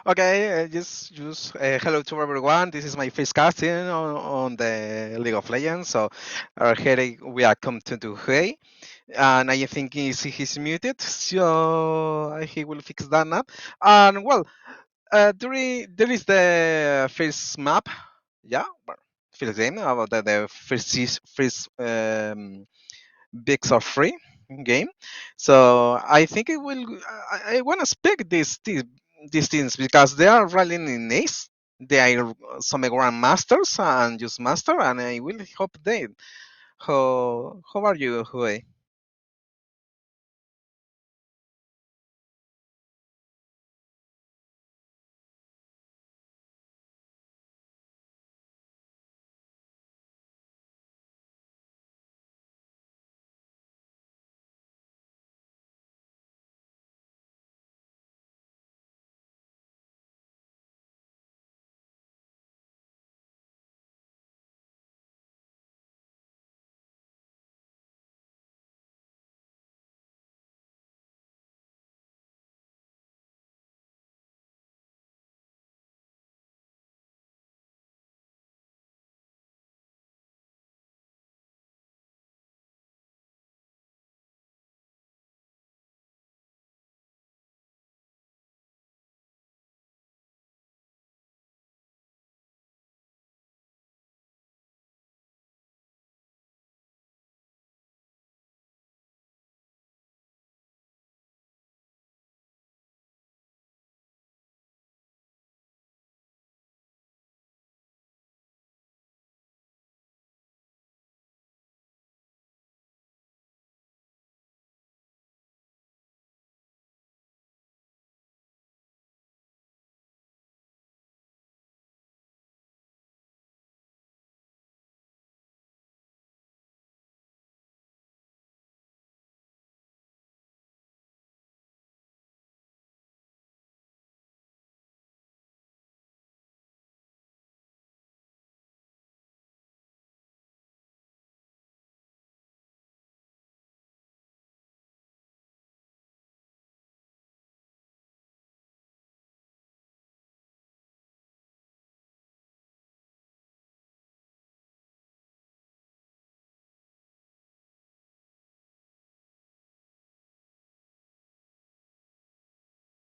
Okay, just hello to everyone. This is my first casting on the League of Legends. So, here we are come to do hey, and I think he's muted, so he will fix that up. And well, there is the first map, yeah, well, first game about the first bigs are free game. So I think it will. I want to speak these things because they are running in Ace. They are some grandmasters and just master, and I will hope they. How are you, Hue?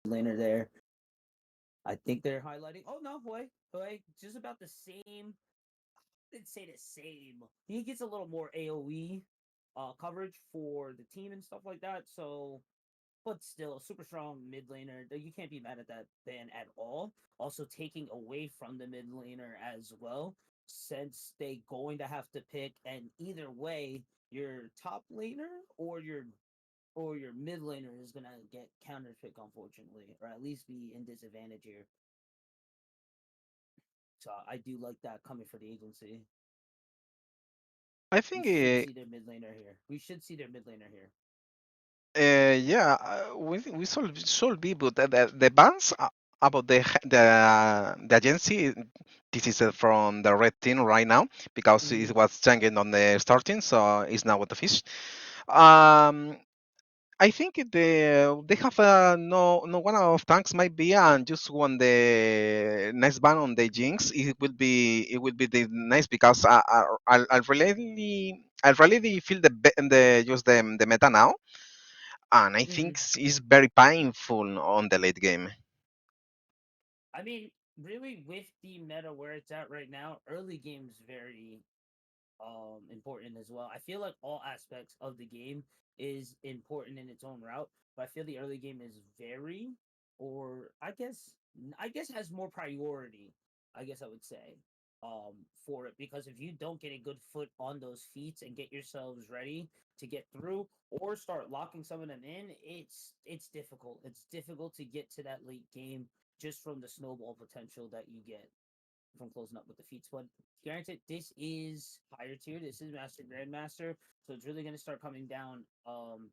Laner there. I think they're highlighting. Oh no, boy, just about the same. I didn't say the same. He gets a little more AOE coverage for the team and stuff like that. So, but still, super strong mid laner. You can't be mad at that ban at all. Also, taking away from the mid laner as well, since they going to have to pick, and either way, your top laner or your mid laner is gonna get counter pick, unfortunately, or at least be in disadvantage here. So I do like that coming for the agency. I We think should see their mid laner here. We should see their mid laner here. yeah, we should be, but the bans about the agency. This is from the red team right now because it Mm-hmm. was changing on the starting, so it's now with the fish. Um, I think they have no one of tanks might be and just one the next ban on the Jinx it will be the nice because I really feel the just the meta now and I Mm-hmm. think it's very painful on the late game. I mean, really, with the meta where it's at right now, early game's very important as well. I feel like all aspects of the game is important in its own route, but I feel the early game is very, or I guess has more priority. I guess I would say for it, because if you don't get a good foot on those feet and get yourselves ready to get through or start locking some of them in, it's difficult. It's difficult to get to that late game just from the snowball potential that you get from closing up with the feats. But granted, this is higher tier. This is Master Grandmaster, so it's really going to start coming down.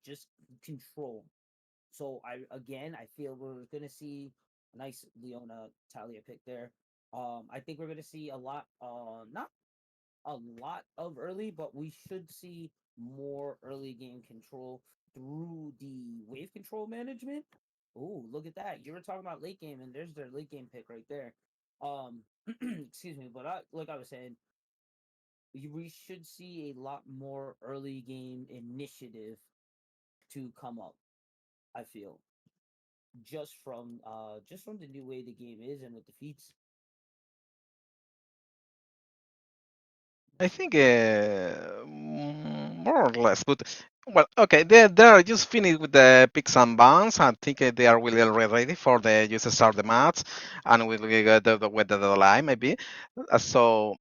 Just control. So I feel we're going to see a nice Leona Talia pick there. I think we're going to see a lot. Not a lot of early, but we should see more early game control through the wave control management. Ooh, look at that! You were talking about late game, and there's their late game pick right there. Um, excuse me, but like I was saying, we should see a lot more early game initiative to come up. I feel just from the new way the game is and with the feats. I think more or less, but well, okay, they're just finished with the picks and bans. I think they are really ready for the just start the match, and we'll get with the line maybe. So,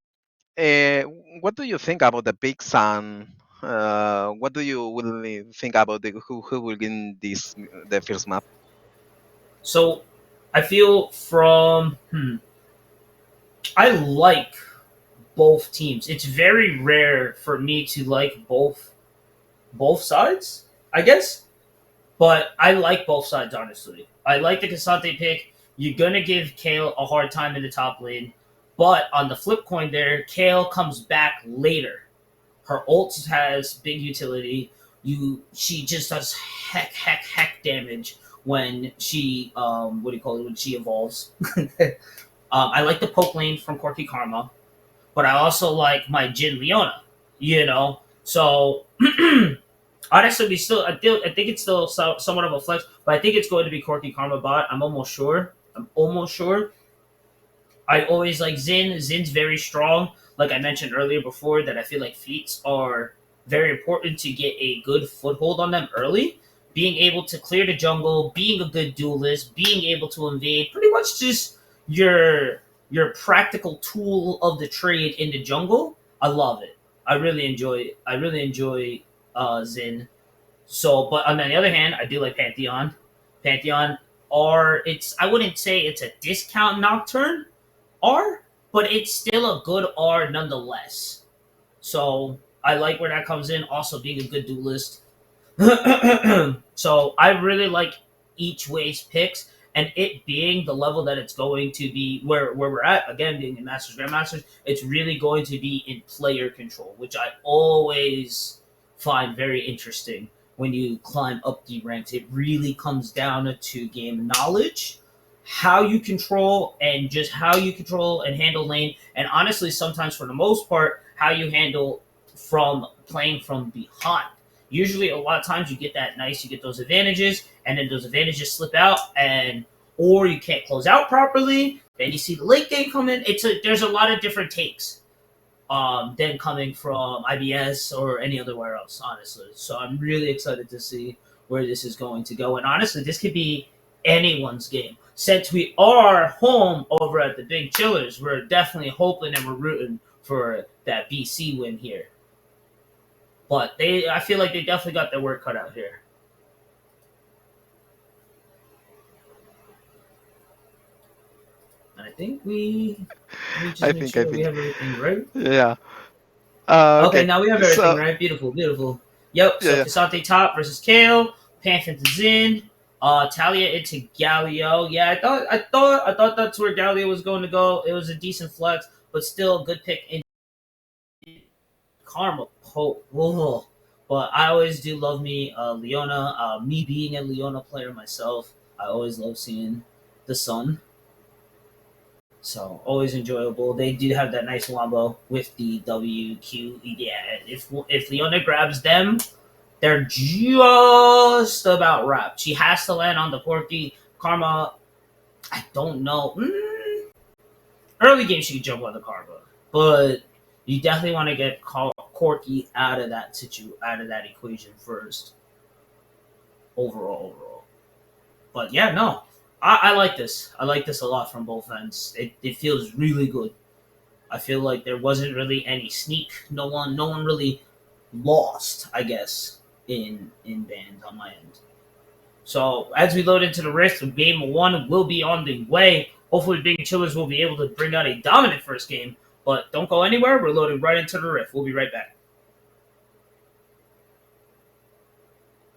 uh, what do you think about the picks and what do you really think about who will win this the first map? So I feel from I like both teams. It's very rare for me to like both sides, I guess. But I like both sides honestly. I like the Casante pick. You're gonna give Kale a hard time in the top lane, but on the flip coin there, Kale comes back later. Her ult has big utility. She just does heck damage when she what do you call it when she evolves. I like the poke lane from Corky Karma, but I also like my Jin Leona. You know, so honestly, I think it's still somewhat of a flex, but I think it's going to be Corky Karma bot. I'm almost sure. I'm almost sure. I always like Zin. Zin's very strong. Like I mentioned earlier before, that I feel like feats are very important to get a good foothold on them early. Being able to clear the jungle, being a good duelist, being able to invade, pretty much just your practical tool of the trade in the jungle. I love it. I really enjoy it. I really enjoy Zin. So, but on the other hand, I do like Pantheon. Pantheon are it's I wouldn't say it's a discount Nocturne, R, but it's still a good R nonetheless. So I like where that comes in. Also being a good duelist. So I really like each way's picks, and it being the level that it's going to be where we're at again, being in Masters Grandmasters, it's really going to be in player control, which I always find very interesting. When you climb up the ranks, it really comes down to game knowledge, how you control, and just how you control and handle lane, and honestly, sometimes for the most part, how you handle from playing from behind. Usually, a lot of times you get that nice, you get those advantages, and then those advantages slip out, and or you can't close out properly. Then you see the late game come in. There's a lot of different takes than coming from IBS or any other where else, honestly. So I'm really excited to see where this is going to go. And honestly, this could be anyone's game. Since we are home over at the Big Chillers, we're definitely hoping and we're rooting for that BC win here. But I feel like they definitely got their work cut out here. And I think let me just make I sure that we think, have everything right. yeah. Okay, Okay, now we have everything so right. Beautiful, beautiful. Yep. yeah, So yeah. Casante top versus Kale, Panther to Zin, Talia into Galio. Yeah, I thought that's where Galio was going to go. It was a decent flex, but still a good pick in Karma. Whoa. But I always do love me Leona. Me being a Leona player myself, I always love seeing the sun. So always enjoyable. They do have that nice wombo with the WQ. Yeah, if Leona grabs them, they're just about wrapped. She has to land on the Corky Karma. I don't know. Early game she could jump on the Karma, but you definitely want to get Corky out of out of that equation first. Overall. But yeah, no, I like this. I like this a lot from both ends. It feels really good. I feel like there wasn't really any sneak. No one really lost, I guess, in bands on my end. So as we load into the Rift, game one will be on the way. Hopefully, Big Chillers will be able to bring out a dominant first game. But don't go anywhere. We're loading right into the Rift. We'll be right back.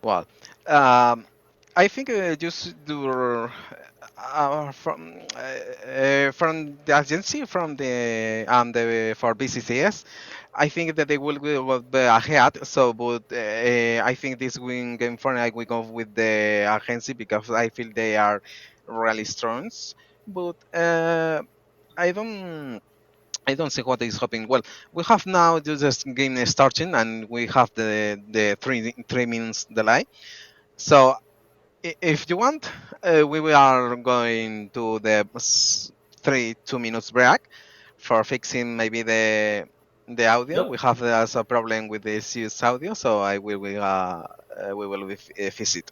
Well, um, I think just do from the agency from the and the for BCCS, I think that they will be ahead. So, but I think this win game for I will go with the agency because I feel they are really strong. But I don't. I don't see what is happening. Well, we have now just this game starting, and we have the 3 minutes delay. So if you want, we are going to the 2 minutes break for fixing maybe the audio. Yep. We have a problem with this use audio, so I will we will fix it.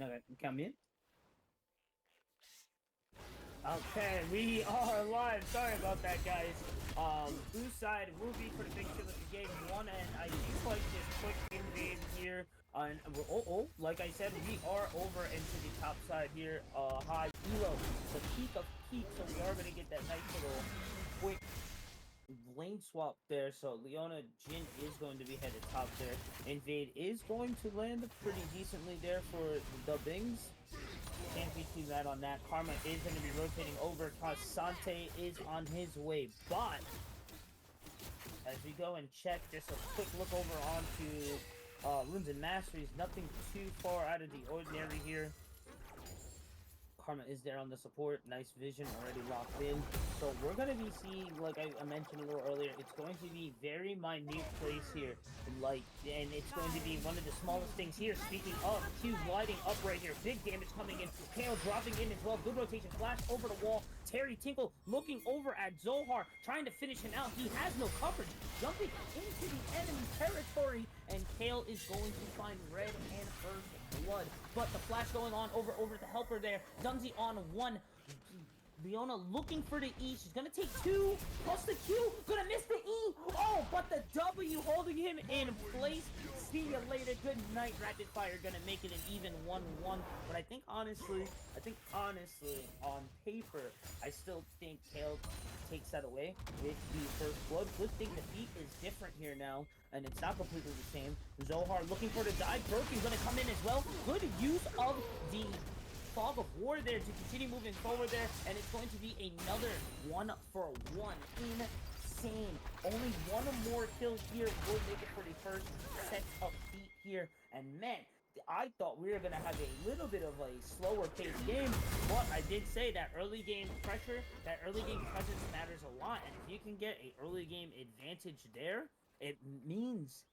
No, come in. Okay, we are live. Sorry about that, guys. Blue side will be for the big kill of the game one, and I do like this quick invade here. And like I said, we are over into the top side here. High elo, the peak of peak, so we are gonna get that nice little quick lane swap there. So Leona Jin is going to be headed top there. Invade is going to land pretty decently there for the Bings. Can't be too bad on that. Karma is going to be rotating over. Casante is on his way. But as we go and check, just a quick look over onto Runes and Masteries. Nothing too far out of the ordinary here. Karma is there on the support. Nice vision already locked in. So we're going to be seeing, like I mentioned a little earlier, it's going to be very minute plays here. And it's going to be one of the smallest things here. Speaking of, Q lighting up right here. Big damage coming in. Kale dropping in as well. Good rotation. Flash over the wall. Terry Tinkle looking over at Zohair, trying to finish him out. He has no coverage. Jumping into the enemy territory. And Kale is going to find red and first blood. But the flash going on over the helper there. Dunzy on one. Leona looking for the E. She's gonna take two. Plus the Q. Gonna miss the E. Oh, but the W holding him in place. See you later. Good night. Rapid Fire gonna make it an even 1-1. But I think honestly, on paper, I still think Kale takes that away with the first blood. Good thing the beat is different here now, and it's not completely the same. Zohair looking for the dive. Broken's gonna come in as well. Good use of the Fog of War there to continue moving forward there, and it's going to be another 1-for-1. Insane. Only one more kill here will make it for the first set of feet here, and man, I thought we were going to have a little bit of a slower paced game, but I did say that early game pressure, that early game presence matters a lot, and if you can get an early game advantage there, it means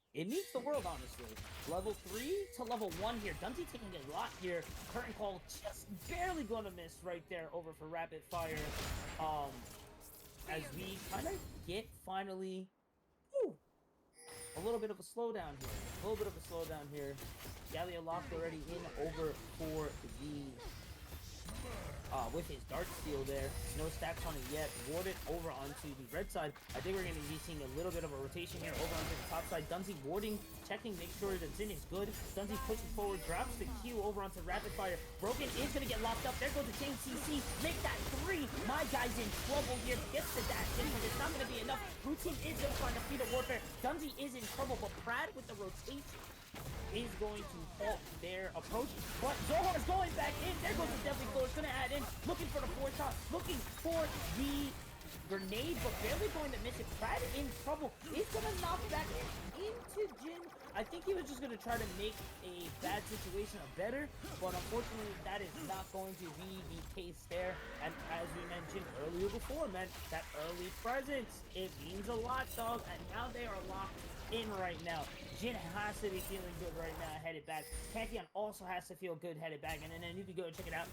the world, honestly. Level 3 to level 1 here. Dunzy taking a lot here. Curtain Call just barely gonna miss right there over for Rapid Fire. As we kind of get finally a little bit of a slowdown here. Gallia locked already in over for the with his Dark Steel there. No stacks on it yet. Warded over onto the red side. I think we're going to be seeing a little bit of a rotation here over onto the top side. Dunzy warding, checking, make sure that Zin is good. Dunzy pushes forward, drops the Q over onto Rapid Fire. Broken is going to get locked up. There goes the chain CC. Make that 3. My guy's in trouble here. Gets the dash in, but it's not going to be enough. Blue team is going to find a feat of warfare. Dunzy is in trouble, but Prad with the rotation is going to halt their approach, but Zohair's going back in. There goes the Deadly Flow. It's going to add in, looking for the 4-shot, looking for the grenade, but barely going to miss it. Pratt in trouble. He's going to knock back into Jin. I think he was just going to try to make a bad situation a better, but unfortunately that is not going to be the case there. And as we mentioned earlier before, man, that early presence, it means a lot, dog. And now they are locked in right now. Jin has to be feeling good right now, headed back. Pantheon also has to feel good, headed back. And then you can go and check it out.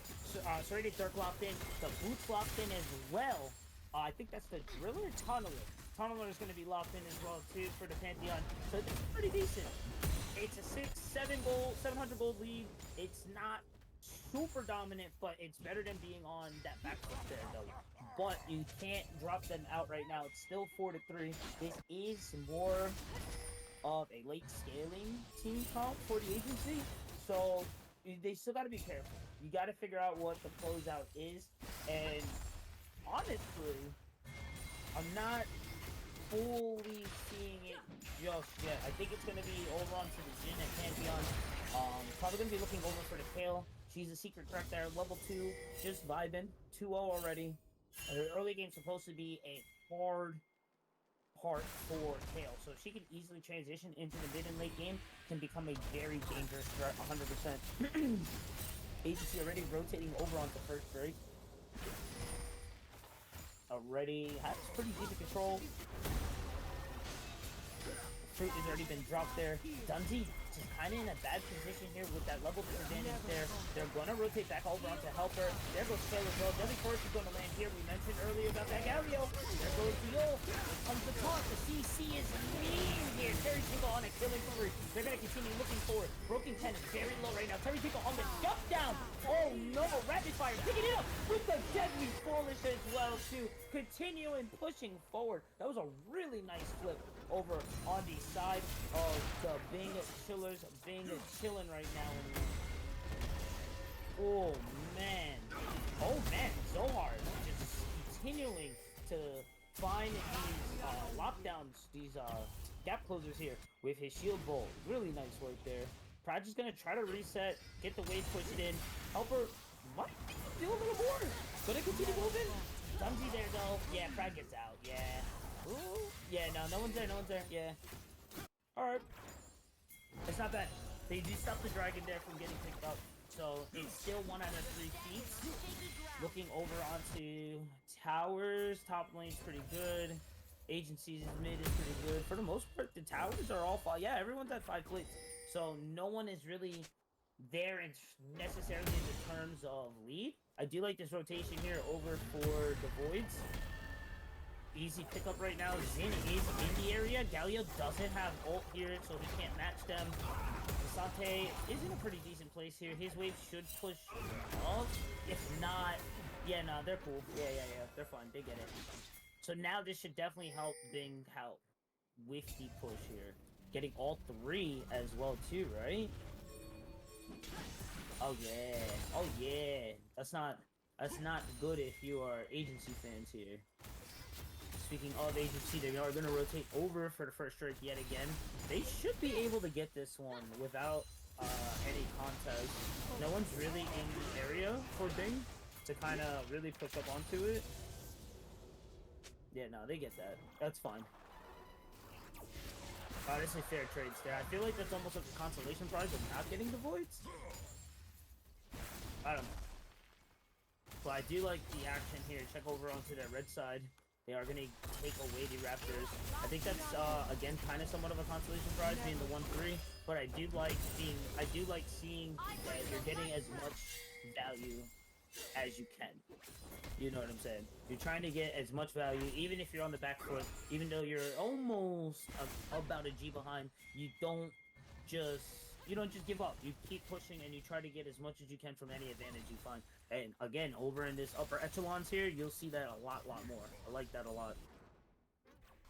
Serrated Dirk locked in. The Boots locked in as well. I think that's the Driller Tunneler. Tunneler is going to be locked in as well, too, for the Pantheon. So it's pretty decent. It's a 700 gold lead. It's not super dominant, but it's better than being on that back foot there, though. But you can't drop them out right now. It's still 4-3. This is more of a late scaling team comp for the agency, so they still got to be careful. You got to figure out what the closeout is, and honestly, I'm not fully seeing it just yet. I think it's going to be over onto the Jin and Pantheon. Probably going to be looking over for the Kale. She's a secret threat there, level 2, just vibing, 2-0 already. Her early game's supposed to be a hard part for Kale, so if she can easily transition into the mid and late game, can become a very dangerous threat, 100%. Agency already rotating over onto first break. Already has pretty decent control. Fruit has already been dropped there. Dunzy just kind of in a bad position here with that level 2 advantage there. They're gonna rotate back over onto Helper. There goes Tail as well. Deadly Force is gonna land here. We mentioned earlier about that Galio. There goes the ult. Here comes the taunt. The CC is mean here. Terry Tingle on a killing spree. They're gonna continue looking for it. Broken 10 is very low right now. Terry Tingle on the shutdown. Oh no, Rapidfire picking it up with the Deadly Foolish as well to continue and pushing forward. That was a really nice flip over on the side of the Bing Chillers. Bing chilling right now. Oh man. Oh man, Zohair just continuing to find these lockdowns, these gap closers here with his shield bolt. Really nice work there. Praj is gonna try to reset, get the wave pushed in. Helper might do a little more. Gonna continue moving. Dumsy there though. Yeah, Praj gets out. Yeah. Ooh. Yeah, no one's there, yeah. Alright. It's not bad. They do stop the dragon there from getting picked up. So it's still 1 out of 3 feet. Looking over onto towers. Top lane's pretty good. Agencies mid is pretty good. For the most part, the towers are all 5. Yeah, everyone's at 5 plates. So no one is really there in necessarily in the terms of lead. I do like this rotation here over for the Voids. Easy pickup right now. Zin is in the area. Galio doesn't have ult here, so he can't match them. Sante is in a pretty decent place here. His wave should push up. If not, yeah, no, they're cool. Yeah, they're fine. They get it. So now this should definitely help Bing help with the push here. Getting all 3 as well too, right? Oh yeah. Oh yeah. That's not good if you are agency fans here. Speaking of agency, they are going to rotate over for the first strike yet again. They should be able to get this one without any contest. No one's really in the area for Bing to kind of really push up onto it. Yeah, no, they get that. That's fine. Honestly, fair trades there. I feel like that's almost like a consolation prize of not getting the Voids. I don't know. But I do like the action here. Check over onto their red side. They are going to take away the Raptors. I think that's, again, kind of somewhat of a consolation prize, being the 1-3. But I do like seeing that you're getting as much value as you can. You know what I'm saying? You're trying to get as much value, even if you're on the back foot, even though you're almost about a G behind, you don't just give up. You keep pushing and you try to get as much as you can from any advantage you find. And again, over in this upper echelons here, you'll see that a lot more. I like that a lot.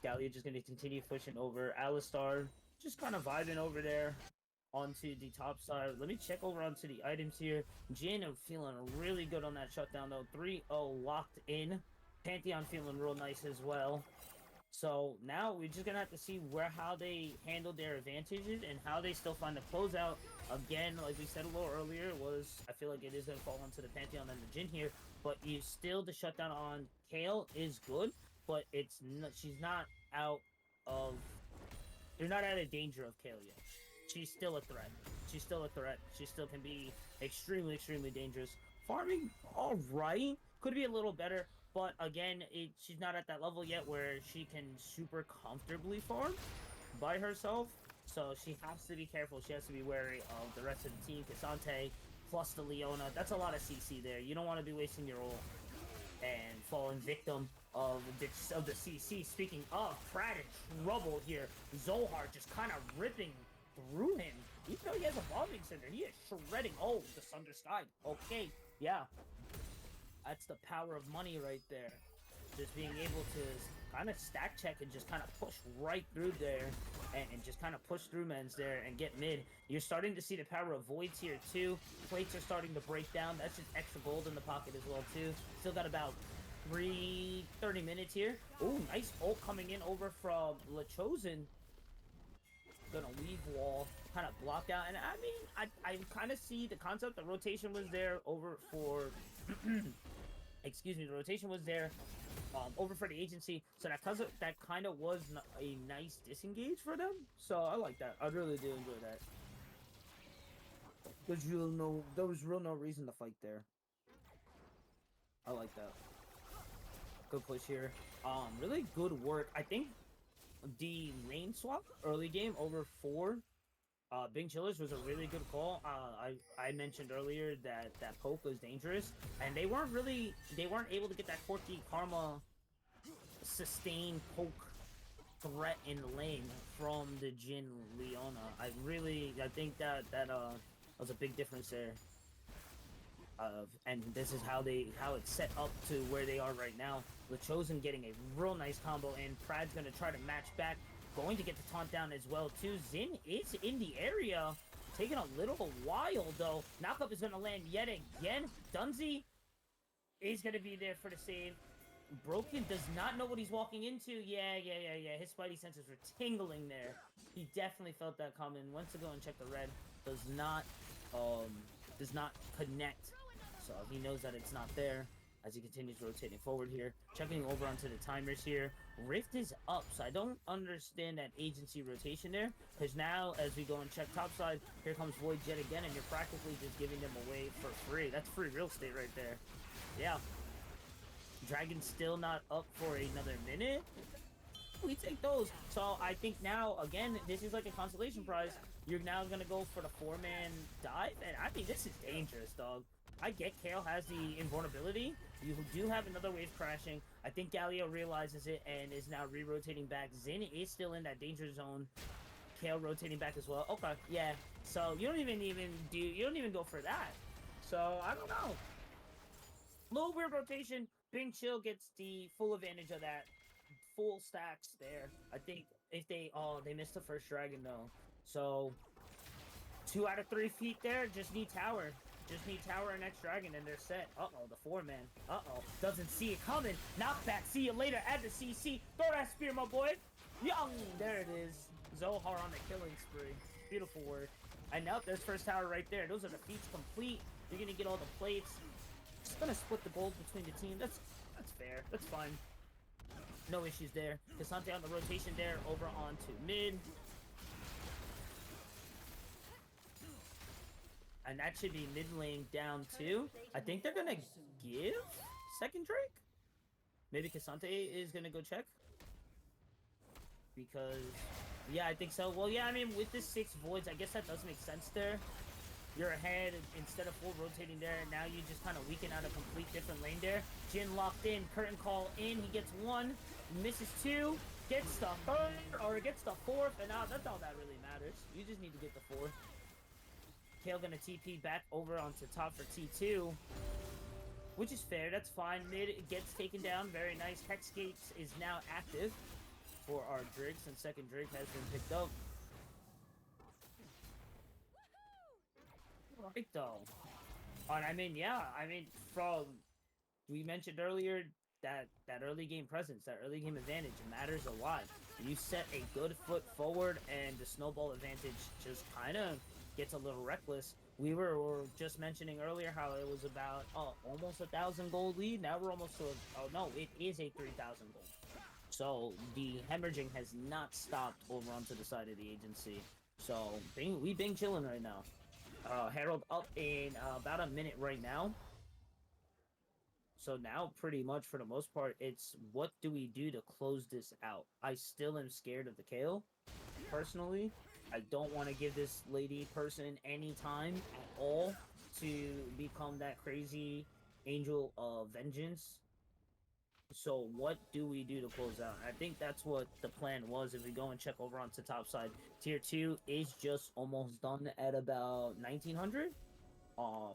Gallia just going to continue pushing over. Alistar just kind of vibing over there onto the top side. Let me check over onto the items here. Jin feeling really good on that shutdown though. 3-0 locked in. Pantheon feeling real nice as well. So now we're just gonna have to see how they handle their advantages and how they still find the closeout. Again, like we said a little earlier, I feel like it is gonna fall onto the Pantheon and the Jin here, but the shutdown on Kale is good, but she's not out of. They're not out of danger of Kale yet. She's still a threat. She still can be extremely, extremely dangerous. Farming, all right, could be a little better. But again, she's not at that level yet where she can super comfortably farm by herself. So she has to be careful. She has to be wary of the rest of the team. Cassante plus the Leona. That's a lot of CC there. You don't want to be wasting your ult and falling victim of the CC. Speaking of, Pratt in trouble here. Zohair just kind of ripping through him. Even though he has a bombing center, he is shredding. Oh, the Sunder Sky. Okay, yeah. That's the power of money right there. Just being able to kind of stack check and just kind of push right through there and just kind of push through men's there and get mid. You're starting to see the power of Voids here too. Plates are starting to break down. That's just extra gold in the pocket as well too. Still got about 30 minutes here. Ooh, nice ult coming in over from LeChosen. Gonna leave wall, kind of block out. And I mean, I kind of see the concept. The rotation was there over for... excuse me, the rotation was there over for the agency, so that kind of was a nice disengage for them. So I like that. I really do enjoy that. There was real no reason to fight there. I like that. Good push here. Really good work. I think the lane swap early game over for Big Chillers was a really good call. I mentioned earlier that poke was dangerous, and they weren't able to get that Corky Karma sustained poke threat in the lane from the Jin Leona. I think that was a big difference there. And this is how it's set up to where they are right now. The Chosen getting a real nice combo in. Prad's gonna try to match back, going to get the taunt down as well too. Xin is in the area, taking a little while though. Knockup is gonna land yet again. Dunzy is gonna be there for the save. Broken does not know what he's walking into. Yeah. His spidey senses were tingling there. He definitely felt that coming. Went to go and check the red. Does not connect. So he knows that it's not there as he continues rotating forward here. Checking over onto the timers here. Rift is up, so I don't understand that agency rotation there. Because now, as we go and check topside, here comes Void Jet again, and you're practically just giving them away for free. That's free real estate right there. Yeah. Dragon's still not up for another minute. We take those. So I think now, again, this is like a consolation prize. You're now going to go for the 4-man dive. And I think this is dangerous, dog. I get Kale has the invulnerability. You do have another wave crashing. I think Galio realizes it and is now re-rotating back. Xin is still in that danger zone. Kale rotating back as well. Okay, yeah. So you don't even go for that. So I don't know. Little weird rotation. Bing Chill gets the full advantage of that. Full stacks there. I think if they missed the first dragon though. So 2 out of 3 feet there. Just need tower. Just need tower and next dragon and they're set. Uh-oh, the 4-man. Uh-oh. Doesn't see it coming. Knockback. See you later at the CC. Throw that spear, my boy. Young. There it is. Zohar on the killing spree. Beautiful work. And now there's first tower right there. Those are the feats complete. You're gonna get all the plates. Just gonna split the gold between the team. That's fair. That's fine. No issues there. Cassante on the rotation there. Over onto mid. And that should be mid lane down too. I think they're gonna give second Drake. Maybe Cassante is gonna go check. Because, yeah, I think so. Well, yeah, I mean, with the 6 voids, I guess that does make sense there. You're ahead instead of full rotating there. And now you just kind of weaken out a complete different lane there. Jin locked in. Curtain call in. He gets 1. Misses 2. Gets the 3rd. Or gets the 4th. And now that's all that really matters. You just need to get the 4th. Kale gonna TP back over onto top for T2. Which is fair. That's fine. Mid gets taken down. Very nice. Hexgates is now active for our Drakes. And second Drake has been picked up. Right though. And I mean, yeah, I mean, from we mentioned earlier that early game presence, that early game advantage matters a lot. You set a good foot forward, and the snowball advantage just kind of gets a little reckless. We were just mentioning earlier how it was about almost 1,000 gold lead. Now we're almost to no, it is a 3,000 gold. So the hemorrhaging has not stopped over onto the side of the agency. So we been chilling right now. Herald up in about a minute right now. So now, pretty much for the most part, it's what do we do to close this out? I still am scared of the Kale, personally. I don't want to give this lady person any time at all to become that crazy angel of vengeance. So what do we do to close out? I think that's what the plan was. If we go and check over onto top side, tier 2 is just almost done at about 1900.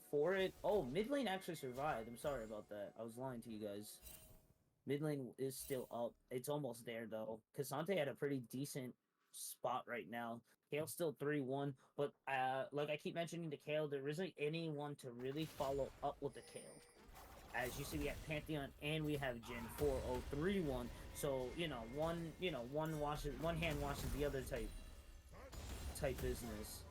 For it. Oh, mid lane actually survived. I'm sorry about that. I was lying to you guys. Mid lane is still up. It's almost there though. Cassante had a pretty decent spot right now. Kale's still 3-1, but like I keep mentioning the Kale, there isn't anyone to really follow up with the Kale. As you see, we have Pantheon and we have Jin 4031. So, one hand washes the other type business.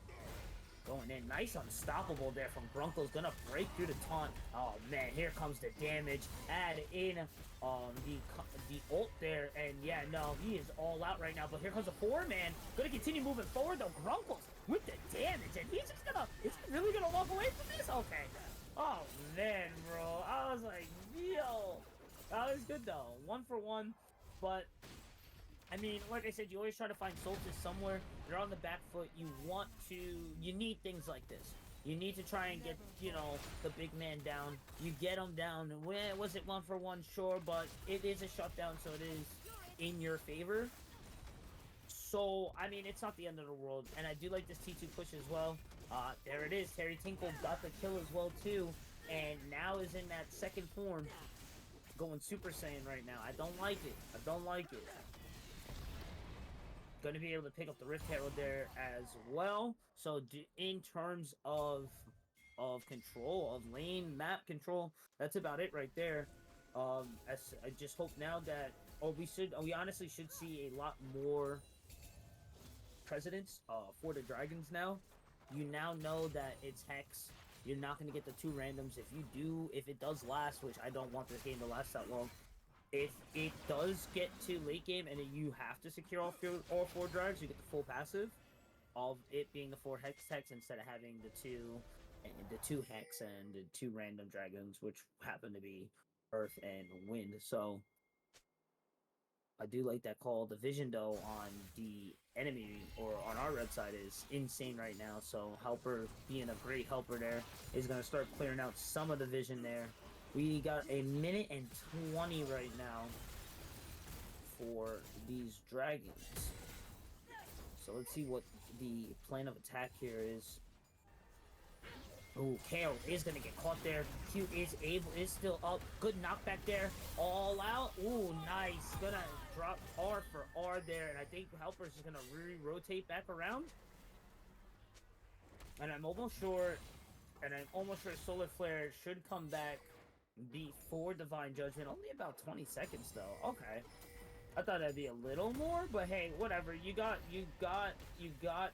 Going in. Nice unstoppable there from Grunkel's. Gonna break through the taunt. Oh, man. Here comes the damage. Add in the ult there. And, yeah, no. He is all out right now. But here comes the 4-man. Gonna continue moving forward, though. Grunkel's with the damage. And he's just gonna... Is he really gonna walk away from this? Okay. Oh, man, bro. I was like, yo. That was good, though. 1 for 1. But I mean, like I said, you always try to find Solstice somewhere. You're on the back foot. You need things like this. You need to try and get, the big man down. You get him down. Was it 1-for-1? Sure, but it is a shutdown, so it is in your favor. So, I mean, it's not the end of the world. And I do like this T2 push as well. There it is. Terry Tinkle got the kill as well, too. And now is in that second form. Going Super Saiyan right now. I don't like it. I don't like it. Going to be able to pick up the Rift Herald there as well. So in terms of control, of lane map control, that's about it right there. As I just hope now that we honestly should see a lot more presidents for the Dragons now. You now know that it's Hex. You're not going to get the 2 randoms. If it does last, which I don't want this game to last that long, if it does get to late game and you have to secure all 4 drives, you get the full passive of it being the 4 hex instead of having the 2 hex and the 2 random dragons, which happen to be earth and wind. So I do like that call. The vision though on the enemy or on our red side is insane right now. So Helper being a great helper there is going to start clearing out some of the vision there. We got a minute and 20 right now for these dragons. So let's see what the plan of attack here is. Oh, KO is gonna get caught there. Q is still up. Good knockback there. All out. Ooh, nice. Gonna drop R for R there, and I think Helper's is gonna rotate back around. And I'm almost sure Solar Flare should come back before Divine Judgment. Only about 20 seconds though. Okay. I thought that'd be a little more, but hey, whatever. You got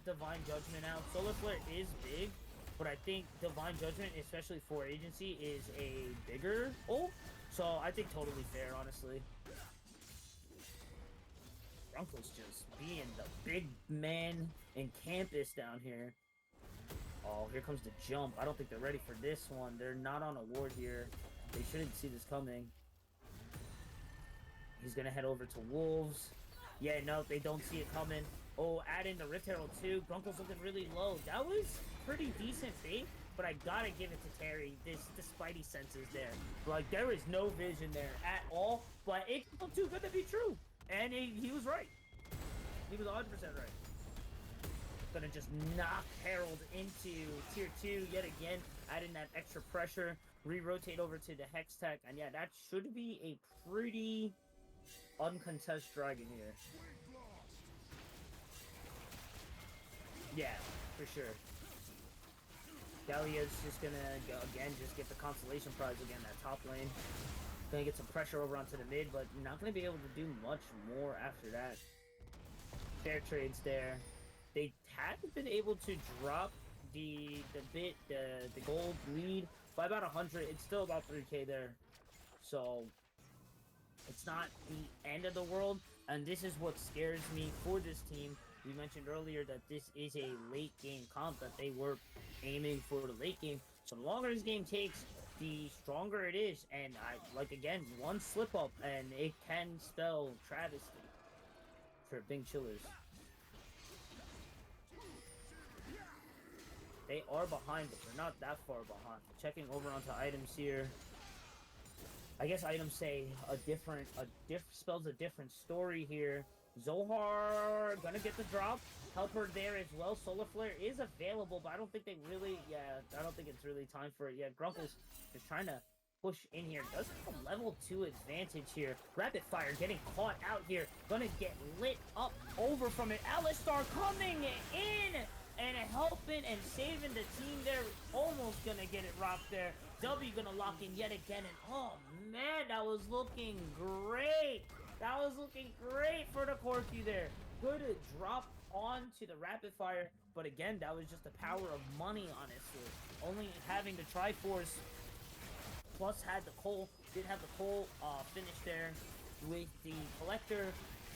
Divine Judgment out. Solar Flare is big, but I think Divine Judgment, especially for Agency, is a bigger ult. So I think totally fair, honestly. Runkle's just being the big man in campus down here. Oh, here comes the jump. I don't think they're ready for this one. They're not on a ward here. They shouldn't see this coming. He's going to head over to Wolves. Yeah, no, they don't see it coming. Oh, add in the Rift Herald too. Grunkle's looking really low. That was pretty decent bait, but I gotta give it to Terry. The Spidey senses there. Like, there is no vision there at all, but it's too good to be true. And he was right. He was 100% right. Gonna just knock Herald into tier 2 yet again, adding that extra pressure, re-rotate over to the Hex Tech, and yeah, that should be a pretty uncontested dragon here. Yeah, for sure. Dahlia's just gonna go again, just get the consolation prize again, that top lane. Gonna get some pressure over onto the mid, but not gonna be able to do much more after that. Fair trades there. They haven't been able to drop the gold lead by about 100. It's still about 3k there. So it's not the end of the world, and this is what scares me for this team. We mentioned earlier that this is a late game comp, that they were aiming for the late game. So the longer this game takes, the stronger it is. And again, one slip up and it can spell travesty for Bing Chillers. They are behind, but they're not that far behind. Checking over onto items here. I guess items say spells a different story here. Zohair gonna get the drop. Helper there as well. Solar Flare is available, but I don't think they really, I don't think it's really time for it yet. Grunkle's just trying to push in here. Does have a level 2 advantage here. Rapidfire getting caught out here. Gonna get lit up over from it. Alistar coming in and helping and saving the team there. Almost gonna get it rocked there. W gonna lock in yet again, and oh man, that was looking great. That was looking great for the Corky there. Good drop onto the Rapidfire, but again, that was just the power of money, honestly. Only having the Triforce, plus had the Cole, did have the Cole finish there with the Collector,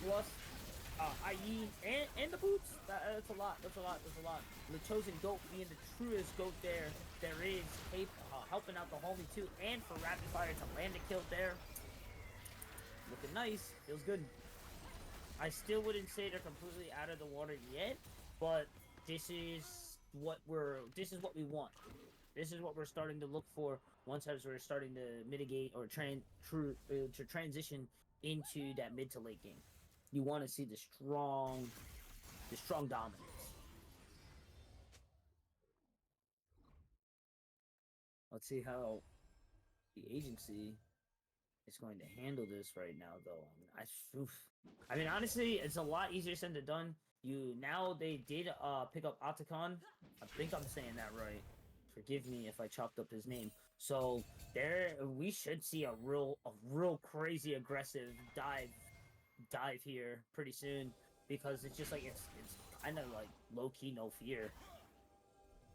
plus IE, and the boots. That's a lot. That's a lot. That's a lot. The Chosen Goat being the truest Goat there is. Helping out the homie too, and for Rapidfire to land a kill there. Looking nice. Feels good. I still wouldn't say they're completely out of the water yet, but this is what we want. This is what we're starting to look for once as we're starting to mitigate or to transition into that mid to late game. You want to see the strong dominance. Let's see how the agency is going to handle this right now, though. I mean, honestly, it's a lot easier said than done. They did pick up Otacon. I think I'm saying that right. Forgive me if I chopped up his name. So we should see a real crazy aggressive dive here pretty soon, because it's just like it's kind of like low key no fear.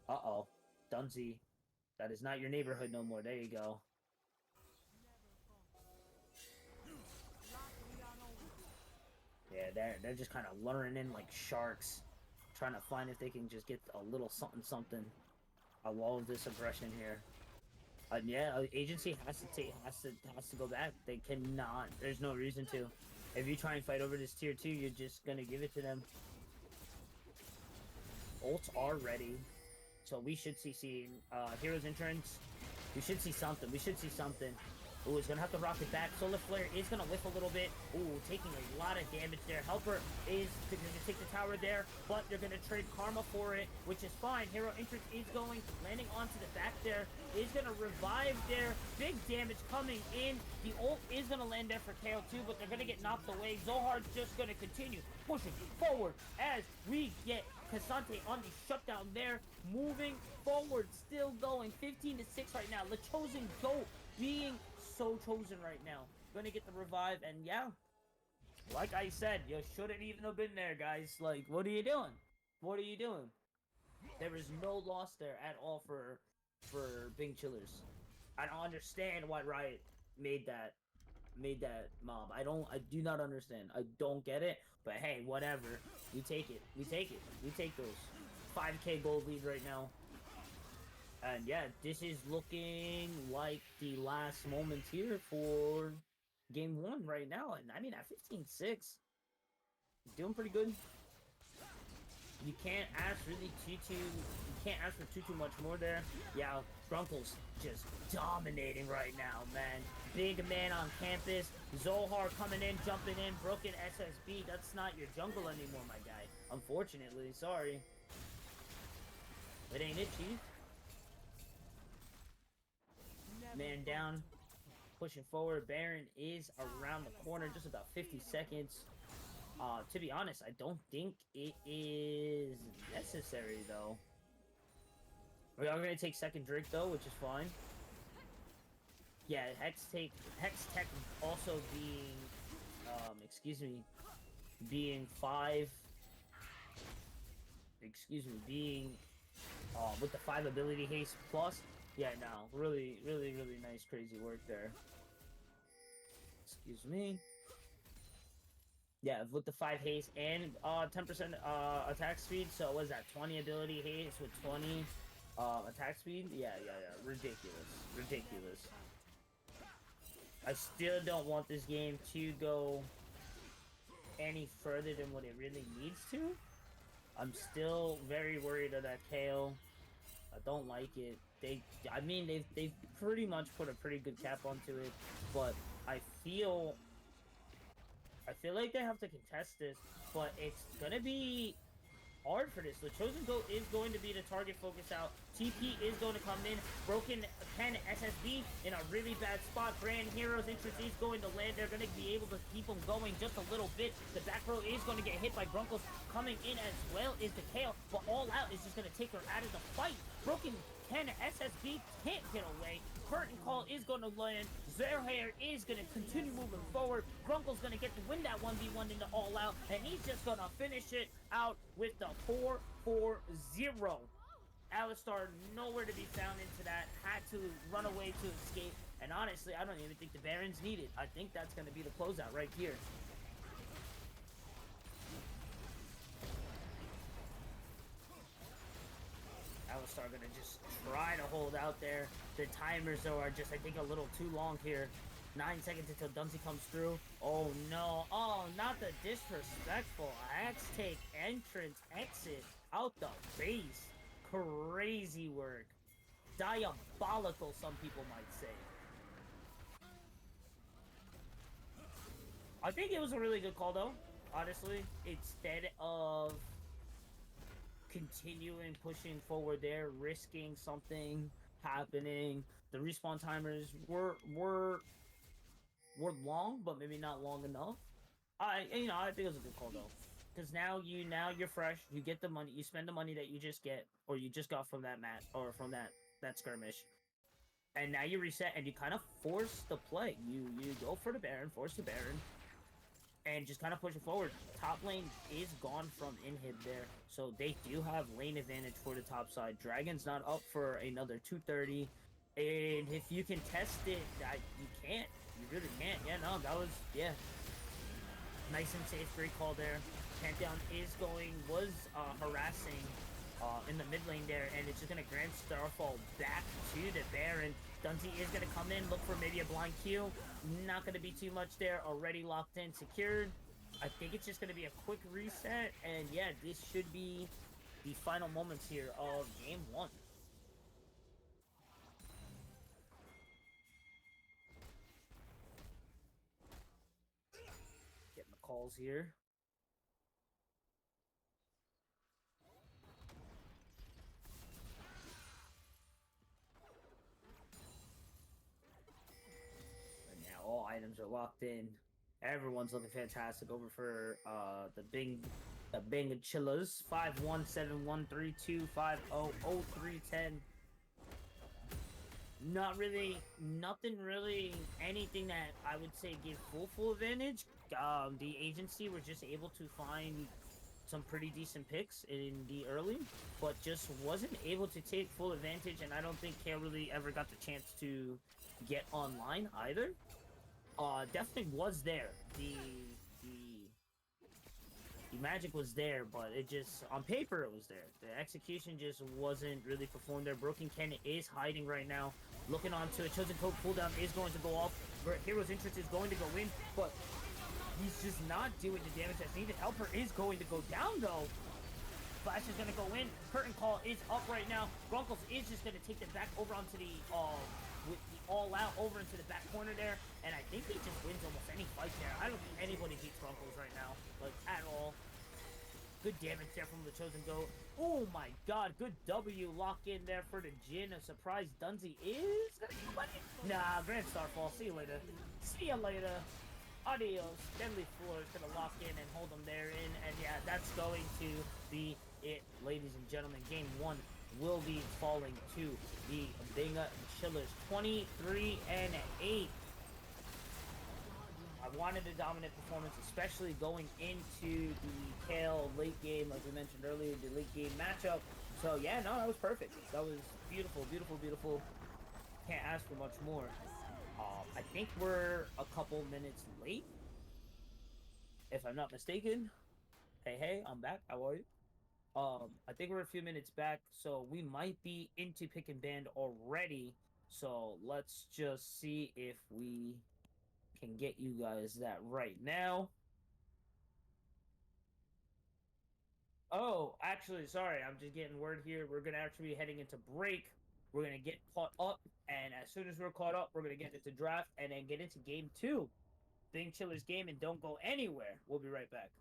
Uh-oh, Dunzy, that is not your neighborhood no more. There you go. Yeah, they're just kind of luring in like sharks, trying to find if they can just get a little something something. I love this aggression here. Yeah, agency has to go back. They cannot. There's no reason to. If you try and fight over this tier 2, you're just gonna give it to them. Ults are ready, so we should see Hero's Entrance. We should see something. Ooh, he's gonna have to rock it back. Solar Flare is gonna whiff a little bit. Ooh, taking a lot of damage there. Helper is gonna take the tower there, but they're gonna trade Karma for it, which is fine. Hero Entrance is going, landing onto the back there. Is gonna revive there. Big damage coming in. The ult is gonna land there for KO too, but they're gonna get knocked away. Zohar's just gonna continue pushing forward as we get Cassante on the shutdown there. Moving forward, still going. 15 to 6 right now. The Chosen GOAT being so chosen right now. Gonna get the revive, and yeah, like I said, you shouldn't even have been there, guys. Like, what are you doing? What are you doing? There is no loss there at all for Bing Chillers. I don't understand why Riot made that mob. I do not understand. I don't get it. But hey, whatever. We take it. We take those. 5k gold lead right now. And yeah, this is looking like the last moment here for game 1 right now. And I mean, at 15-6, doing pretty good. You can't ask really too much more there. Yeah, Grunkle's just dominating right now, man. Big man on campus. Zohar coming in, jumping in. Broken SSB. That's not your jungle anymore, my guy. Unfortunately, sorry. It ain't it, Chief. Man down, pushing forward. Baron is around the corner, just about 50 seconds. To be honest, I don't think it is necessary, though. We are going to take second Drake, though, which is fine. Yeah, Hex Tech also being, being 5, with the 5 ability haste plus. Yeah, no, really nice, crazy work there. Excuse me. Yeah, with the 5 haste and 10% attack speed, so what is that, 20 ability haste with 20 attack speed? Yeah, ridiculous. I still don't want this game to go any further than what it really needs to. I'm still very worried of that KO. I don't like it. They've pretty much put a pretty good cap onto it, but I feel like they have to contest this, but it's gonna be hard for this. The Chosen GOAT is going to be the target focus out. TP is going to come in. Broken Pen SSB in a really bad spot. Grand Heroes Entrance is going to land. They're going to be able to keep them going just a little bit. The back row is going to get hit by Grunkles. Coming in as well is the KO, but All Out is just going to take her out of the fight. Broken Pen SSB can't get away. Curtain Call is going to land. Zohair is going to continue moving forward. Grunkle's going to get to win that 1v1 into All Out, and he's just going to finish it out with the 4-4-0. Alistar nowhere to be found into that. Had to run away to escape. And honestly, I don't even think the Barons need it. I think that's going to be the closeout right here. Battlestar gonna just try to hold out there. The timers, though, are just, I think, a little too long here. 9 seconds until Dunsey comes through. Oh, no. Oh, not the disrespectful X-take entrance exit out the base. Crazy work. Diabolical, some people might say. I think it was a really good call, though, honestly. Instead of continuing pushing forward there, risking something happening. The respawn timers were long, but maybe not long enough. I think it was a good call though, because now you're fresh. You get the money. You spend the money that you just get or you just got from that match or from that skirmish, and now you reset and you kind of force the play. You go for the Baron, force the Baron, and just kind of push it forward. Top lane is gone from inhib there, so they do have lane advantage for the top side. Dragon's not up for another 230, and if you can test it, you can't. You really can't. Yeah, no, that was, yeah. Nice and safe, great call there. Pantheon was harassing in the mid lane there, and it's just going to grant Starfall back to the Baron. Dunsey is going to come in, look for maybe a blind Q. Not going to be too much there. Already locked in, secured. I think it's just going to be a quick reset, and yeah, this should be the final moments here of Game 1. Getting the calls here. All items are locked in. Everyone's looking fantastic over for the Bing Chillers. 5171325000310. Nothing really, anything that I would say give full advantage. The agency were just able to find some pretty decent picks in the early, but just wasn't able to take full advantage, and I don't think Kale really ever got the chance to get online either. Definitely was there. The magic was there, but it just, on paper it was there. The execution just wasn't really performed there. Broken Ken is hiding right now. Looking onto a Chosen Code cooldown is going to go off. Hero's Interest is going to go in, but he's just not doing the damage that's needed. Helper is going to go down though. Flash is going to go in. Curtain Call is up right now. Grunkles is just going to take them back over onto the with the all-out over into the back corner there, and I think he just wins almost any fight there. I don't think anybody beats Grunkles right now, like, at all. Good damage there from the Chosen Goat. Oh my god, good W lock in there for the Jin. A surprise Dunsey is gonna get money. Nah, Grand Starfall. See you later. See you later. Adios. Deadly Floor is gonna lock in and hold them there in, and yeah, that's going to be it, ladies and gentlemen. Game 1 will be falling to the Binga Chillers, 23-8. I wanted a dominant performance, especially going into the Kale late game, like we mentioned earlier, the late game matchup. So yeah, no, that was perfect. That was beautiful. Can't ask for much more. I think we're a couple minutes late, if I'm not mistaken. Hey, I'm back. How are you? I think we're a few minutes back, so we might be into pick and ban already. So let's just see if we can get you guys that right now. Oh, actually, sorry, I'm just getting word here. We're gonna actually be heading into break. We're gonna get caught up, and as soon as we're caught up, we're gonna get into draft and then get into game 2. Bing Chillers game, and don't go anywhere. We'll be right back.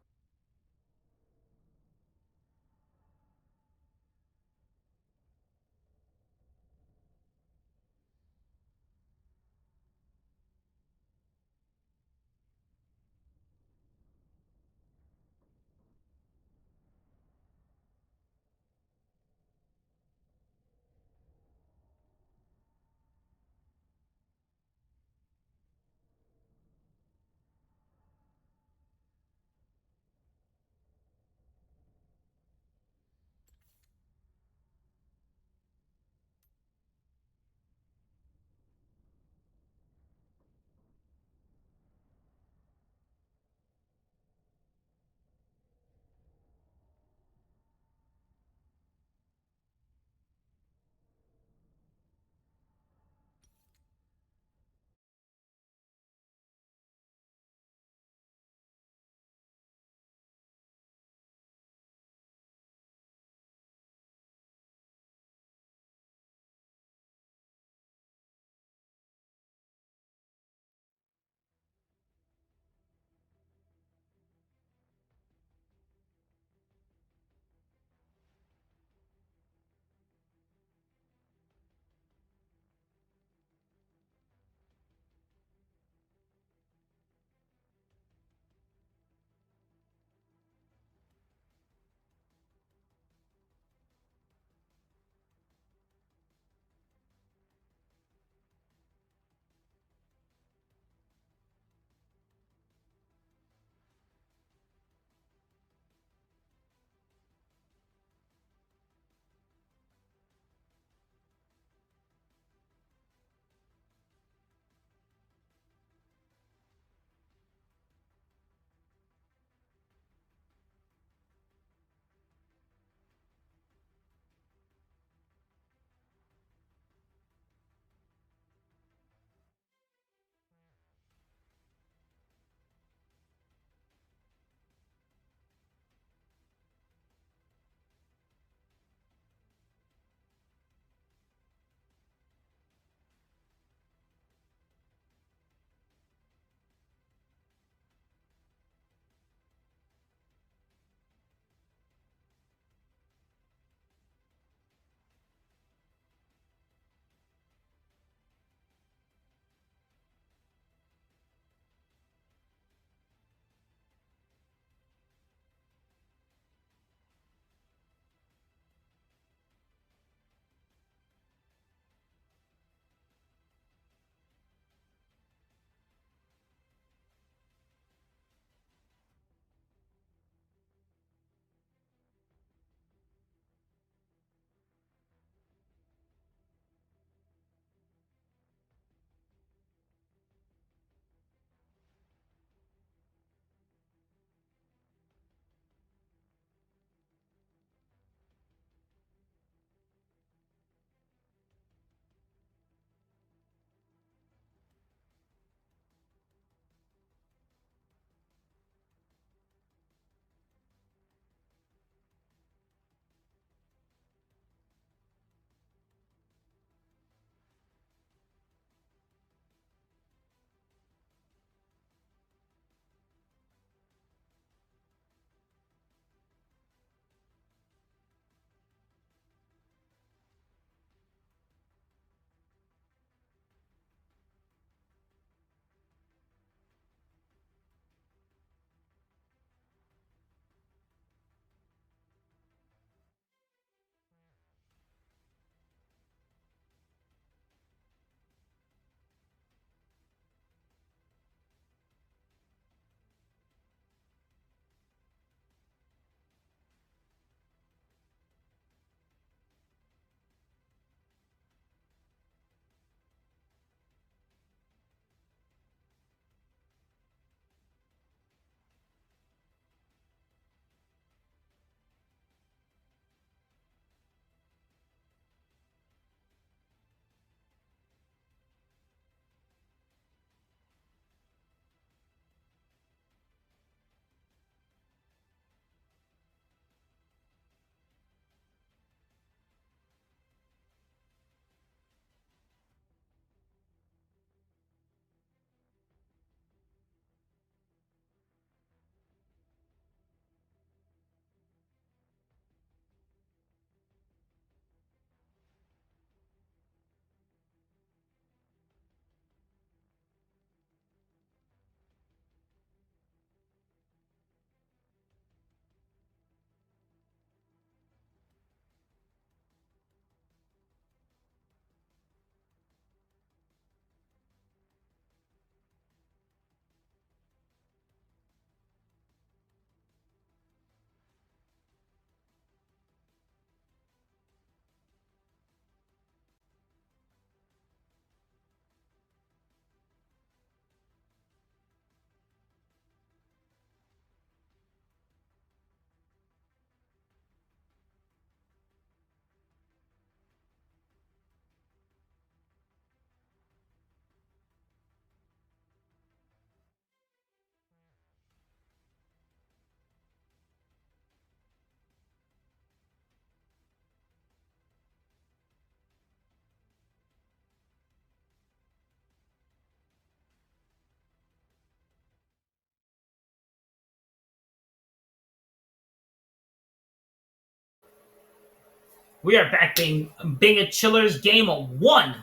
We are back being a chillers game of one.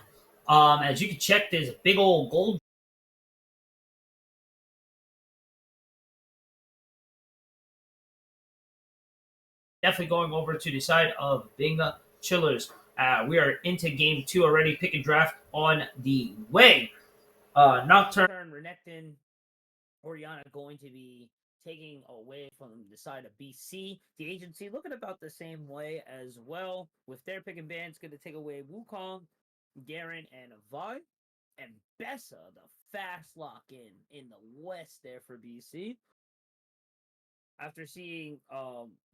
As you can check, there's a big old gold definitely going over to the side of Binga Chillers. We are into game two already. Pick and draft on the way. Nocturne. Renekton, Oriana going to be taking away from the side of BC. The agency looking about the same way as well, with their pick and bands going to take away Wukong, Garen, and Vi. And Bessa, the fast lock in the west there for BC. After seeing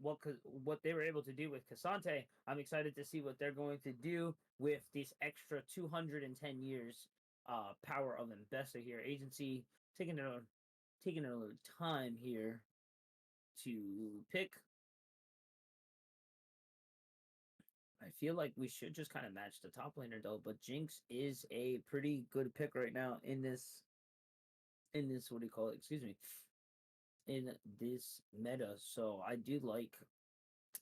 what they were able to do with Cassante, I'm excited to see what they're going to do with this extra 210 years power of Mbessa here. Agency taking a little time here to pick. I feel like we should just kind of match the top laner though, but Jinx is a pretty good pick right now in this what do you call it? Excuse me. In this meta. So I do like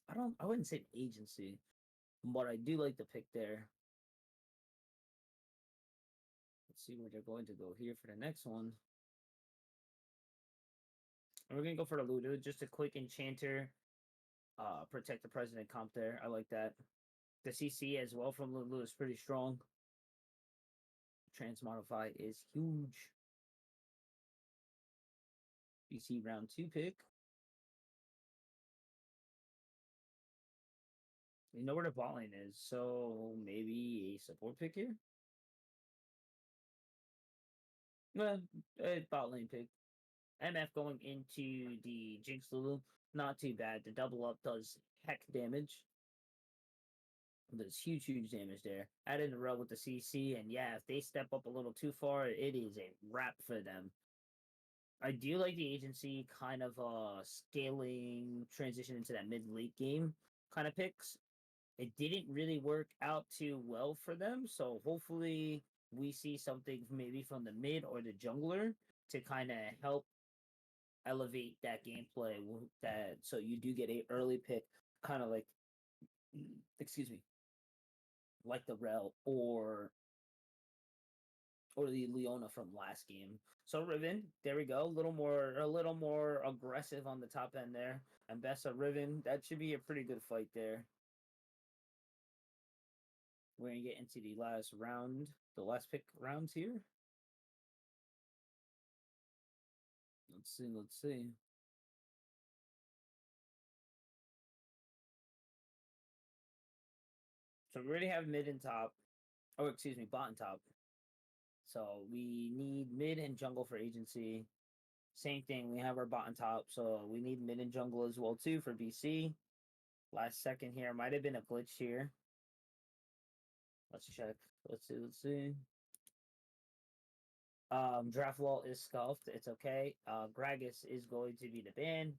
I wouldn't say agency, but I do like the pick there. Let's see where they're going to go here for the next one. And we're gonna go for the Ludo, just a quick enchanter. Protect the president comp there. I like that. The CC as well from Lulu is pretty strong. Transmodify is huge. BC round 2 pick. We know where the bot lane is, so maybe a support pick here? Well, a bot lane pick. MF going into the Jinx Lulu. Not too bad. The double up does heck damage. There's huge damage there. Add in the rub with the CC, and yeah, if they step up a little too far, it is a wrap for them. I do like the agency kind of scaling transition into that mid late game kind of picks. It didn't really work out too well for them, so hopefully we see something maybe from the mid or the jungler to kind of help elevate that gameplay that so you do get a early pick kind of like excuse me like the Rel or the Leona from last game. So Riven, there we go. A little more aggressive on the top end there. And Bessa Riven, that should be a pretty good fight there. We're gonna get into the last round, the last pick rounds here. Let's see. So we already have mid and top. Oh, excuse me, bot and top. So we need mid and jungle for agency. Same thing, we have our bot and top, so we need mid and jungle as well too for BC. Last second here, might have been a glitch here. Let's check. Let's see. Draft wall is scuffed. It's okay. Gragas is going to be the ban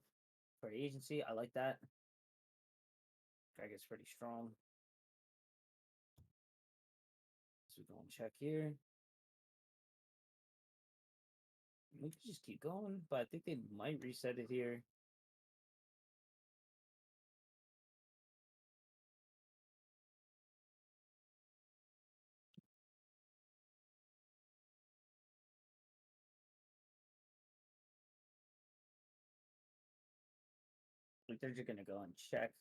for the agency. I like that. Gragas pretty strong. So we go and check here. We can just keep going, but I think they might reset it here. Like they're just gonna go and check.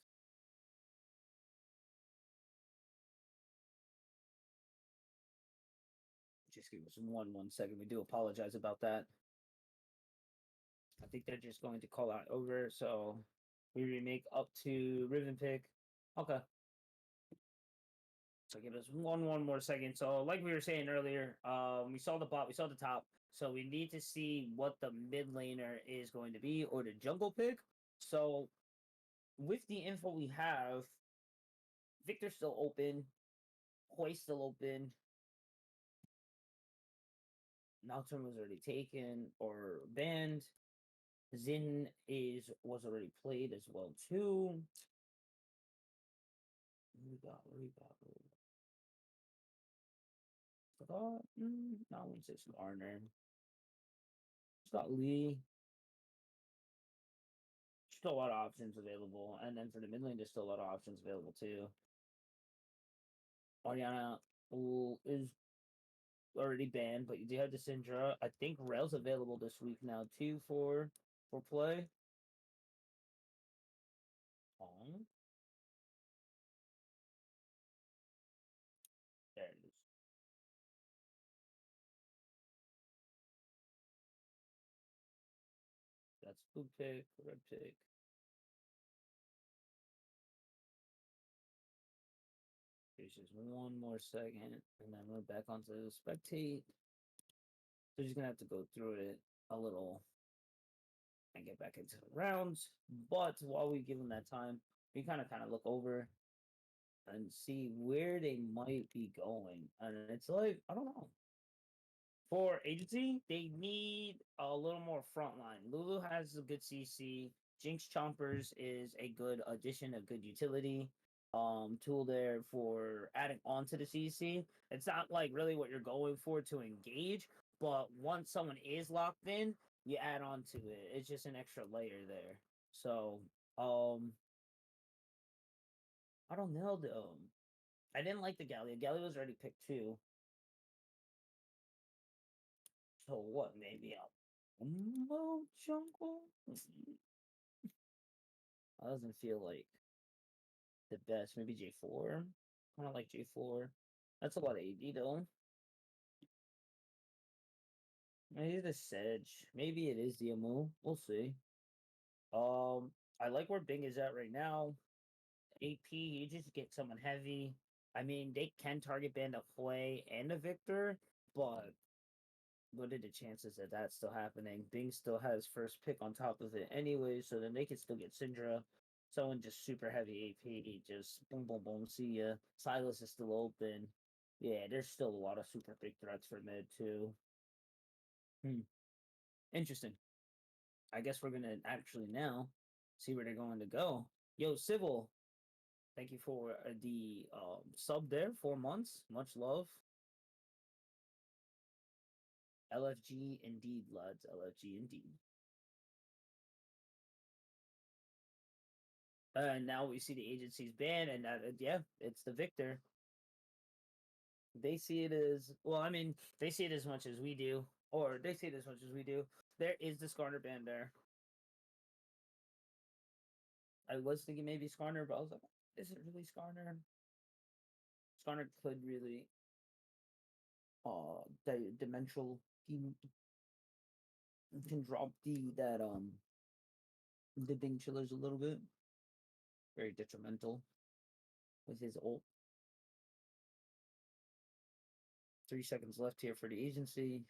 Just give us one second. We do apologize about that. I think they're just going to call out over, so we remake up to Riven pick. Okay. So give us one more second. So like we were saying earlier, we saw the bot, we saw the top. So we need to see what the mid laner is going to be or the jungle pick. So with the info we have, Victor's still open, Hoy's still open. Nocturne was already taken or banned. Zin was already played as well too. We got. Not one six Garner. It's got Lee. Still a lot of options available, and then for the mid lane, there's still a lot of options available too. Oriana who is already banned, but you do have the Syndra. I think Rail's available this week now too for play. Um, there it is. That's blue pick, red pick. There's just one more second, and then we're back onto the spectate. So just gonna have to go through it a little and get back into the rounds. But while we give them that time, we kind of look over and see where they might be going. And it's like, I don't know. For agency, they need a little more frontline. Lulu has a good CC. Jinx Chompers is a good addition, a good utility tool there for adding on to the CC. It's not like really what you're going for to engage, but once someone is locked in, you add on to it. It's just an extra layer there. So, I don't know though. I didn't like the Gallia. Gallia was already picked too. So what? Maybe a Umbo jungle? That doesn't feel like the best. Maybe J4. Kind of like J4. That's a lot of AD though. Maybe the Sedge. Maybe it is the Amu. We'll see. I like where Bing is at right now. AP, you just get someone heavy. I mean, they can target ban a Hwei and a Victor, but what are the chances that that's still happening? Bing still has first pick on top of it anyway, so then they can still get Syndra. Someone just super heavy AP, just boom, boom, boom, see ya. Silas is still open. Yeah, there's still a lot of super big threats for mid too. Interesting. I guess we're gonna actually now see where they're going to go. Yo, Civil, thank you for the sub there. 4 months, much love. LFG indeed, lads. LFG indeed. And now we see the agency's ban, and yeah, it's the victor. They see it as well. I mean, they see it as much as we do, or they see it as much as we do. There is the Skarner ban there. I was thinking maybe Skarner, but I was like, is it really Skarner? Skarner could really, the dimensional can drop the Bing Chillers a little bit. Very detrimental with his ult. 3 seconds left here for the agency.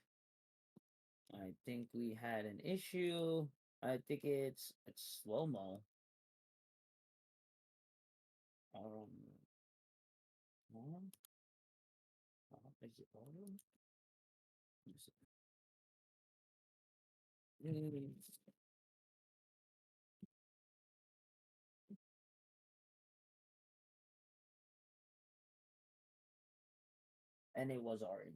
I think we had an issue. I think it's slow mo. Um, is it auto? And it was Ari.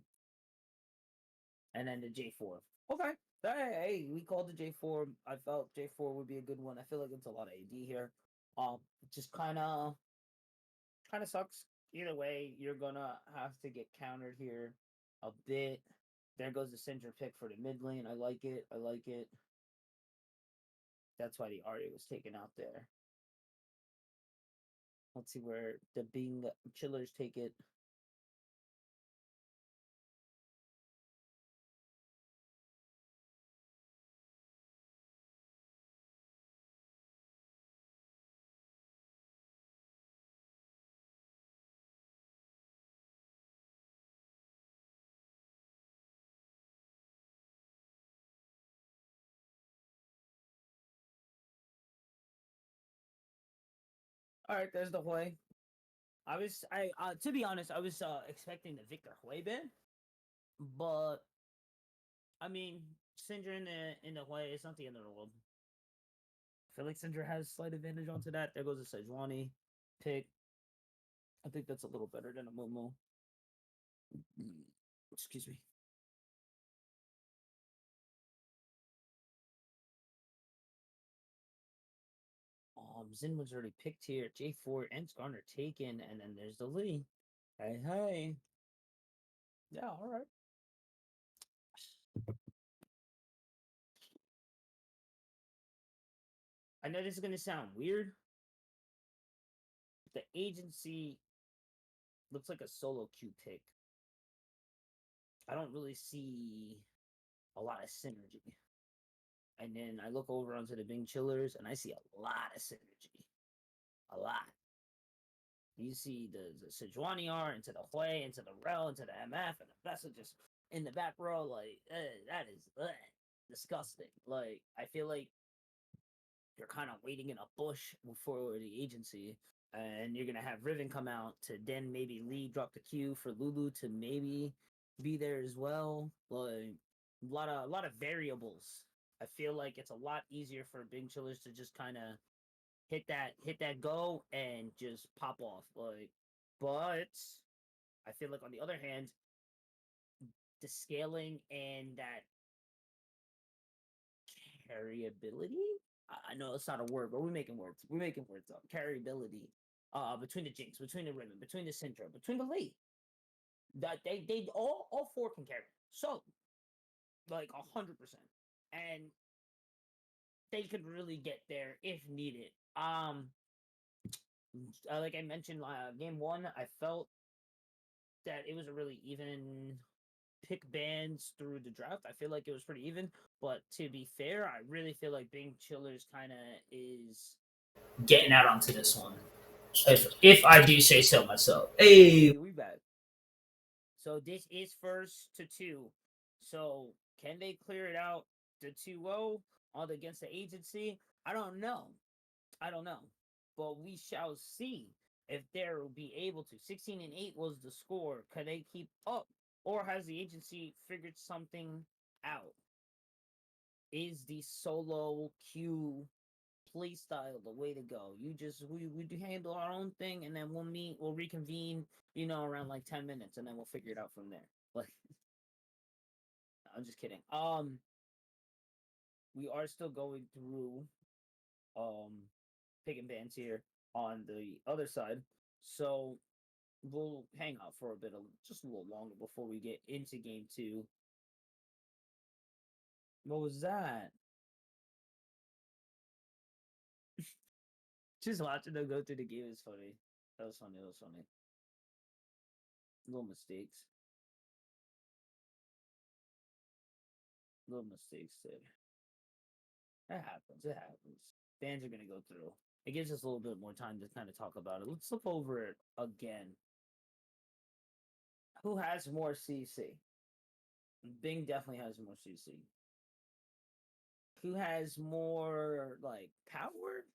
And then the J4. Okay. Hey, we called the J4. I felt J4 would be a good one. I feel like it's a lot of AD here. Just kind of sucks. Either way, you're gonna have to get countered here a bit. There goes the Syndra pick for the mid lane. I like it. I like it. That's why the Arya was taken out there. Let's see where the Bing Chillers take it. All right, there's the Hui. I to be honest, I was expecting the Victor Hui ban, but I mean, Syndra in the Hui, it's not the end of the world. I feel like Syndra has slight advantage onto that. There goes a Sejuani pick. I think that's a little better than a Momo. Excuse me. Zin was already picked here. J4 and Skarner taken, and then there's the Lee. Hey, hey. Yeah, all right. I know this is gonna sound weird. The agency looks like a solo queue pick. I don't really see a lot of synergy. And then I look over onto the Bing Chillers and I see a lot of synergy. A lot. You see the Sejuani R into the Hui, into the Rel, into the MF, and the Vessel just in the back row. Like, that is disgusting. Like, I feel like you're kind of waiting in a bush for the agency, and you're gonna have Riven come out to then maybe Lee drop the Q for Lulu to maybe be there as well. Like a lot of variables. I feel like it's a lot easier for Big Chillers to just kind of hit that go and just pop off. Like, but I feel like on the other hand, the scaling and that carryability. I know it's not a word, but we're making words. We're making words up. Carryability. Between the Jinx, between the Riven, between the Syndra, between the Lee. That they all four can carry. So like 100%. And they could really get there if needed. Like I mentioned, game one, I felt that it was a really even pick bands through the draft. I feel like it was pretty even. But to be fair, I really feel like Bing Chillers kind of is Getting out onto this one, if I do say so myself. Hey, we back. So this is first to two. So can they clear it out the 2-0 on against the agency? I don't know. I don't know. But we shall see if they'll be able to. 16 and 8 was the score. Can they keep up? Or has the agency figured something out? Is the solo queue play style the way to go? We do handle our own thing and then we'll reconvene, around like 10 minutes and then we'll figure it out from there. Like, I'm just kidding. We are still going through pick and bands here on the other side. So we'll hang out for a bit, just a little longer before we get into game two. What was that? Just watching them go through the game is funny. That was funny. That was funny. Little mistakes. Little mistakes there. That happens. It happens. Fans are gonna go through. It gives us a little bit more time to kind of talk about it. Let's look over it again. Who has more CC? Bing definitely has more CC. Who has more like power?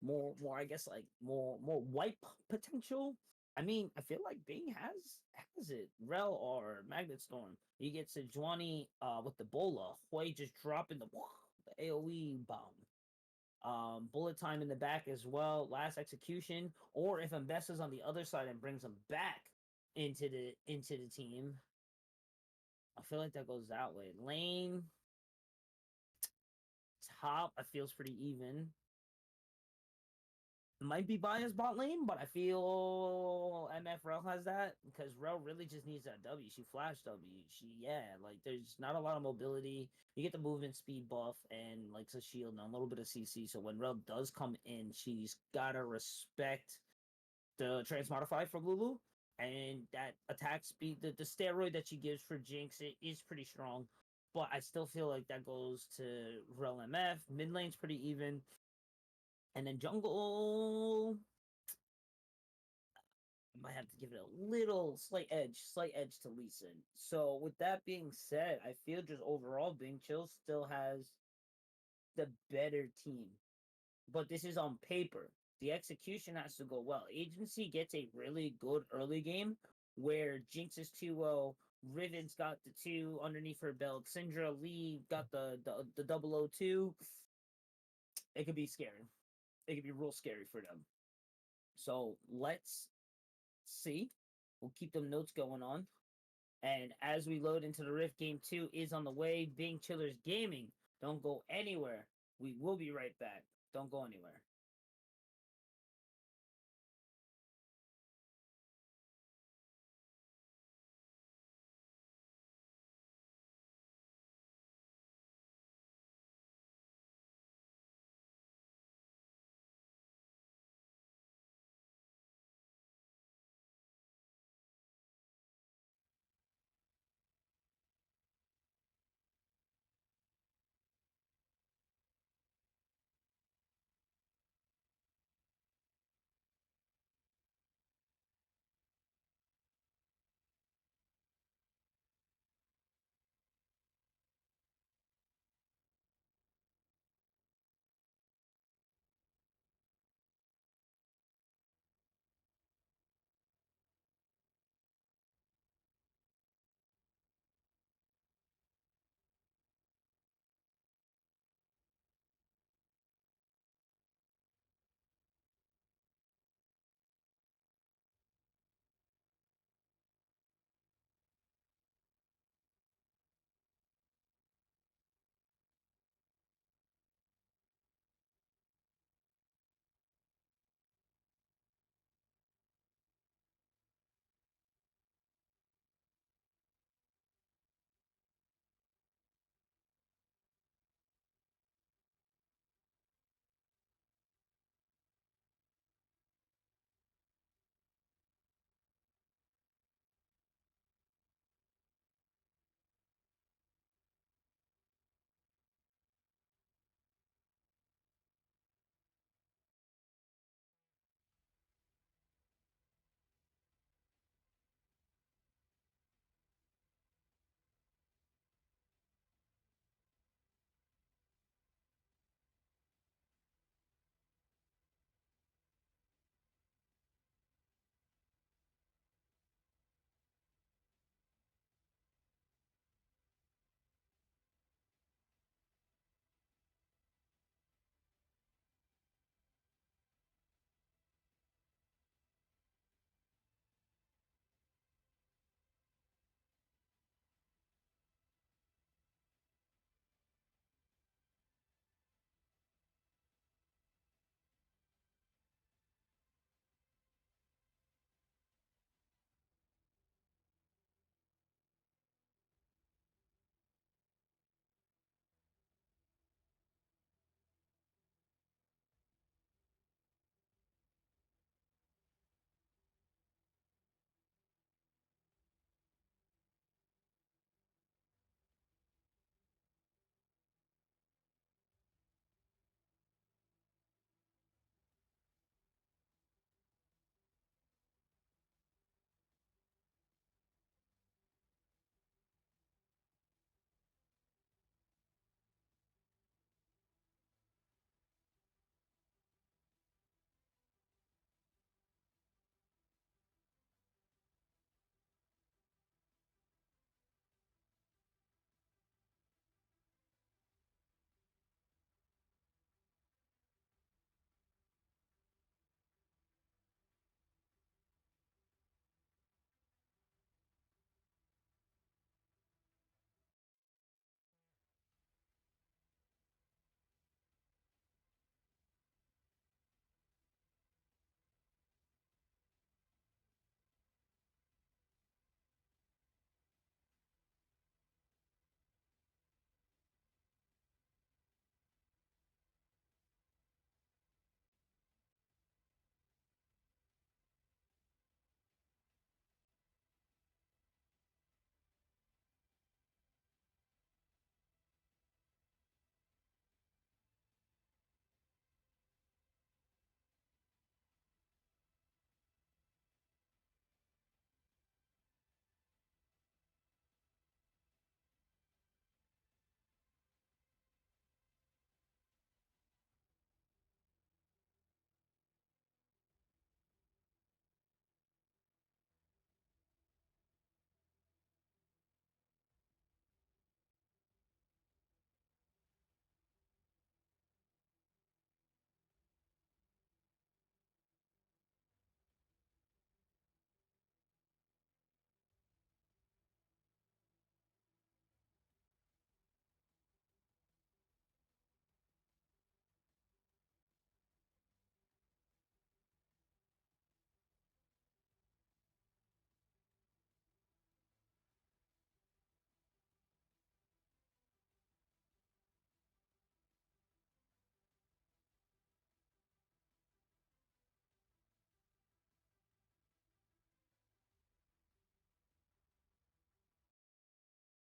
More I guess like more wipe potential. I mean, I feel like Bing has it. Rel or Magnet Storm. He gets a Juani with the Bola. Hui just dropping the AoE bomb. Bullet time in the back as well. Last execution. Or if Mbessa's on the other side and brings him back into the team. I feel like that goes that way. Lane top, I feels pretty even. Might be biased bot lane, but I feel MF Rel has that because Rel really just needs that W. She flash W. Like there's not a lot of mobility. You get the movement speed buff and like a shield and a little bit of CC. So when Rel does come in, she's gotta respect the transmodify for Lulu and that attack speed. The steroid that she gives for Jinx it is pretty strong, but I still feel like that goes to Rel MF. Mid lane's pretty even. And then jungle, I might have to give it a little slight edge to Lee Sin. So with that being said, I feel just overall Bing Chill still has the better team. But this is on paper. The execution has to go well. Agency gets a really good early game where Jinx is 2-0, Riven's got the 2 underneath her belt, Syndra Lee got the 002. It could be scary. It could be real scary for them. So let's see. We'll keep them notes going on. And as we load into the Rift, game 2 is on the way. Bing Chillers Gaming. Don't go anywhere. We will be right back. Don't go anywhere.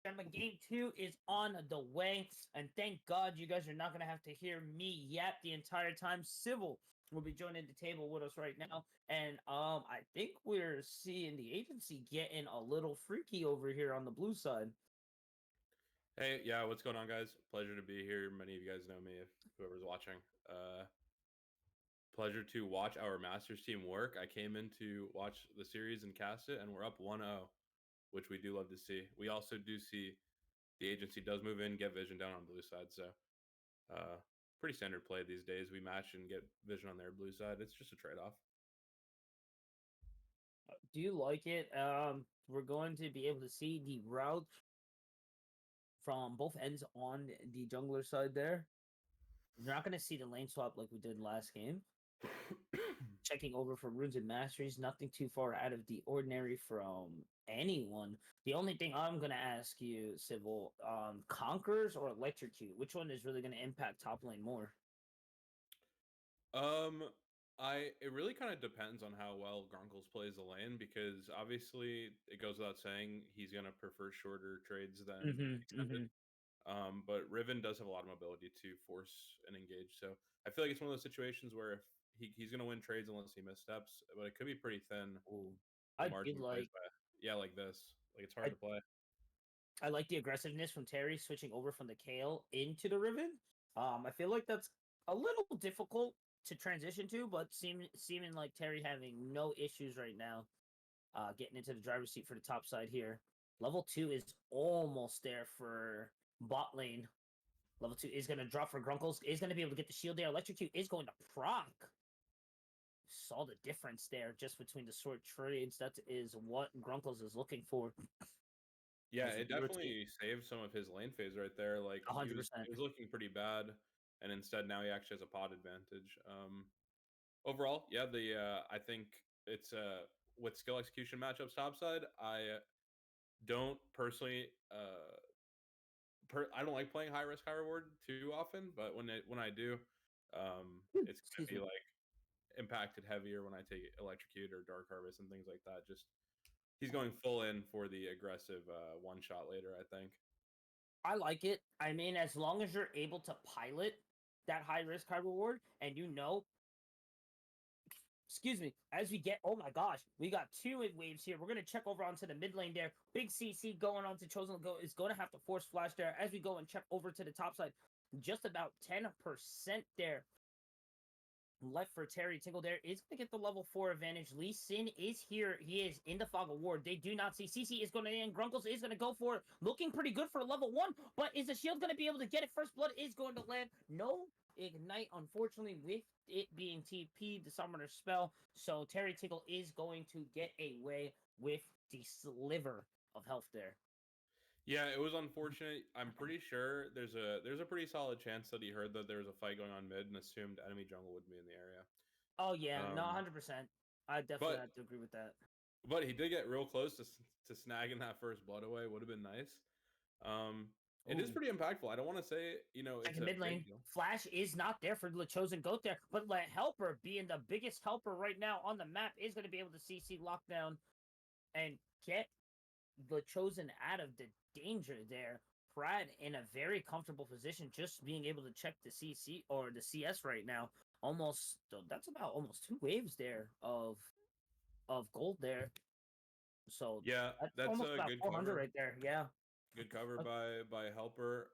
Game 2 is on the way, and thank God you guys are not going to have to hear me yap the entire time. Civil will be joining the table with us right now, and I think we're seeing the agency getting a little freaky over here on the blue side. Hey, yeah, what's going on, guys? Pleasure to be here. Many of you guys know me, if whoever's watching. Pleasure to watch our Masters team work. I came in to watch the series and cast it, and we're up 1-0, which we do love to see. We also do see the agency does move in, get vision down on blue side, so pretty standard play these days. We match and get vision on their blue side. It's just a trade-off. Do you like it? We're going to be able to see the route from both ends on the jungler side there. You're not going to see the lane swap like we did last game. Checking over for runes and masteries, nothing too far out of the ordinary from anyone. The only thing I'm going to ask you, Civil, Conquerors or Electrocute, which one is really going to impact top lane more? It really kind of depends on how well Grunkles plays the lane, because obviously it goes without saying he's gonna prefer shorter trades than extended. But Riven does have a lot of mobility to force and engage, so I feel like it's one of those situations where if he's gonna win trades unless he missteps, but it could be pretty thin. I did like, like this, like it's hard to play. I like the aggressiveness from Terry switching over from the Kale into the Riven. I feel like that's a little difficult to transition to, but seeming like Terry having no issues right now, getting into the driver's seat for the top side here. Level 2 is almost there for bot lane. Level 2 is going to drop for Grunkles, is going to be able to get the shield there. Electrocute is going to proc. Saw the difference there just between the short trades. That is what Grunkles is looking for. Yeah, it definitely saved some of his lane phase right there. Like 100%. He was looking pretty bad, and instead now he actually has a pod advantage. Overall, yeah, I think it's with skill execution matchups topside. I don't personally I don't like playing high risk high reward too often, but when I do, it's gonna be like impacted heavier when I take Electrocute or Dark Harvest and things like that. Just he's going full in for the aggressive one shot later, I think. I like it. I mean, as long as you're able to pilot that high risk, high reward, and excuse me, as we get, oh my gosh, we got 2 waves here. We're going to check over onto the mid lane there. Big CC going on to Chosen Go is going to have to force flash there as we go and check over to the top side. Just about 10% there left for Terry. Tingle there is going to get the level 4 advantage. Lee Sin is here. He is in the fog of war. They do not see. CC is going to end. Grunkles is going to go for it. Looking pretty good for level 1, but is the shield going to be able to get it? First blood is going to land. No ignite, unfortunately, with it being TP, the summoner spell. So Terry Tingle is going to get away with the sliver of health there. Yeah, it was unfortunate. I'm pretty sure there's a pretty solid chance that he heard that there was a fight going on mid and assumed enemy jungle would be in the area. Oh yeah, no, 100%. I definitely have to agree with that. But he did get real close to snagging that first blood away. Would have been nice. It is pretty impactful. I don't want to say, it's mid lane. Flash is not there for the Chosen Goat there, but Helper, being the biggest helper right now on the map, is going to be able to CC lockdown and get the Chosen out of the danger there. Prad in a very comfortable position, just being able to check the CC or the CS right now. That's about almost 2 waves there of gold there. So yeah, that's almost a about good 400 cover right there. Yeah, good cover by Helper.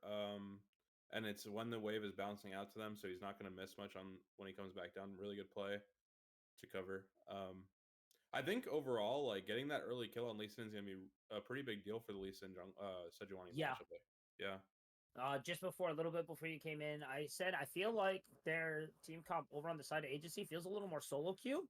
And it's when the wave is bouncing out to them, so he's not going to miss much on when he comes back down. Really good play to cover. I think overall, like getting that early kill on Lee Sin is going to be a pretty big deal for the Lee Sin Sejuani matchup. Yeah. Just a little bit before you came in, I said I feel like their team comp over on the side of agency feels a little more solo queue,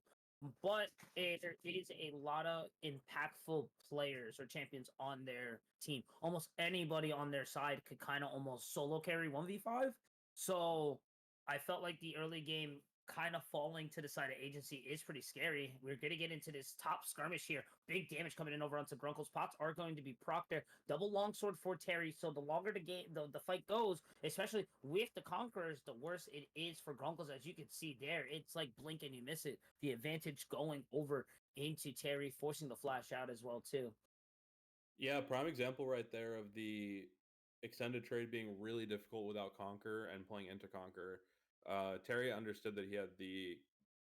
but there is a lot of impactful players or champions on their team. Almost anybody on their side could kind of almost solo carry 1v5. So I felt like the early game kind of falling to the side of agency is pretty scary. We're going to get into this top skirmish here. Big damage coming in over onto Grunkles. Pots are going to be proc there. Double longsword for Terry. So the longer the game, the fight goes, especially with the Conquerors, the worse it is for Grunkles. As you can see there, it's like blink and you miss it. The advantage going over into Terry, forcing the flash out as well too. Yeah, prime example right there of the extended trade being really difficult without Conquer and playing into Conquer. Terry understood that he had the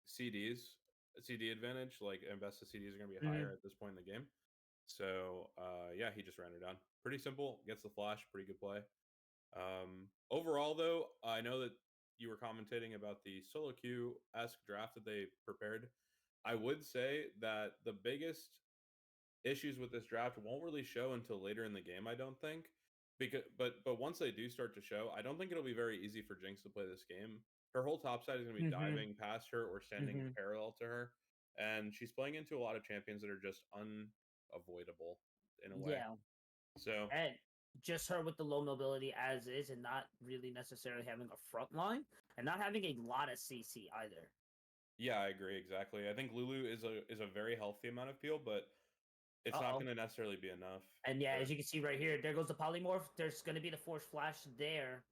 CDs, CD advantage. Like invested CDs are going to be higher Mhm. at this point in the game. So yeah, he just ran her down. Pretty simple. Gets the flash. Pretty good play. Overall, though, I know that you were commentating about the solo queue esque draft that they prepared. I would say that the biggest issues with this draft won't really show until later in the game, I don't think. But once they do start to show, I don't think it'll be very easy for Jinx to play this game. Her whole top side is going to be Mhm. diving past her or standing Mhm. parallel to her, and she's playing into a lot of champions that are just unavoidable in a way. Yeah, So and just her with the low mobility as is, and not really necessarily having a front line, and not having a lot of CC either. yeah, I agree exactly. I think Lulu is a very healthy amount of peel, but it's Uh not oh. going to necessarily be enough. And yeah, For, as you can see right here, there goes the polymorph. There's going to be the force flash there.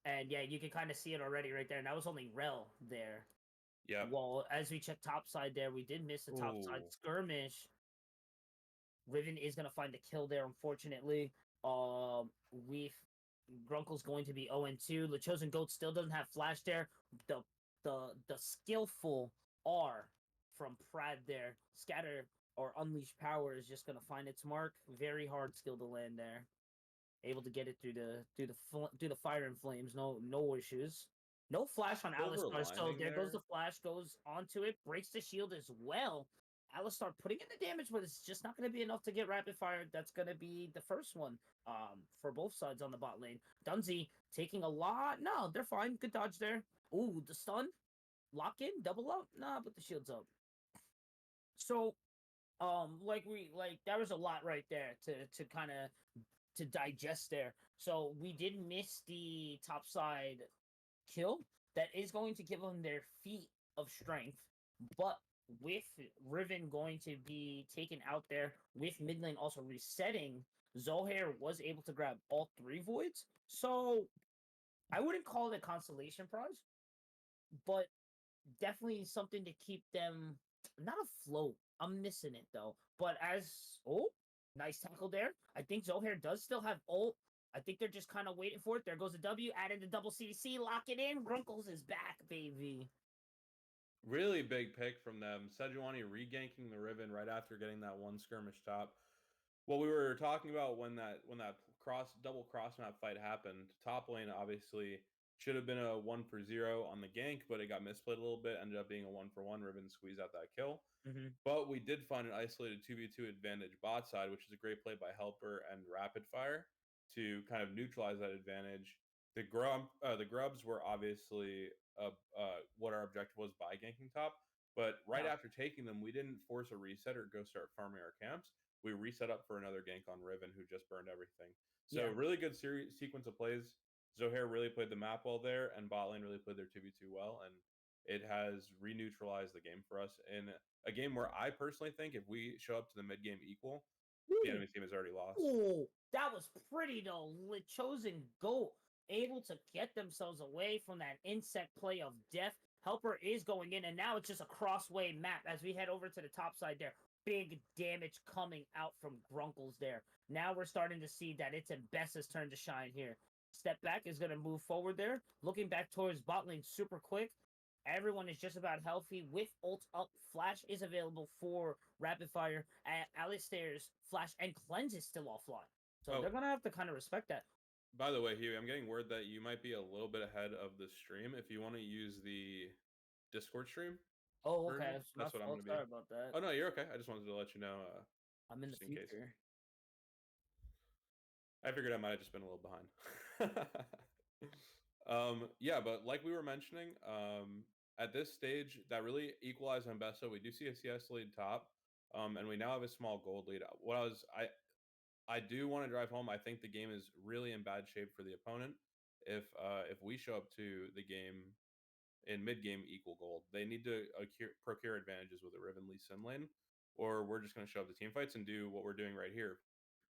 And yeah, you can kind of see it already right there. And that was only Rel there. yep. Well, as we check top side there, we did miss the top side Ooh. skirmish. Riven is going to find the kill there, unfortunately. We Grunkle's going to be 0-2. The Chosen Goat still doesn't have flash there. The the skillful R from Prad there, scatter or unleash power is just gonna find its mark. Very hard skill to land there. Able to get it through the fire and flames. No issues. No flash on Silver Alistar, so lining there goes there. the flash, goes onto it, breaks the shield as well. Alistar putting in the damage, but it's just not going to be enough to get rapid fire. That's going to be the first one for both sides on the bot lane. Dunzi taking a lot. No, they're fine. Good dodge there. Ooh, the stun. Lock in, double up. Nah, but the shield's up. So, like there was a lot right there to kind of to digest there. So we did miss the top side kill. That is going to give them their feat of strength, but with Riven going to be taken out there, with mid lane also resetting, Zohair was able to grab all three voids. So I wouldn't call it a consolation prize, but definitely something to keep them not afloat. I'm missing it though. But as oh, nice tackle there. I think Zohair does still have ult. I think they're just kind of waiting for it. There goes the W, added the double CDC, lock it in. Grunkles is back, baby. Really big pick from them. Sejuani reganking the Riven right after getting that one skirmish top. Well, we were talking about when that double cross map fight happened. Top lane obviously should have been a 1-for-0 on the gank, but it got misplayed a little bit. Ended up being a 1-for-1. Riven squeezed out that kill. Mm-hmm. But we did find an isolated 2v2 advantage bot side, which is a great play by Helper and Rapidfire to kind of neutralize that advantage. The grubs were obviously what our objective was by ganking top, but right Yeah. after taking them, we didn't force a reset or go start farming our camps. We reset up for another gank on Riven, who just burned everything. So Yeah. really good sequence of plays. Zohair really played the map well there, and bot lane really played their 2v2 well, and it has re-neutralized the game for us in a game where I personally think if we show up to the mid game equal, the Ooh. enemy team has already lost. Ooh, that was pretty though. Chosen Goat able to get themselves away from that insect play of death. Helper is going in, and now it's just a crossway map as we head over to the top side there. Big damage coming out from Grunkles there. Now we're starting to see that it's Bessa's turn to shine here. Step back is going to move forward there. Looking back towards bot lane super quick. Everyone is just about healthy with ult up. Flash is available for rapid fire. Alistair's flash and cleanse is still offline. So Oh, they're gonna have to kind of respect that. by the way, Huey, I'm getting word that you might be a little bit ahead of the stream. If you want to use the Discord stream Oh, okay. version, It's my that's what I'm fault. going to be. Sorry about that. Oh no, you're okay. I just wanted to let you know, I'm in the just in case. future. I figured I might have just been a little behind. Yeah, but like we were mentioning, at this stage, that really equalized on Besto. We do see a CS lead top, and we now have a small gold lead. What I do want to drive home. I think the game is really in bad shape for the opponent. If we show up to the game in mid game equal gold, they need to procure advantages with a Riven Lee Sin lane, or we're just going to show up the team fights and do what we're doing right here.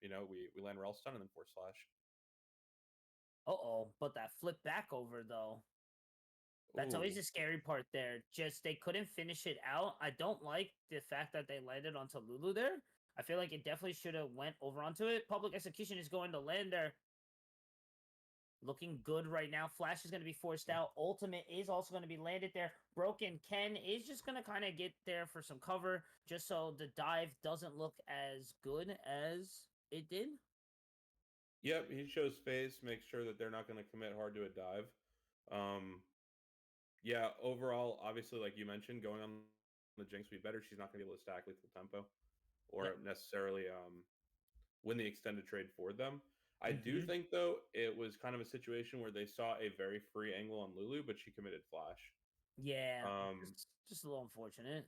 You know, we land Rel stun and then force slash. Uh-oh. But that flip back over though. That's Ooh. always the scary part there. Just they couldn't finish it out. I don't like the fact that they landed onto Lulu there. I feel like it definitely should have went over onto it. Public execution is going to land there. Looking good right now. Flash is going to be forced out. Ultimate is also going to be landed there. Broken Ken is just going to kind of get there for some cover, just so the dive doesn't look as good as it did. Yep, he shows face, makes sure that they're not going to commit hard to a dive. Yeah, overall, obviously, like you mentioned, going on the Jinx would be better. She's not going to be able to stack lethal tempo or Yep. necessarily win the extended trade for them. I do Mhm. think, though, it was kind of a situation where they saw a very free angle on Lulu, but she committed flash. Yeah, Um, just a little unfortunate.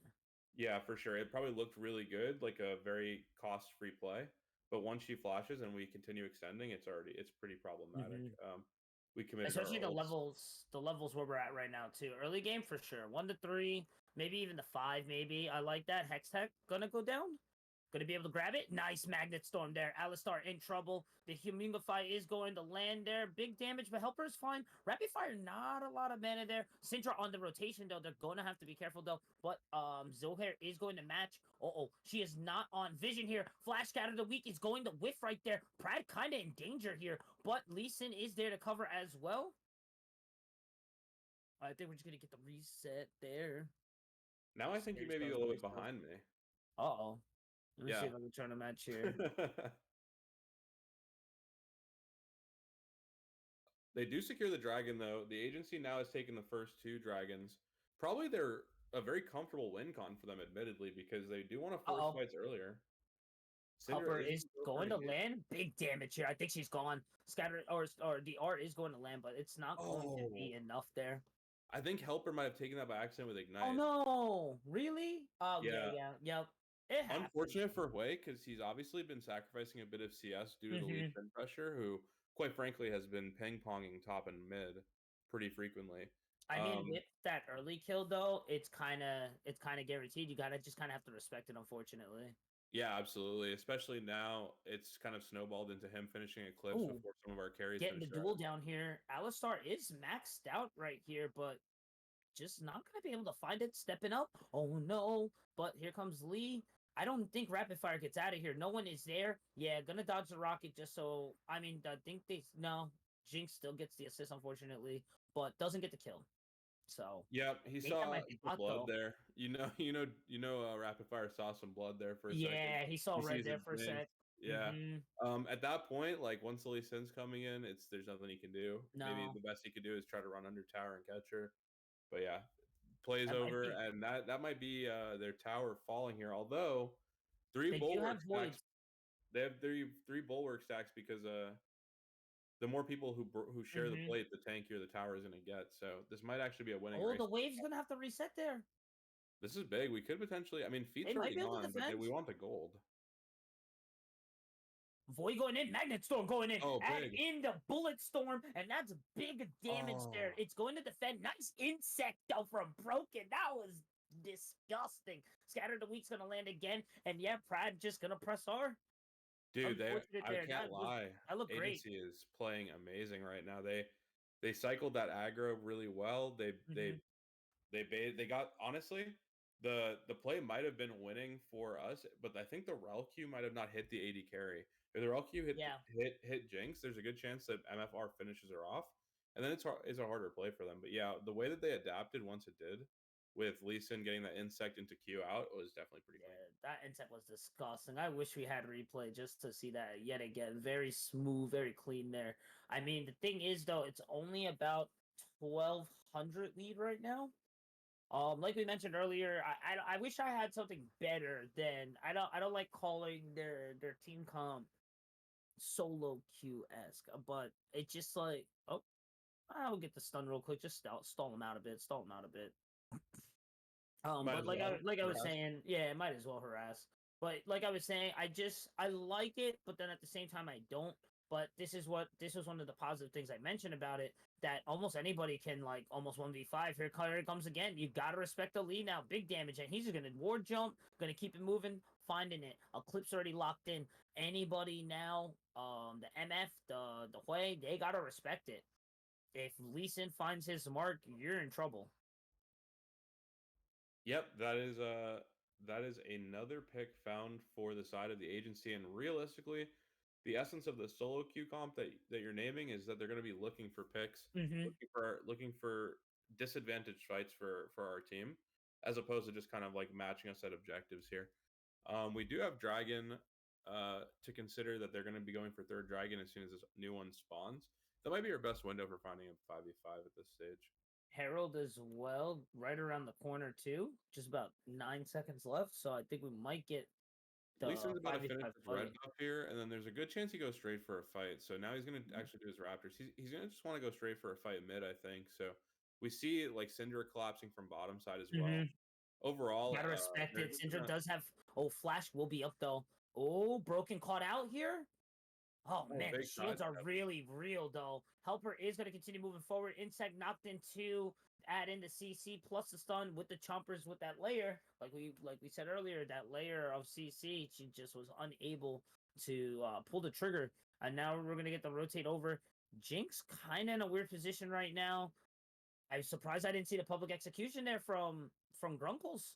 yeah, for sure. It probably looked really good, like a very cost-free play. But once she flashes and we continue extending, it's pretty problematic. Mhm. We committed our Especially ults. the levels where we're at right now too. Early game for sure. 1 to 3, maybe even the 5. Maybe I like that. Hex Tech gonna go down. Gonna be able to grab it. Nice Magnet Storm there. Alistar in trouble. The Humungify is going to land there. Big damage, but Helper is fine. Rapidfire, not a lot of mana there. Syndra on the rotation, though. They're gonna have to be careful, though. But Zohair is going to match. Uh-oh. She is not on vision here. Flash Scatter the Weak is going to whiff right there. Pride kind of in danger here. But Lee Sin is there to cover as well. I think we're just gonna get the reset there. Now I think you may be a little bit behind me. Uh-oh. Let me see Yeah. if I can turn a match here. They do secure the dragon, though. The agency now has taken the first 2 dragons. Probably they're a very comfortable win con for them, admittedly, because they do want to force Uh-oh. fights earlier. Cinder Helper is going to hit. land. Big damage here. I think she's gone. Scatter or the art is going to land, but it's not going to be enough there. I think Helper might have taken that by accident with Ignite. Oh no! Really? Oh Yeah. Yep. It happens. Unfortunate for Hui, because he's obviously been sacrificing a bit of CS due to the lead pin pressure, who, quite frankly, has been ping-ponging top and mid pretty frequently. I mean, with that early kill though, it's kind of guaranteed. You gotta just kind of have to respect it, unfortunately. Yeah, absolutely. Especially now, it's kind of snowballed into him finishing Eclipse Ooh, before some of our carries getting the finish duel down here. Alistar is maxed out right here, but just not gonna be able to find it. Stepping up. Oh no! But here comes Lee. I don't think Rapidfire gets out of here. No one is there. Yeah, gonna dodge the rocket just so. I mean, I think no. Jinx still gets the assist, unfortunately, but doesn't get the kill. So yeah, he saw that might be some hot, blood though. there. Rapidfire saw some blood there for a second. Yeah, he saw red sees there it's for a Jinx. sec. Yeah. Mhm. At that point, like once the Lee Sin's coming in, there's nothing he can do. Maybe No. the best he could do is try to run under tower and catch her. But yeah, plays That might over, be- and that might be their tower falling here. Although 3 They do bulwark have stacks, voids. they have three bulwark stacks because the more people who share the Mhm. plate, the tankier the tower is going to get. So this might actually be a winning Oh, race. the wave's gonna have to reset there. This is big. We could potentially. I mean, Feet's They might already be able to gone, but defend. we want the gold. Void going in, Magnet Storm going in, Oh, add big. in the Bullet Storm, and that's big damage there. It's going to defend. Nice insect though from Broken. That was disgusting. Scatter the Weak's gonna land again, and yeah, Pride just gonna press R. Dude, I There. can't lie. That looked great. Agency is playing amazing right now. They cycled that aggro really well. Mhm. They got, honestly, the play might have been winning for us, but I think the rel Q might have not hit the AD carry. If the rel Q Yeah. hit Jinx, there's a good chance that MFR finishes her off, and then it's a harder play for them. But yeah, the way that they adapted once it did, with Lee Sin getting that insect into Q out, was definitely pretty clean. That insect was disgusting. I wish we had replay just to see that yet again. Very smooth, very clean there. I mean, the thing is though, it's only about 1,200 lead right now. Like we mentioned earlier, I wish I had something better than I don't like calling their team comp solo Q esque, but it's just like I'll get the stun real quick, just stall him out a bit, Might But as well. like I was saying, yeah, might as well harass. But like I was saying, I like it, but then at the same time I don't. But this was one of the positive things I mentioned about it, that almost anybody can like almost 1v5. Here it comes again. You gotta respect the lead now. Big damage, and he's just gonna ward jump, gonna keep it moving, finding it. Eclipse already locked in. Anybody now, the MF, the Hui, they gotta respect it. If Lee Sin finds his mark, you're in trouble. Yep, that is that is another pick found for the side of the agency. And realistically, the essence of the solo queue comp that you're naming is that they're going to be looking for picks, Mm-hmm. looking for disadvantaged fights for our team, as opposed to just kind of like matching us at objectives here. We do have Dragon to consider that they're going to be going for third Dragon as soon as this new one spawns. That might be our best window for finding a 5v5 at this stage. Herald as well, right around the corner too. Just about 9 seconds left, so I think we might get the Lee Sin's about to finish 5v5 his red fight. buff here, and then there's a good chance he goes straight for a fight. So now he's going to Mm-hmm. actually do his Raptors. He's going to just want to go straight for a fight mid, I think. So we see like Syndra collapsing from bottom side as well. Mm-hmm. Overall, Gotta respect they're it. just Syndra gonna- does have. Oh, Flash will be up though. Oh, Broken caught out here. Oh man, the big shields are sidestep. really real though. Helper is gonna continue moving forward. Insect knocked into. Add in the CC plus the stun with the chompers with that layer. Like we said earlier, that layer of CC, she just was unable to pull the trigger. And now we're gonna get the rotate over. Jinx kind of in a weird position right now. I'm surprised I didn't see the public execution there from Grunkles.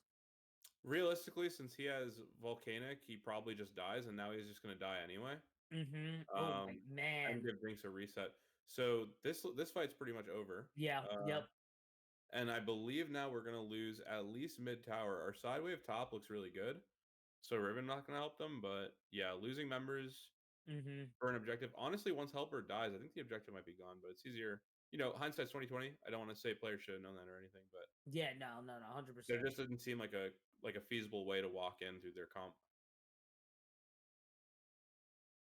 Realistically, since he has Volcanic, he probably just dies, and now he's just going to die anyway. Mm-hmm. Oh my man. And give Jinx a reset. So this fight's pretty much over. Yeah. Yep. And I believe now we're going to lose at least mid tower. Our side wave top looks really good. So Riven not going to help them. But yeah, losing members Mm-hmm. for an objective. Honestly, once Helper dies, I think the objective might be gone. But it's easier. You know, hindsight's 2020. I don't want to say players should have known that or anything. But Yeah. No. 100%. there just didn't seem like a feasible way to walk in through their comp.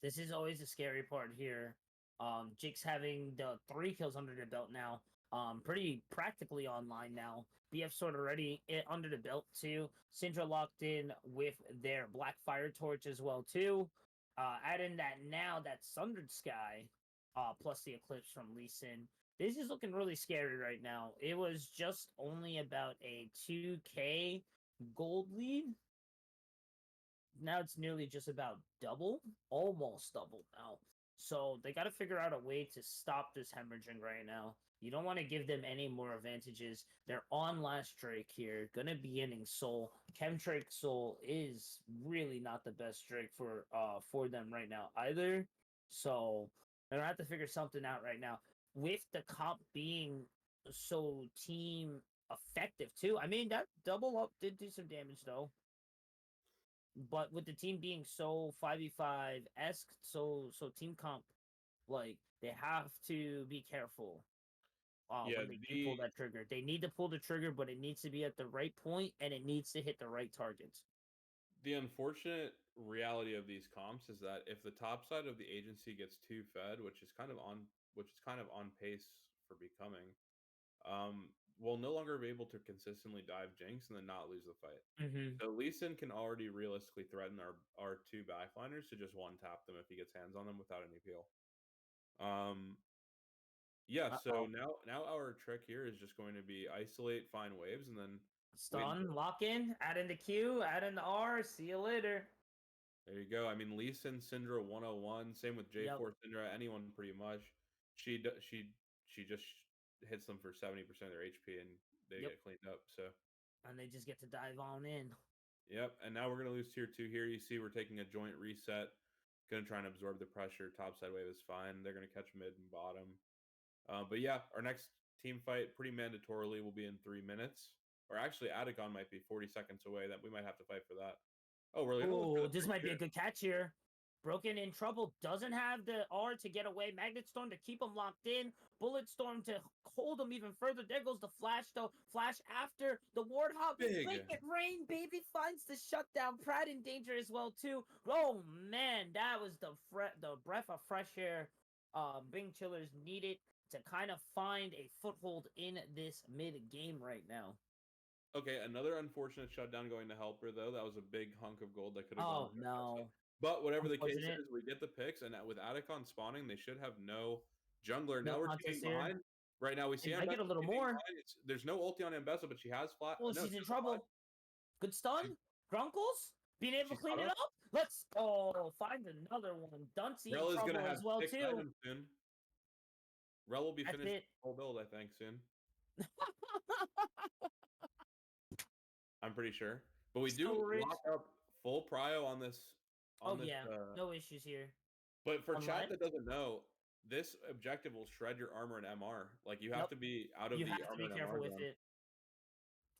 This is always the scary part here. Jinx having the 3 kills under the belt now. Pretty practically online now. BF sort of already under the belt too. Syndra locked in with their Black Fire Torch as well too. Add in that Sundered Sky, plus the Eclipse from Lee Sin. This is looking really scary right now. It was just only about a 2k gold lead. Now it's nearly just about double, almost double now. So they got to figure out a way to stop this hemorrhaging right now. You don't want to give them any more advantages. They're on last Drake here, gonna be ending Soul. Chemtrake Soul is really not the best Drake for them right now either. So they're gonna have to figure something out right now. With the comp being so team effective too. I mean that double up did do some damage though. But with the team being so 5v5 esque, so team comp, like they have to be careful Yeah, when they do pull that trigger. They need to pull the trigger, but it needs to be at the right point and it needs to hit the right targets. the unfortunate reality of these comps is that if the top side of the agency gets too fed, which is kind of on pace for becoming, we'll no longer be able to consistently dive Jinx and then not lose the fight. Mm-hmm. So Lee Sin can already realistically threaten our two backliners to just one tap them if he gets hands on them without any peel. Yeah, so now our trick here is just going to be isolate, find waves, and then Stun, lock in, add in the Q, add in the R, see you later. there you go. I mean, Lee Sin, Syndra 101. Same with J4 Syndra. Anyone pretty much. She just hits them for 70% of their HP and they get cleaned up. So. And they just get to dive on in. Yep. And now we're gonna lose tier 2 here. You see, we're taking a joint reset. Gonna try and absorb the pressure. Top side wave is fine. They're gonna catch mid and bottom. But yeah, our next team fight pretty mandatorily will be in 3 minutes. Or actually, Adagon might be 40 seconds away. That we might have to fight for that. Oh, we're gonna look for this might be a good catch here. Broken in trouble, doesn't have the R to get away. Magnet Storm to keep him locked in. Bullet Storm to hold him even further. There goes the Flash, though. Flash after the Warthog. Make it rain, baby. Finds the shutdown. Pratt in danger as well, too. Oh, man. That was the breath of fresh air Bing Chillers needed to kind of find a foothold in this mid-game right now. Okay, another unfortunate shutdown going to Helper, though. That was a big hunk of gold that could have gone. Oh, no. But whatever the case is, we get the picks, and with Adacon spawning, they should have no jungler. Now we're teaming behind. Right now, we see I get a little more. There's no ulti on Ambessa, but she has flat. Oh, she's in trouble. Good stun. Grunkles being able to clean it up. Let's find another one. Dunsey in trouble as well too. Soon. Rel will be finished full build, I think, soon. I'm pretty sure. But we do Still rich. lock up full prio on this. Oh yeah, no issues here. But for chat Unless that doesn't know, this objective will shred your armor and MR. Like you have Nope. to be out of You the have to armor be and careful MR with zone. it.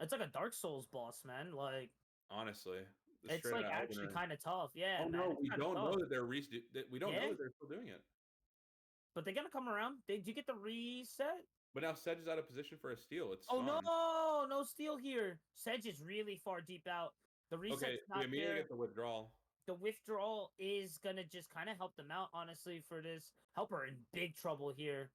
It's like a Dark Souls boss, man. Like Honestly, the it's straight like out Elden actually Ring. kind of tough. Yeah, Oh man. no, It's we kind of don't tough. know that they're we don't know Yeah. that they're still doing it. But they're gonna come around. Did you get the reset? But now Sedge is out of position for a steal. It's Oh stunned. no steal here. Sedge is really far deep out. The reset's Okay, we not immediately there. get the withdrawal. The withdrawal is gonna just kind of help them out, honestly. For this, Helper in big trouble here.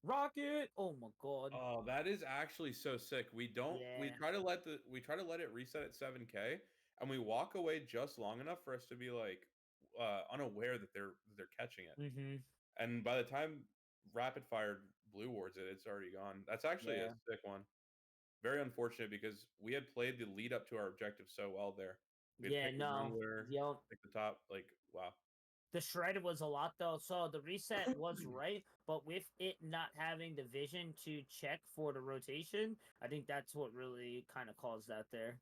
Rocket! Oh my god. Oh, that is actually so sick. We don't. We Yeah. try to let it reset at 7K, and we walk away just long enough for us to be like unaware that they're catching it. Mm-hmm. And by the time Rapidfire blue wards it, it's already gone. That's actually a Yeah. sick one. Very unfortunate because we had played the lead up to our objective so well there. We had Yeah, picked the no. jungler, Yep. picked the top. Like wow. The shred was a lot though, so the reset was right, but with it not having the vision to check for the rotation, I think that's what really kind of caused that there.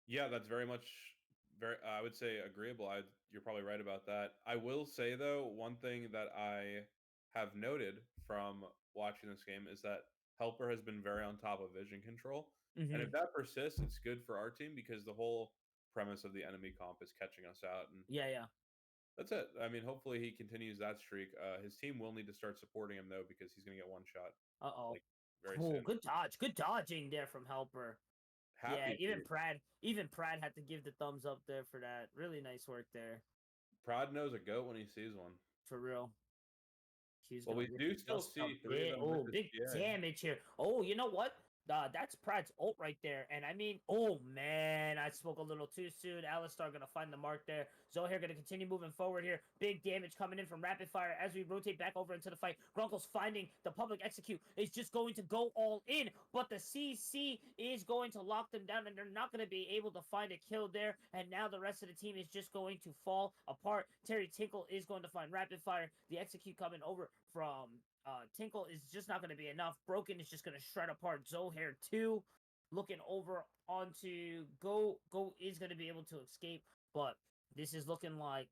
Yeah, that's very much very. I would say agreeable. You're probably right about that. I will say though, one thing that I have noted from watching this game is that Helper has been very on top of vision control, and Mm-hmm. if that persists, it's good for our team because the whole premise of the enemy comp is catching us out, and Yeah. that's it. I mean, hopefully he continues that streak. His team will need to start supporting him though because he's going to get one shot Uh-oh. like very Cool. soon. Good dodge. Good dodging there from Helper. Yeah, Happy even feet. Pratt had to give the thumbs up there for that. Really nice work there. Prod knows a goat when he sees one. For real. He's Well, gonna we whip do it still just a see 3 of bit. them with Oh, the big TA. damage here. Oh, you know what? That's Pratt's ult right there. And I mean, oh man, I spoke a little too soon. Alistar gonna find the mark there. Zohair gonna continue moving forward here. Big damage coming in from Rapidfire as we rotate back over into the fight. Grunkle's finding the public execute is just going to go all in, but the CC is going to lock them down, and they're not gonna be able to find a kill there. And now the rest of the team is just going to fall apart. Terry Tinkle is going to find Rapidfire. The execute coming over from Tinkle is just not going to be enough. Broken is just going to shred apart Zohair too. Looking over onto Go. Go is going to be able to escape, but this is looking like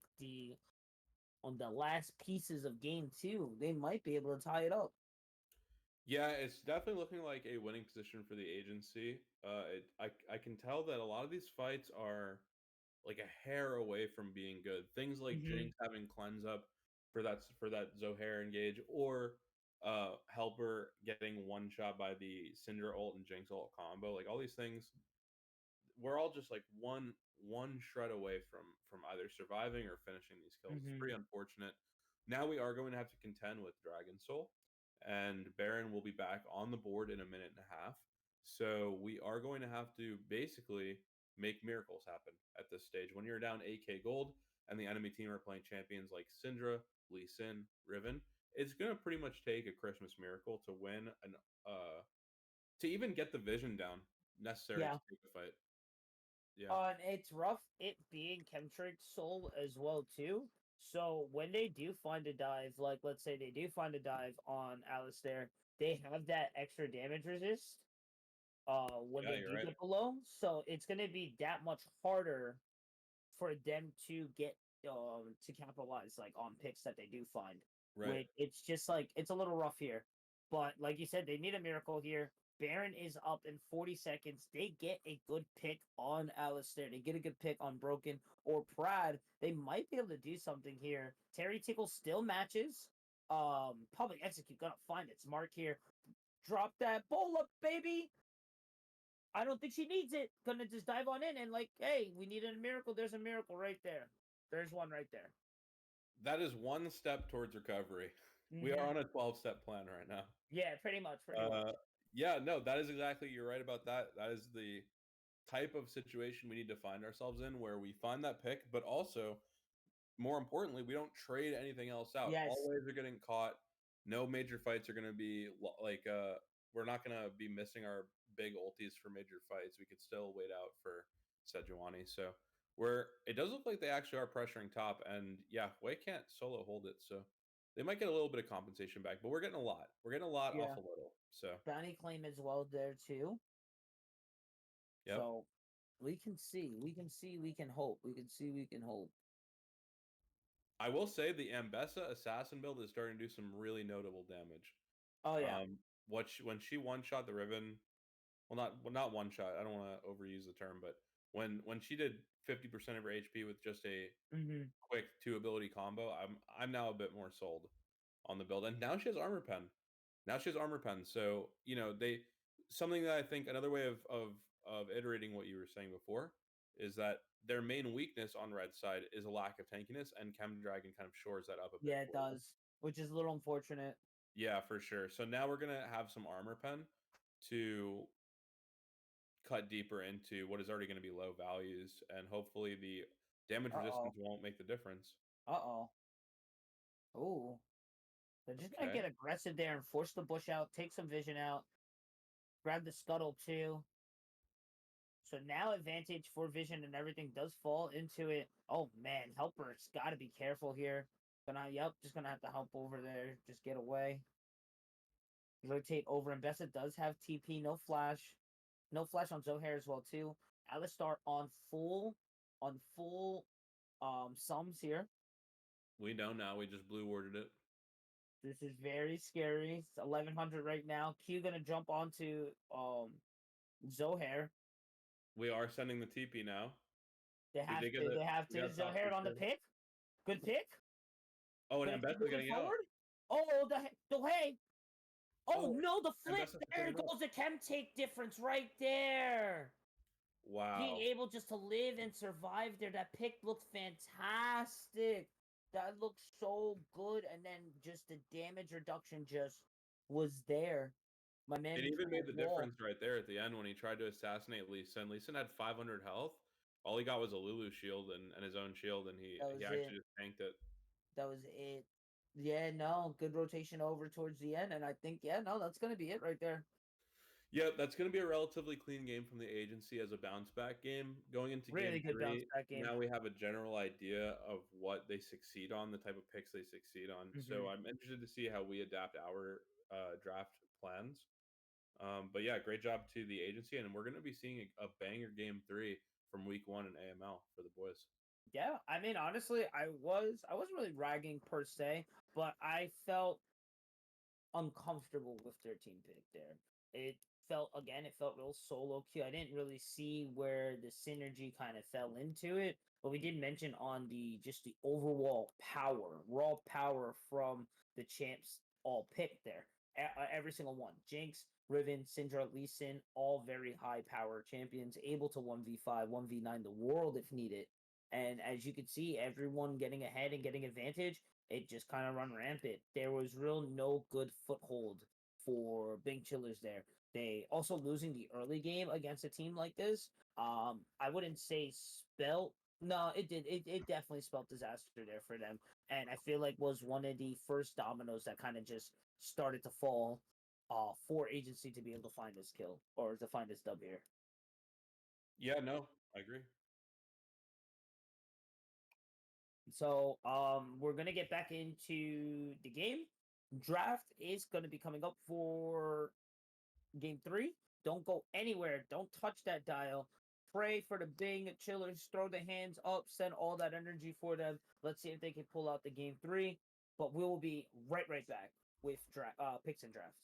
on the last pieces of game 2. They might be able to tie it up. Yeah, it's definitely looking like a winning position for the agency. I can tell that a lot of these fights are like a hair away from being good. Things like Jinx having cleanse up for that Zohair engage, or Helper getting one shot by the Syndra ult and Jinx ult combo. Like all these things, we're all just like one shred away from either surviving or finishing these kills. It's pretty unfortunate. Now we are going to have to contend with Dragon Soul, and Baron will be back on the board in a minute and a half. So we are going to have to basically make miracles happen at this stage. When you're down 8k gold and the enemy team are playing champions like Syndra, Lee Sin, Riven, it's going to pretty much take a Christmas miracle to win an to even get the vision down necessary Yeah. to take a fight. Yeah. And it's rough it being Chemtrick Soul as well too. So when they do find a dive, like let's say they do find a dive on Alistair, they have that extra damage resist. When Yeah, they you're do right. get below, so it's gonna be that much harder for them to capitalize like on picks that they do find. Right. It's just like it's a little rough here. But like you said, they need a miracle here. Baron is up in 40 seconds. They get a good pick on Alistair. They get a good pick on Broken or Prad. They might be able to do something here. Terry Tickle still matches. Public Execute gonna find its mark here. Drop that bowl up, baby. I don't think she needs it. Gonna just dive on in and like, hey, we needed a miracle. There's a miracle right there. There's one right there. That is one step towards recovery. We are on a 12-step plan right now. Yeah, pretty much. Pretty much. Yeah, no, that is exactly, you're right about that. That is the type of situation we need to find ourselves in, where we find that pick, but also, more importantly, we don't trade anything else out. Yes. All waves are getting caught. No major fights are going to be like, we're not going to be missing our big ultis for major fights. We could still wait out for Sejuani. So it does look like they actually are pressuring top, and yeah, Wei can't solo hold it. So they might get a little bit of compensation back, but we're getting a lot. We're getting a lot off a little. So Bounty claim as well there too. yep. So We can see. We can see. We can hope. We can see. We can hope. I will say the Ambessa assassin build is starting to do some really notable damage. Oh yeah. When she one shot the Riven, not one shot. I don't want to overuse the term, but when she did 50% of her HP with just a Mm-hmm. quick two ability combo, I'm now a bit more sold on the build. And now she has armor pen. Now she has armor pen. So they something that I think another way of iterating what you were saying before is that their main weakness on red side is a lack of tankiness, and Chem Dragon kind of shores that up a bit Yeah, it for them. does, which is a little unfortunate. Yeah, for sure. So now we're gonna have some armor pen to cut deeper into what is already going to be low values, and hopefully the damage Uh oh. resistance won't make the difference. Uh oh. Ooh. They're just gonna Okay. get aggressive there and force the bush out, take some vision out, grab the scuttle too. So now advantage for vision and everything does fall into it. Oh man, helper's gotta be careful here. Just gonna have to help over there. Just get away. Rotate over, and Bessa does have TP, no flash. No flash on Zohair as well too. Alistar on full sums here. We know now. We just blue worded it. This is very scary. It's 1100 right now. Q gonna jump onto Zohair. We are sending the TP now. They Did have they get to. it? They have We to. got top Zohair for on the sure. pick. Good pick. Oh, and Gonna keep Ambessa's moving getting out. forward. Oh, the hey. Oh Oh, no, the flip. Ambessa's There getting out. goes the chem take difference right there. Being Wow. able just to live and survive there. That pick looked fantastic. That looked so good. And then just the damage reduction just was there. My man It into even made a the wall. difference right there at the end when he tried to assassinate Lee Sin. Lee Sin had 500 health. All he got was a Lulu shield and his own shield, and That he was it. actually just tanked it. That was it. Yeah, no, good rotation over towards the end, and I think no, that's gonna be it right there. Yeah, that's going to be a relatively clean game from the agency as a bounce back game. Going into game Really good bounce three, back game. now we have a general idea of what they succeed on, the type of picks they succeed on. So I'm interested to see how we adapt our draft plans. But yeah, great job to the agency, and we're going to be seeing a banger game three from week one in AML for the boys. Yeah, I mean, honestly, I wasn't really ragging per se, but I felt uncomfortable with their team pick there. It felt real solo queue. I didn't really see where the synergy kind of fell into it, but we did mention on the just the overall power, raw power from the champs all picked there. Every single one. Jinx, Riven, Syndra, Lee Sin, all very high power champions, able to 1v5, 1v9 the world if needed. And as you can see, everyone getting ahead and getting advantage, it just kind of run rampant. There was real no good foothold for Big Chillers there. They also losing the early game against a team like this. I wouldn't say spelt. No, it did. It definitely spelled disaster there for them, and I feel like was one of the first dominoes that kind of just started to fall. For agency to be able to find this kill or to find this dub here. Yeah, no, I agree. So we're gonna get back into the game. Draft is gonna be coming up for game 3. Don't go anywhere. Don't touch that dial. Pray for the Bing Chillers. Throw the hands up. Send all that energy for them. Let's see if they can pull out the game 3. But we will be right back with picks and drafts.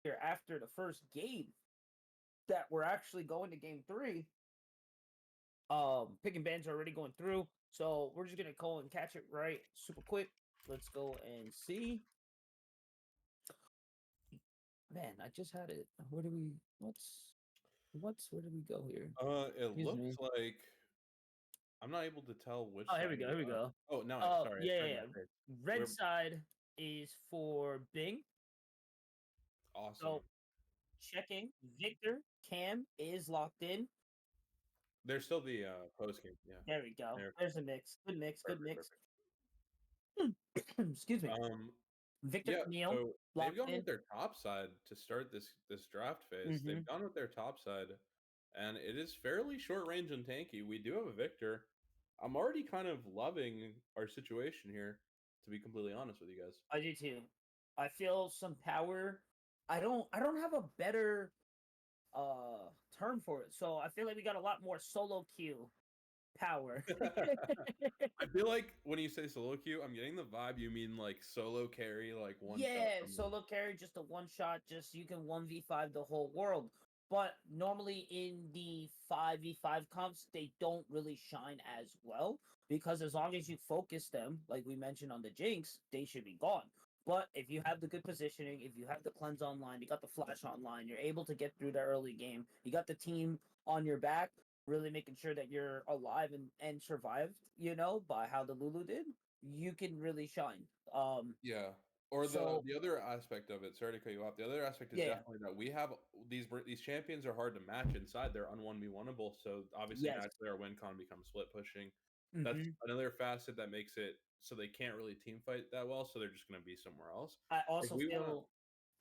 here after the first game that we're actually going to game 3. Pick and bans are already going through, so we're just gonna call and catch it right super quick. Let's go and see. Man, I just had it. Where do we? Where do we go here? It Excuse looks me. like I'm not able to tell which Oh, here side we go. we Here we are. go. Oh no, sorry, it's Yeah, right yeah, in my yeah. face. Red We're side is for Bing. awesome. So checking. Victor Cam is locked in. There's still the post game. Yeah. There we go. There. There's a mix. Good mix. Good Perfect. mix. Perfect. Excuse me. Um, Victor yeah. Camille So they've locked gone in. with their top side to start this draft phase. Mm-hmm. They've gone with their top side, and it is fairly short range and tanky. We do have a Victor. I'm already kind of loving our situation here, to be completely honest with you guys. I do too. I feel some power. I don't have a better term for it. So I feel like we got a lot more solo queue power. I feel like when you say solo queue, I'm getting the vibe you mean like solo carry, like one shot Yeah, from them. solo carry, just a one shot, just you can 1v5 the whole world. But normally in the 5v5 comps, they don't really shine as well because as long as you focus them, like we mentioned on the Jinx, they should be gone. But if you have the good positioning, if you have the cleanse online, you got the flash online, you're able to get through the early game, you got the team on your back, really making sure that you're alive and survived, by how the Lulu did, you can really shine. Yeah. Or So the other aspect of it, sorry to cut you off. The other aspect is yeah, definitely that we have these champions are hard to match inside. They're un1v1able. So obviously yes. naturally our win con becomes split pushing. That's hmm another facet that makes it so they can't really team fight that well. So they're just going to be somewhere else. I If also we want to, feel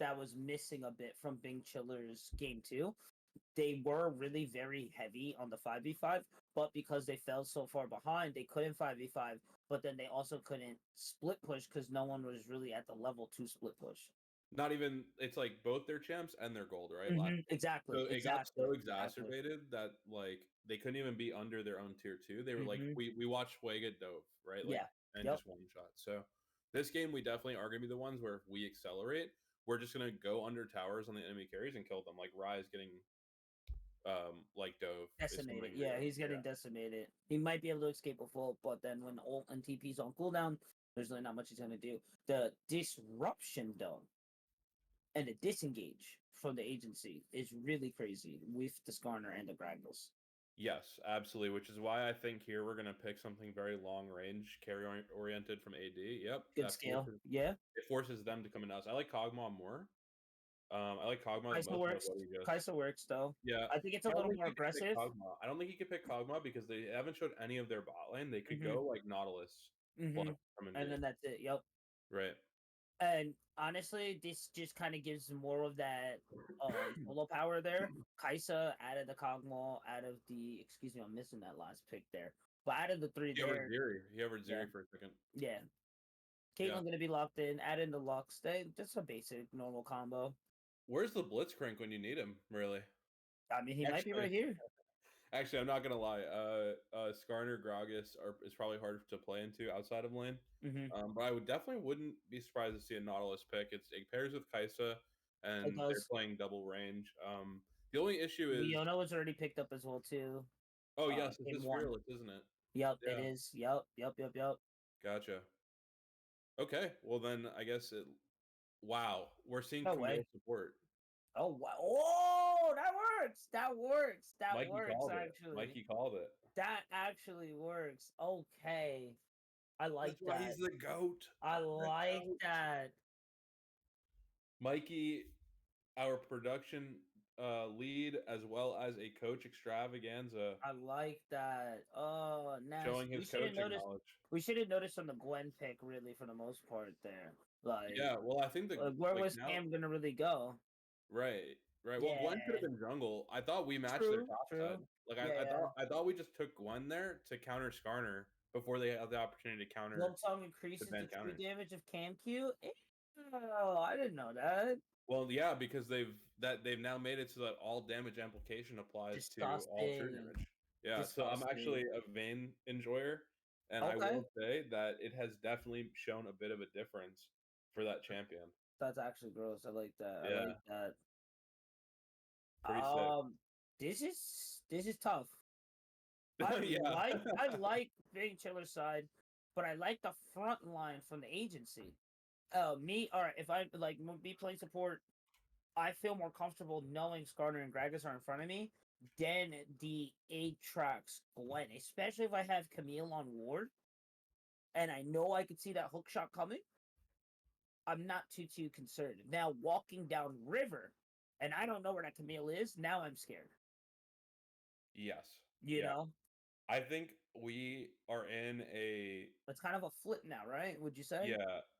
that was missing a bit from Bing Chiller's game too. They were really very heavy on the 5v5, but because they fell so far behind, they couldn't 5v5, but then they also couldn't split push because no one was really at the level to split push. not even, it's like both their champs and their gold, right? Last game. Exactly, So it got exactly, so exactly. exacerbated that like they couldn't even be under their own tier 2. They were like hmm we watched Sway get dove, right? Like Yeah. and Yep. just one shot. So this game we definitely are gonna be the ones where if we accelerate, we're just gonna go under towers on the enemy carries and kill them. Like Rise getting like dove is Decimated. something we Yeah, do. he's getting Yeah. decimated. He might be able to escape a full, but then when ult and TP's on cooldown, there's really not much he's gonna do. The disruption though, and the disengage from the agency is really crazy with the Skarner and the Graggles. Yes, absolutely. Which is why I think here we're gonna pick something very long range, carry oriented from AD. Yep, Good that scale. forces Yeah. it forces them to come in us. I like Kog'Maw more. I like Kog'Maw the Kaisa most out of works. what he just. Kaisa works though. Yeah, I think it's a I don't little think more he could pick aggressive. Kog'Maw. I don't think he could pick Kog'Maw because they haven't showed any of their bot lane. They could hmm go like Nautilus hmm plus from And then invade. that's it. Yep. Right. And honestly, this just kind of gives more of that solo power there. Kaisa out of the Kog'Maw, out of the excuse me, I'm missing that last pick there. But out of the three He hovered there, Zeri. He hovered yeah, Zeri for a second. yeah. Yeah. Caitlyn gonna be locked in, add in the Lux. That's a basic normal combo. Where's the Blitzcrank when you need him? Really? I mean, he might be Actually, right here. Actually, I'm not gonna lie. Skarner Gragas is probably hard to play into outside of lane. hmm But I would definitely wouldn't be surprised to see a Nautilus pick. It pairs with Kaisa, It and they're does. playing double range. The only issue is, Leona was already picked up as well too. oh yes, this Game is one. fearless, isn't it? Yep, it Yeah, is. Yep. gotcha. Okay, well then I guess it. Wow, we're seeing No Camille way. support. Oh wow! Oh, that works. That works. That Mikey works. called it. Actually, Mikey called it. that actually works. Okay, I like That's why that. he's the goat. I The like goat. that. Mikey, our production lead as well as a coach extravaganza, I like that. Oh, nasty. showing his coaching knowledge. We should have noticed on the Gwen pick really for the most part there. Like, Yeah, well, I think where like was now, Cam gonna really go? right, right. Well, Yeah. Gwen could have been jungle. I thought we matched their True. top True. side. Like I, Yeah. I Yeah. thought I thought we just took Gwen there to counter Skarner before they had the opportunity to counter Lump sum the increases ban the true counters. damage of Cam Q. Oh, I didn't know that. Well, yeah, because they've now made it so that all damage amplification applies to all true Disgusting. damage. Yeah, so I'm Disgusting. actually a Vayne enjoyer, and I Okay. will say that it has definitely shown a bit of a difference for that champion. That's actually gross. I like that. I Yeah, like that. pretty sick. This is tough. I Yeah. like being Chiller's side, but I like the front line from the agency. Me, all right. If I like be playing support, I feel more comfortable knowing Skarner and Gragas are in front of me than the Aatrox Gwen, especially if I have Camille on ward and I know I could see that hook shot coming. I'm not too concerned. Now walking down river, and I don't know where that Camille is. Now I'm scared. Yes. You Yeah. know, I think we are in a it's kind of a flip now, right? Would you say?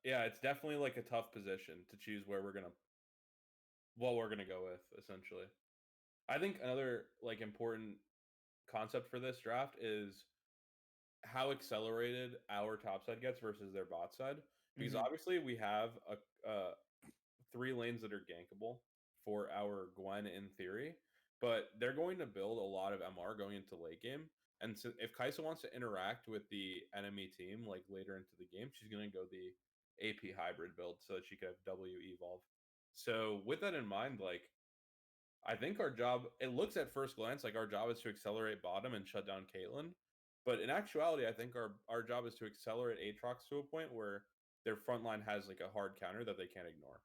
yeah, it's definitely like a tough position to choose where we're gonna go with, essentially. I think another like important concept for this draft is how accelerated our top side gets versus their bot side. Because Mm-hmm. obviously we have a 3 lanes that are gankable for our Gwen in theory, but they're going to build a lot of MR going into late game. And so if Kaisa wants to interact with the enemy team like later into the game, she's going to go the AP hybrid build so that she could have W evolve. So with that in mind, like I think our job, it looks at first glance like our job is to accelerate bottom and shut down Caitlyn. But in actuality, I think our job is to accelerate Aatrox to a point where their front line has like a hard counter that they can't ignore.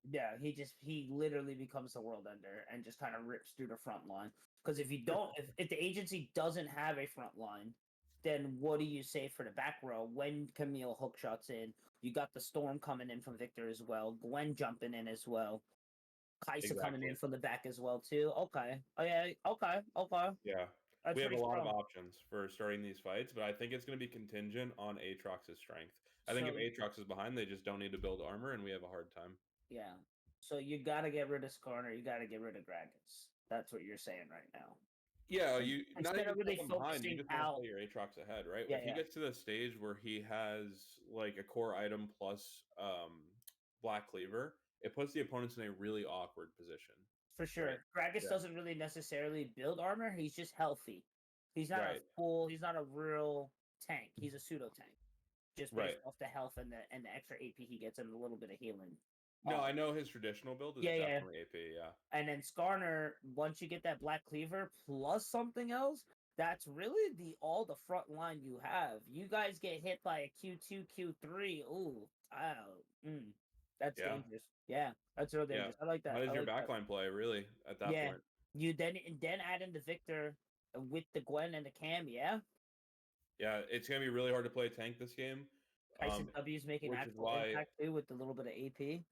Yeah, he literally becomes the world ender and just kind of rips through the front line. Because if you don't, if the agency doesn't have a front line, then what do you say for the back row when Camille hook shots in? You got the storm coming in from Victor as well, Gwen jumping in as well, Kaisa coming Exactly. in from the back as well too. Okay, oh yeah, okay. Yeah. That's We have a pretty lot of strong. options for starting these fights, but I think it's going to be contingent on Aatrox's strength. I think if So Aatrox is behind, they just don't need to build armor, and we have a hard time. yeah, so you got to get rid of Skarner, you got to get rid of Dragons. That's what you're saying right now. Yeah, you not Instead even of really put them behind. You focusing just want to out. play your Aatrox ahead, right? Yeah, If he yeah. gets to the stage where he has like a core item plus Black Cleaver, it puts the opponents in a really awkward position, For right? sure. Gragas Yeah, doesn't really necessarily build armor. He's just healthy. He's not a right, full. He's not a real tank. He's a pseudo tank, just based right. off the health and the extra AP he gets and a little bit of healing. No, I know his traditional build is Yeah, yeah. definitely AP. Yeah, And then Skarner, once you get that Black Cleaver plus something else, that's really the front line you have. You guys get hit by a Q2, Q3. Ooh, wow. That's yeah, dangerous. Yeah, that's real yeah. dangerous. I like How that. does I your like that. backline play really at that Yeah. point? You then add in the Victor with the Gwen and the Cam, yeah. Yeah, it's gonna be really hard to play tank this game, Kai'Sa W's making which is actual why. impact too with a little bit of AP.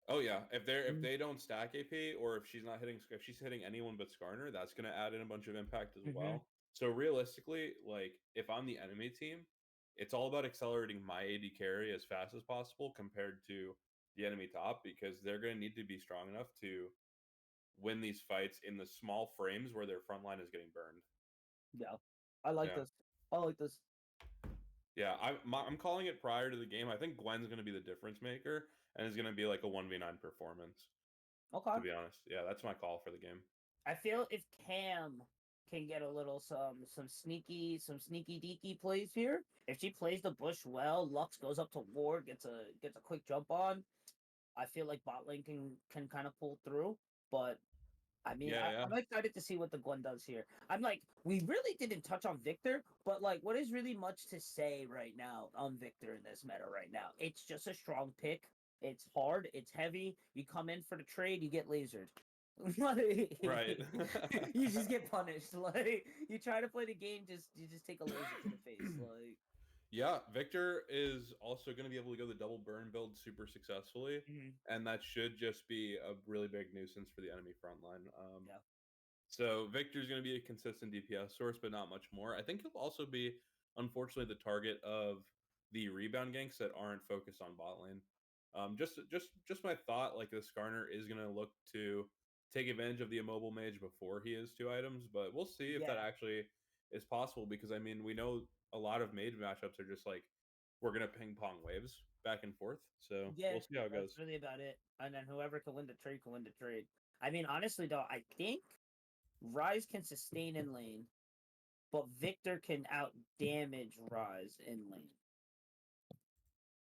Oh yeah, if Mm-hmm. they don't stack AP or if she's hitting anyone but Skarner, that's gonna add in a bunch of impact as Mm-hmm. well. So realistically, like if I'm the enemy team, it's all about accelerating my AD carry as fast as possible compared to the enemy top because they're gonna need to be strong enough to win these fights in the small frames where their front line is getting burned. Yeah, I like Yeah. this. I like this. Yeah, I'm calling it prior to the game. I think Gwen's going to be the difference maker and is going to be like a 1v9 performance, Okay. to be honest. Yeah, that's my call for the game. I feel if Cam can get a little some sneaky deaky plays here. If she plays the bush well, Lux goes up to ward, gets a quick jump on. I feel like bot lane can kind of pull through. But I mean, Yeah, yeah. I'm excited to see what the Gwen does here. I'm like, we really didn't touch on Victor, but like, what is really much to say right now on Victor in this meta right now? It's just a strong pick. It's hard. It's heavy. You come in for the trade, you get lasered. Right. You just get punished. Like you try to play the game, you just take a laser to the face. Like, Yeah, Victor is also going to be able to go the double burn build super successfully, mhm, and that should just be a really big nuisance for the enemy front line. yeah, So Victor's going to be a consistent DPS source, but not much more. I think he'll also be, unfortunately, the target of the rebound ganks that aren't focused on bot lane. Just my thought. Like the Skarner is going to look to take advantage of the immobile mage before he is 2 items, but we'll see if that yeah, actually is possible. Because I mean, we know a lot of mage matchups are just like we're going to ping pong waves back and forth. So yeah. we'll see how it That's goes. really about it. And then whoever can win the trade can win the trade. I mean, honestly though, I think Rise can sustain in lane, but Victor can out damage Rise in lane.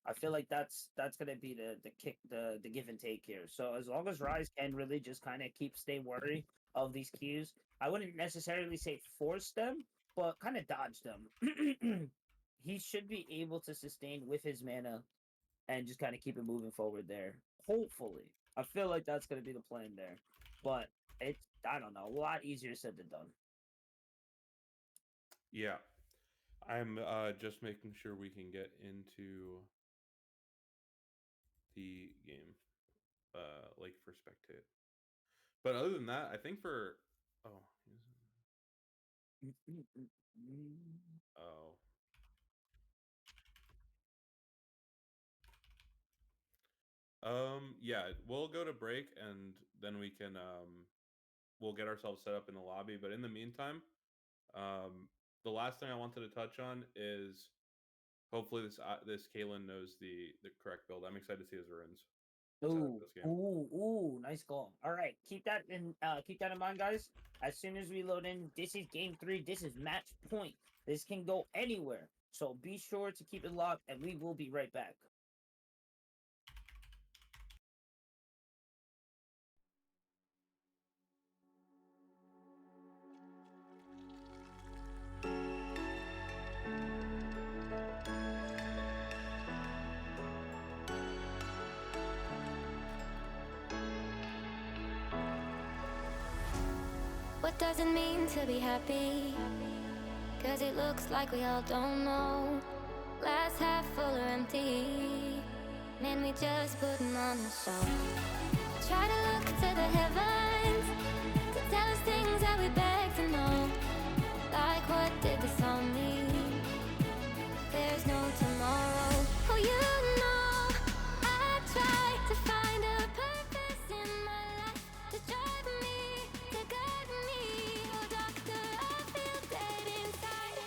I feel like that's gonna be the kick the give and take here. So as long as Rise can really just kind of stay wary of these Qs, I wouldn't necessarily say force them, but kind of dodge them. He should be able to sustain with his mana and just kind of keep it moving forward there. Hopefully, I feel like that's gonna be the plan there, but it's I don't know, a lot easier said than done. Yeah, I'm just making sure we can get into the game, like for spectate. But other than that, I think for oh oh yeah, we'll go to break and then we can we'll get ourselves set up in the lobby. But in the meantime, um, the last thing I wanted to touch on is hopefully this Kalen knows the correct build. I'm excited to see his runes set up Ooh, this game. ooh, nice goal. All right, keep that in mind, guys. As soon as we load in, this is game 3. This is match point. This can go anywhere. So be sure to keep it locked, and we will be right back. What does it mean to be happy? Cause it looks like we all don't know. Glass half full or empty. Man, we just putting on a show. Try to look to the heavens to tell us things that we beg to know. Like what did the song mean? There's no tomorrow. Oh, you know I try to find a purpose in my life to drive me, to guide me. Oh, doctor, I feel dead inside.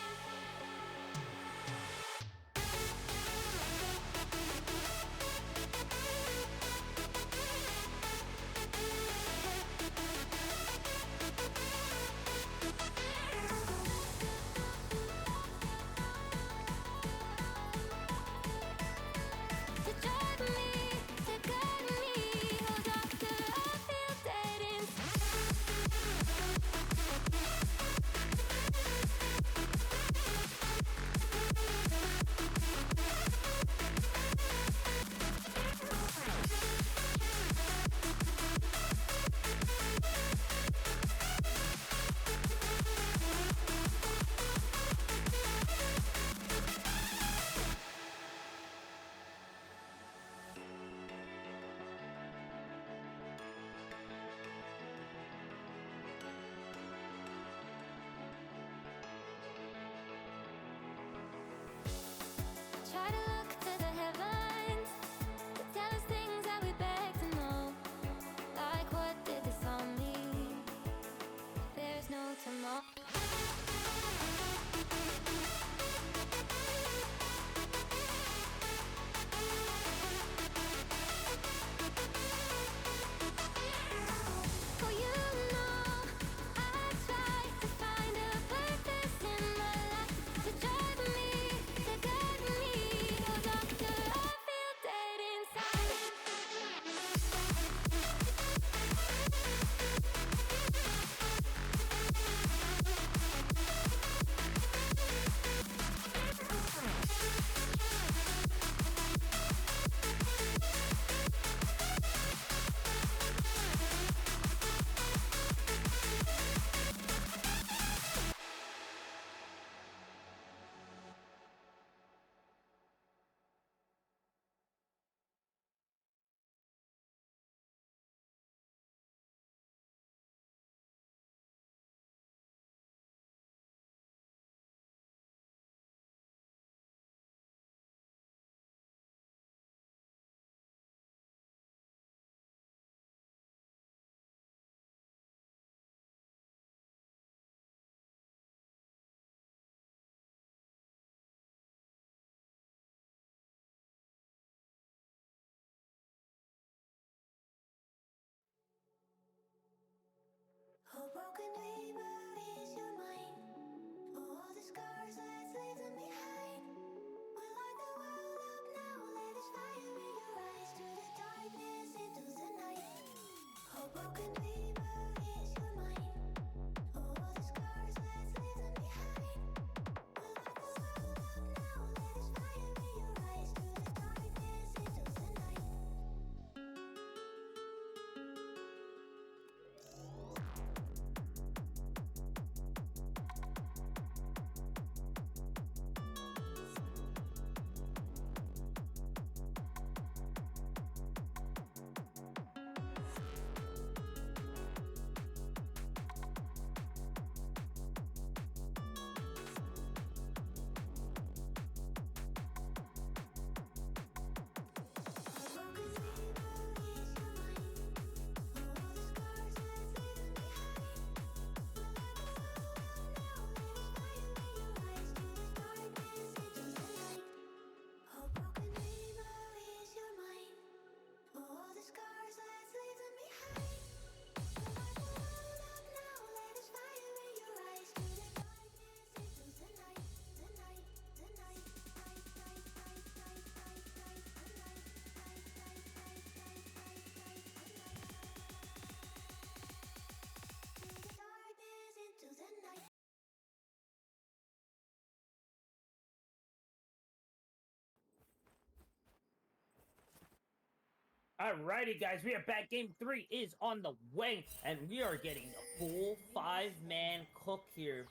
Alrighty, guys, we are back. Game 3 is on the way, and we are getting the full 5-man cook here.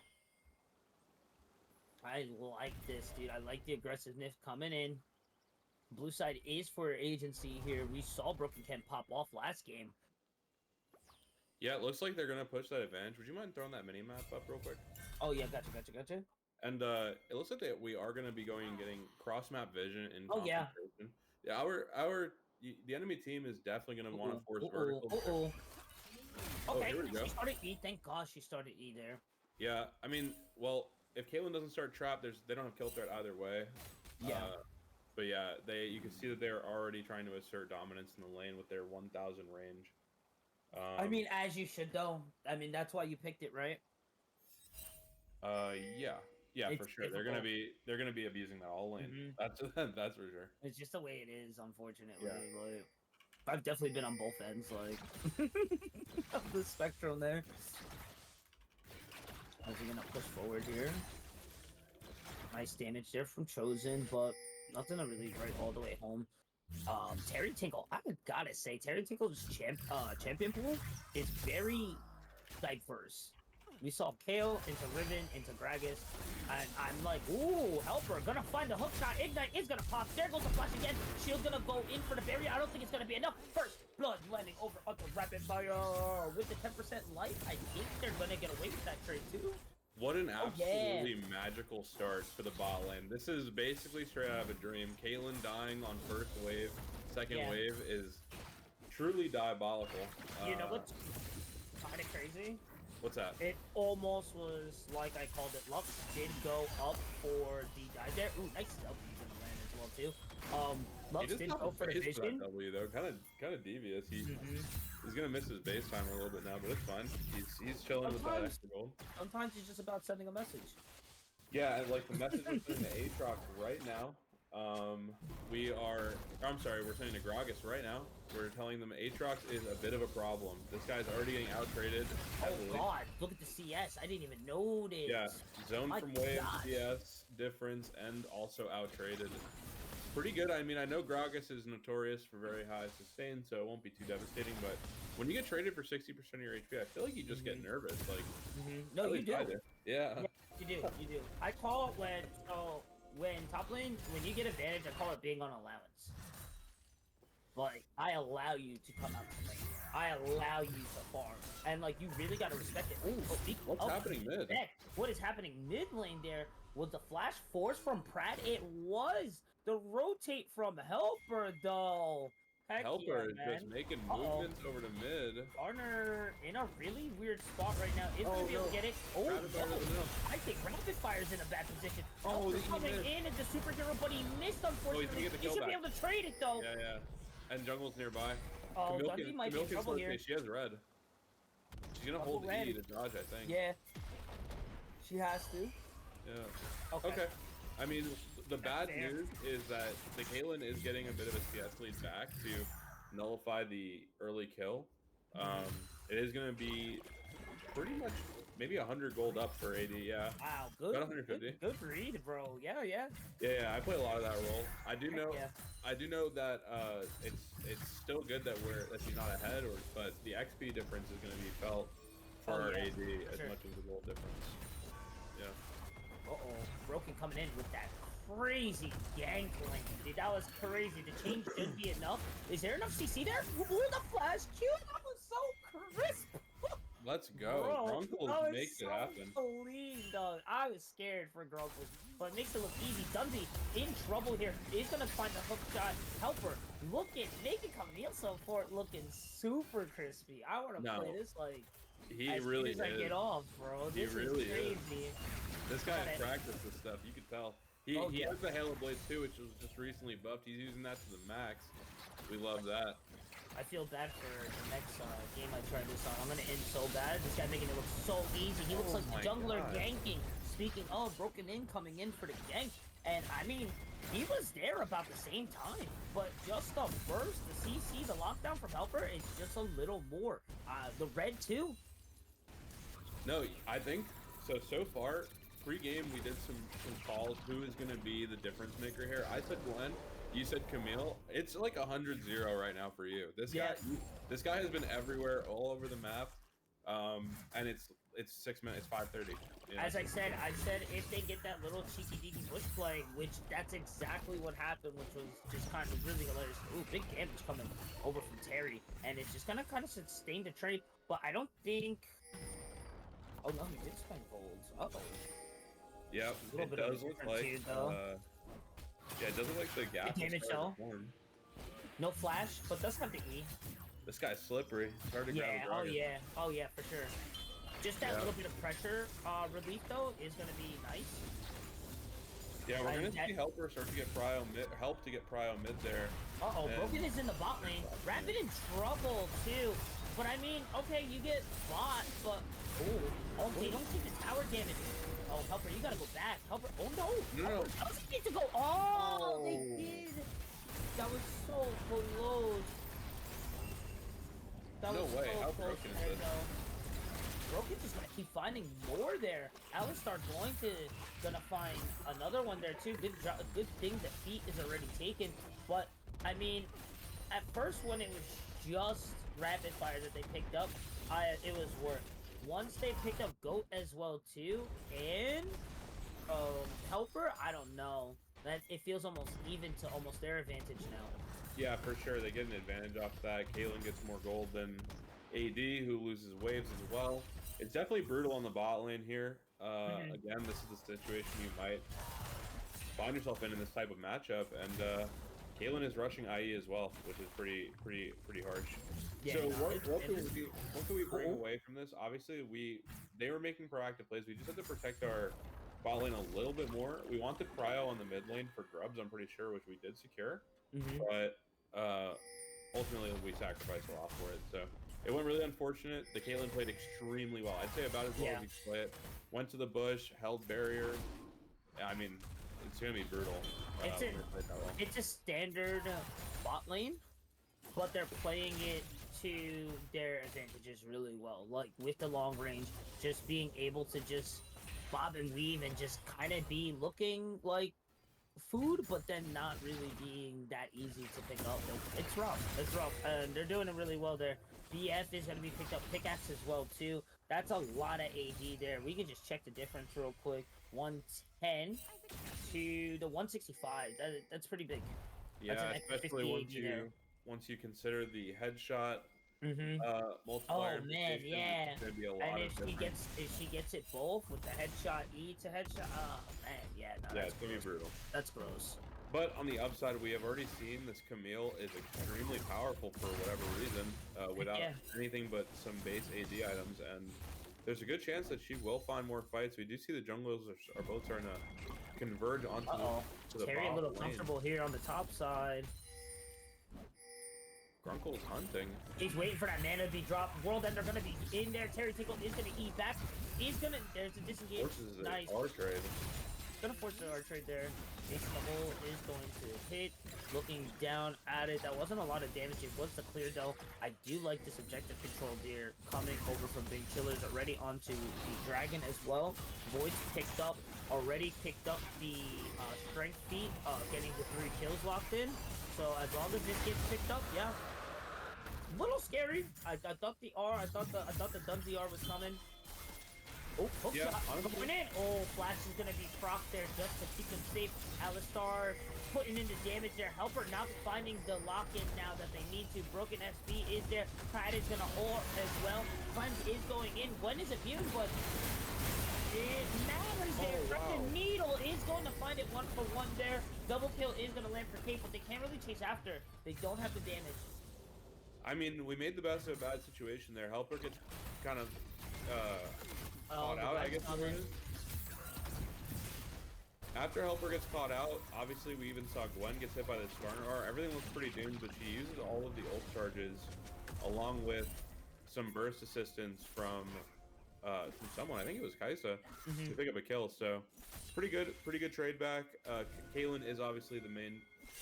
I like this, dude. I like the aggressiveness coming in. Blue side is for agency here. We saw Broken Ken pop off last game. Yeah, it looks like they're gonna push that advantage. Would you mind throwing that mini map up real quick? Oh yeah, gotcha. And it looks like that we are gonna be going and getting cross map vision in concentration. Yeah, the enemy team is definitely gonna want to force vertical. Okay, here we go. she started E. Thank God she started E there. Yeah, I mean, well, if Caitlyn doesn't start trap, they don't have kill threat either way. Yeah. But yeah, you can see that they're already trying to assert dominance in the lane with their 1,000 range. I mean, as you should though. I mean, that's why you picked it, right? Yeah, for sure. Difficult. They're gonna be abusing that all lane. That's for sure. It's just the way it is, unfortunately. Yeah. Like, I've definitely been on both ends, like of the spectrum there. How's he gonna push forward here? Nice damage there from Chosen, but nothing to really write all the way home. Terry Tinkle, I gotta say, Terry Tinkle's champion pool is very diverse. We saw Kale into Riven, into Gragas, and I'm like, ooh, Helper, gonna find the hook shot. Ignite is gonna pop. There goes the flash again. Shield's gonna go in for the barrier. I don't think it's gonna be enough. First blood landing over onto Rapidfire with the 10% life. I think they're gonna get away with that trade too. What an absolutely magical start for the bot lane. This is basically straight out of a dream. Caitlyn dying on first wave, second wave is truly diabolical. You know what's kind of crazy? What's that? It almost was like I called it. Lux did go up for the dive there. Ooh, nice W in the land as well too. Lux did go for the vision. W though, kind of devious. He's gonna miss his base timer a little bit now, but it's fine. He's chilling with that extra gold. Sometimes it's just about sending a message. Yeah, and like the message we're sending to Aatrox right now. We're sending to Gragas right now. We're telling them Aatrox is a bit of a problem. This guy's already getting out-traded. Oh god, look at the CS. I didn't even notice. Yeah, zone from wave, CS, difference, and also out-traded. Pretty good. I mean, I know Gragas is notorious for very high sustain, so it won't be too devastating, but when you get traded for 60% of your HP, I feel like you just get nervous. Like, no, you do. Yeah, you do. I call it when top lane, when you get advantage, I call it being on allowance. Like, I allow you to come out to lane. I allow you to farm. And, like, you really gotta respect it. Ooh, what's happening mid? What is happening mid lane there? Was the flash force from Pratt? It was! The rotate from Helper, though. Heck Helper yeah, is just making movements over to mid. Garner in a really weird spot right now. Is gonna be able to get it. Oh, no. I think Rapidfire's in a bad position. Oh, he's coming in as the superhero, but he missed, unfortunately. He should be able to trade it, though. Yeah. And jungle's nearby. Oh, Dundee might be in trouble here. She has red. She's gonna hold the E to dodge, I think. Yeah. She has to. Yeah. Okay. I mean, the bad news is that the Caitlyn is getting a bit of a CS lead back to nullify the early kill. It is going to be pretty much maybe 100 gold up for AD, yeah. Wow, good. About 150. Good read, bro. Yeah. Yeah, I play a lot of that role. I do know that it's still good that she's not ahead, but the XP difference is going to be felt for our AD as much as the gold difference. Yeah. Broken coming in with that crazy gank lane. Dude, that was crazy. The change should be enough. Is there enough CC there? Ooh, the flash Q. That was so crisp. Let's go. Grunkle makes it happen. Clean, dog. I was scared for Grunkle, but it makes it look easy. Dundee in trouble here. He's gonna find the hook shot. Helper, look at Naked Camille support looking super crispy. I want to play this like. He really is. I get off, bro. This is crazy. This guy has practiced this stuff. You can tell. He has the Halo Blade too, which was just recently buffed. He's using that to the max. We love that. I feel bad for the next game I try this on. I'm gonna end so bad. This guy making it look so easy. He looks like jungler ganking. Speaking of, Broken in coming in for the gank. And I mean, he was there about the same time. But just the burst, the CC, the lockdown from Helper is just a little more. The red too. No, I think so far, pre-game we did some calls. Who is going to be the difference maker here? I said Glenn. You said Camille. It's like 100-0 right now for you. This Yes. guy has been everywhere, all over the map. And it's 6 minutes. It's 5:30. As I said if they get that little cheeky deeky bush play, which that's exactly what happened, which was just kind of really hilarious. Ooh, big damage coming over from Terry, and it's just gonna kind of sustain the trade. But I don't think. Oh no, he did spend golds. Uh-oh. Yep, it does look like. Yeah, it does look like the gas is starting to form. No flash, but does have the E. This guy's slippery. It's hard to grab a dragon. Oh yeah, for sure. Just that little bit of pressure relief though is gonna be nice. Yeah, we're gonna see Helper start to get help to get Prio mid there. Uh-oh, Broken is in the bot lane. Rapid in trouble too. But I mean, okay, you get bot, but oh, they don't take the tower damage. Oh, Helper, you gotta go back. Helper, oh no! No. Doesn't need to go. Oh, they did. That was so close. No way. How broken is this? Broken's just gonna keep finding more there. Alistar gonna find another one there too. Good thing that feet is already taken. But I mean, at first when it was just Rapidfire that they picked up, it was worth. Once they picked up Goat as well too, and Helper, I don't know. That it feels almost even to almost their advantage now. Yeah, for sure. They get an advantage off that. Caitlyn gets more gold than AD, who loses waves as well. It's definitely brutal on the bot lane here. Again, this is the situation you might find yourself in this type of matchup, and Caitlyn is rushing IE as well, which is pretty harsh. Yeah, so no, what can we bring away from this? Obviously, they were making proactive plays. We just had to protect our bot lane a little bit more. We wanted Prio on the mid lane for grubs, I'm pretty sure, which we did secure. But ultimately, we sacrificed a lot for it. So it went really unfortunate. The Caitlyn played extremely well. I'd say about as well as you could play it. Went to the bush, held barrier. I mean, it's gonna be brutal. It's a standard bot lane, but they're playing it to their advantages really well. Like with the long range, just being able to just bob and weave and just kind of be looking like food, but then not really being that easy to pick up. It's rough, and they're doing it really well there. BF is going to be picked up, pickaxe as well too. That's a lot of AD there. We can just check the difference real quick. 110 to the 165. That's pretty big. Yeah, especially once you consider the headshot multiplier. Oh man, yeah. It's gonna be a lot and of if she gets it both with the headshot E to headshot, oh man, yeah, no, yeah, it's gonna be brutal. That's gross. But on the upside, we have already seen this Camille is extremely powerful for whatever reason, without anything but some base AD items, and there's a good chance that she will find more fights. We do see the junglers are both starting to converge onto the Terry a little lane. comfortable here on the top side. Grunkle's hunting. He's waiting for that mana to be dropped. World Ender gonna be in there. Terry Tickle is gonna eat back. There's a disengage. Forces nice. R trade. Gonna force the R trade there. Ace in the hole is going to hit. Looking down at it. That wasn't a lot of damage. It was the clear though. I do like this objective control there. Coming over from Big Chillers already onto the Dragon as well. Voice already picked up the strength feat, getting the 3 kills locked in. So as long as this gets picked up, yeah. Little scary. I thought the Dunsey R was coming. Oh, hook shot going in. Oh, Flash is gonna be procced there just to keep him safe. Alistar putting in the damage there. Helper not finding the lock-in now that they need to. Broken SB is there. Pride is gonna hold as well. Cleanse is going in. Gwen is immune, but it matters there. Freaking Needle is going to find it 1-for-1 there. Double kill is going to land for Kate, but they can't really chase after. They don't have the damage. I mean, we made the best of a bad situation there. Helper gets kind of caught out, I guess. After Helper gets caught out, obviously we even saw Gwen gets hit by the Skarner. Everything looks pretty doomed, but she uses all of the ult charges along with some burst assistance from someone. I think it was Kaisa to pick up a kill. So pretty good trade back. Caitlyn is obviously the main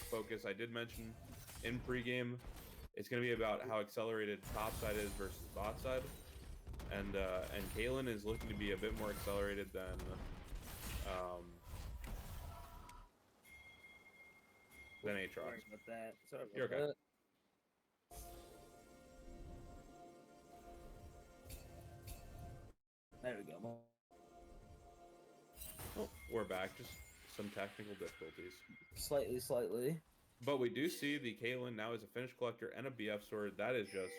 focus. I did mention in pregame it's going to be about how accelerated top side is versus bot side, and Caitlyn is looking to be a bit more accelerated than Then Sorry Aatrox. about that. Sorry about You're okay. that. There we go. Oh, we're back. Just some technical difficulties. Slightly. But we do see the Caitlyn now as a finished collector and a BF sword. That is just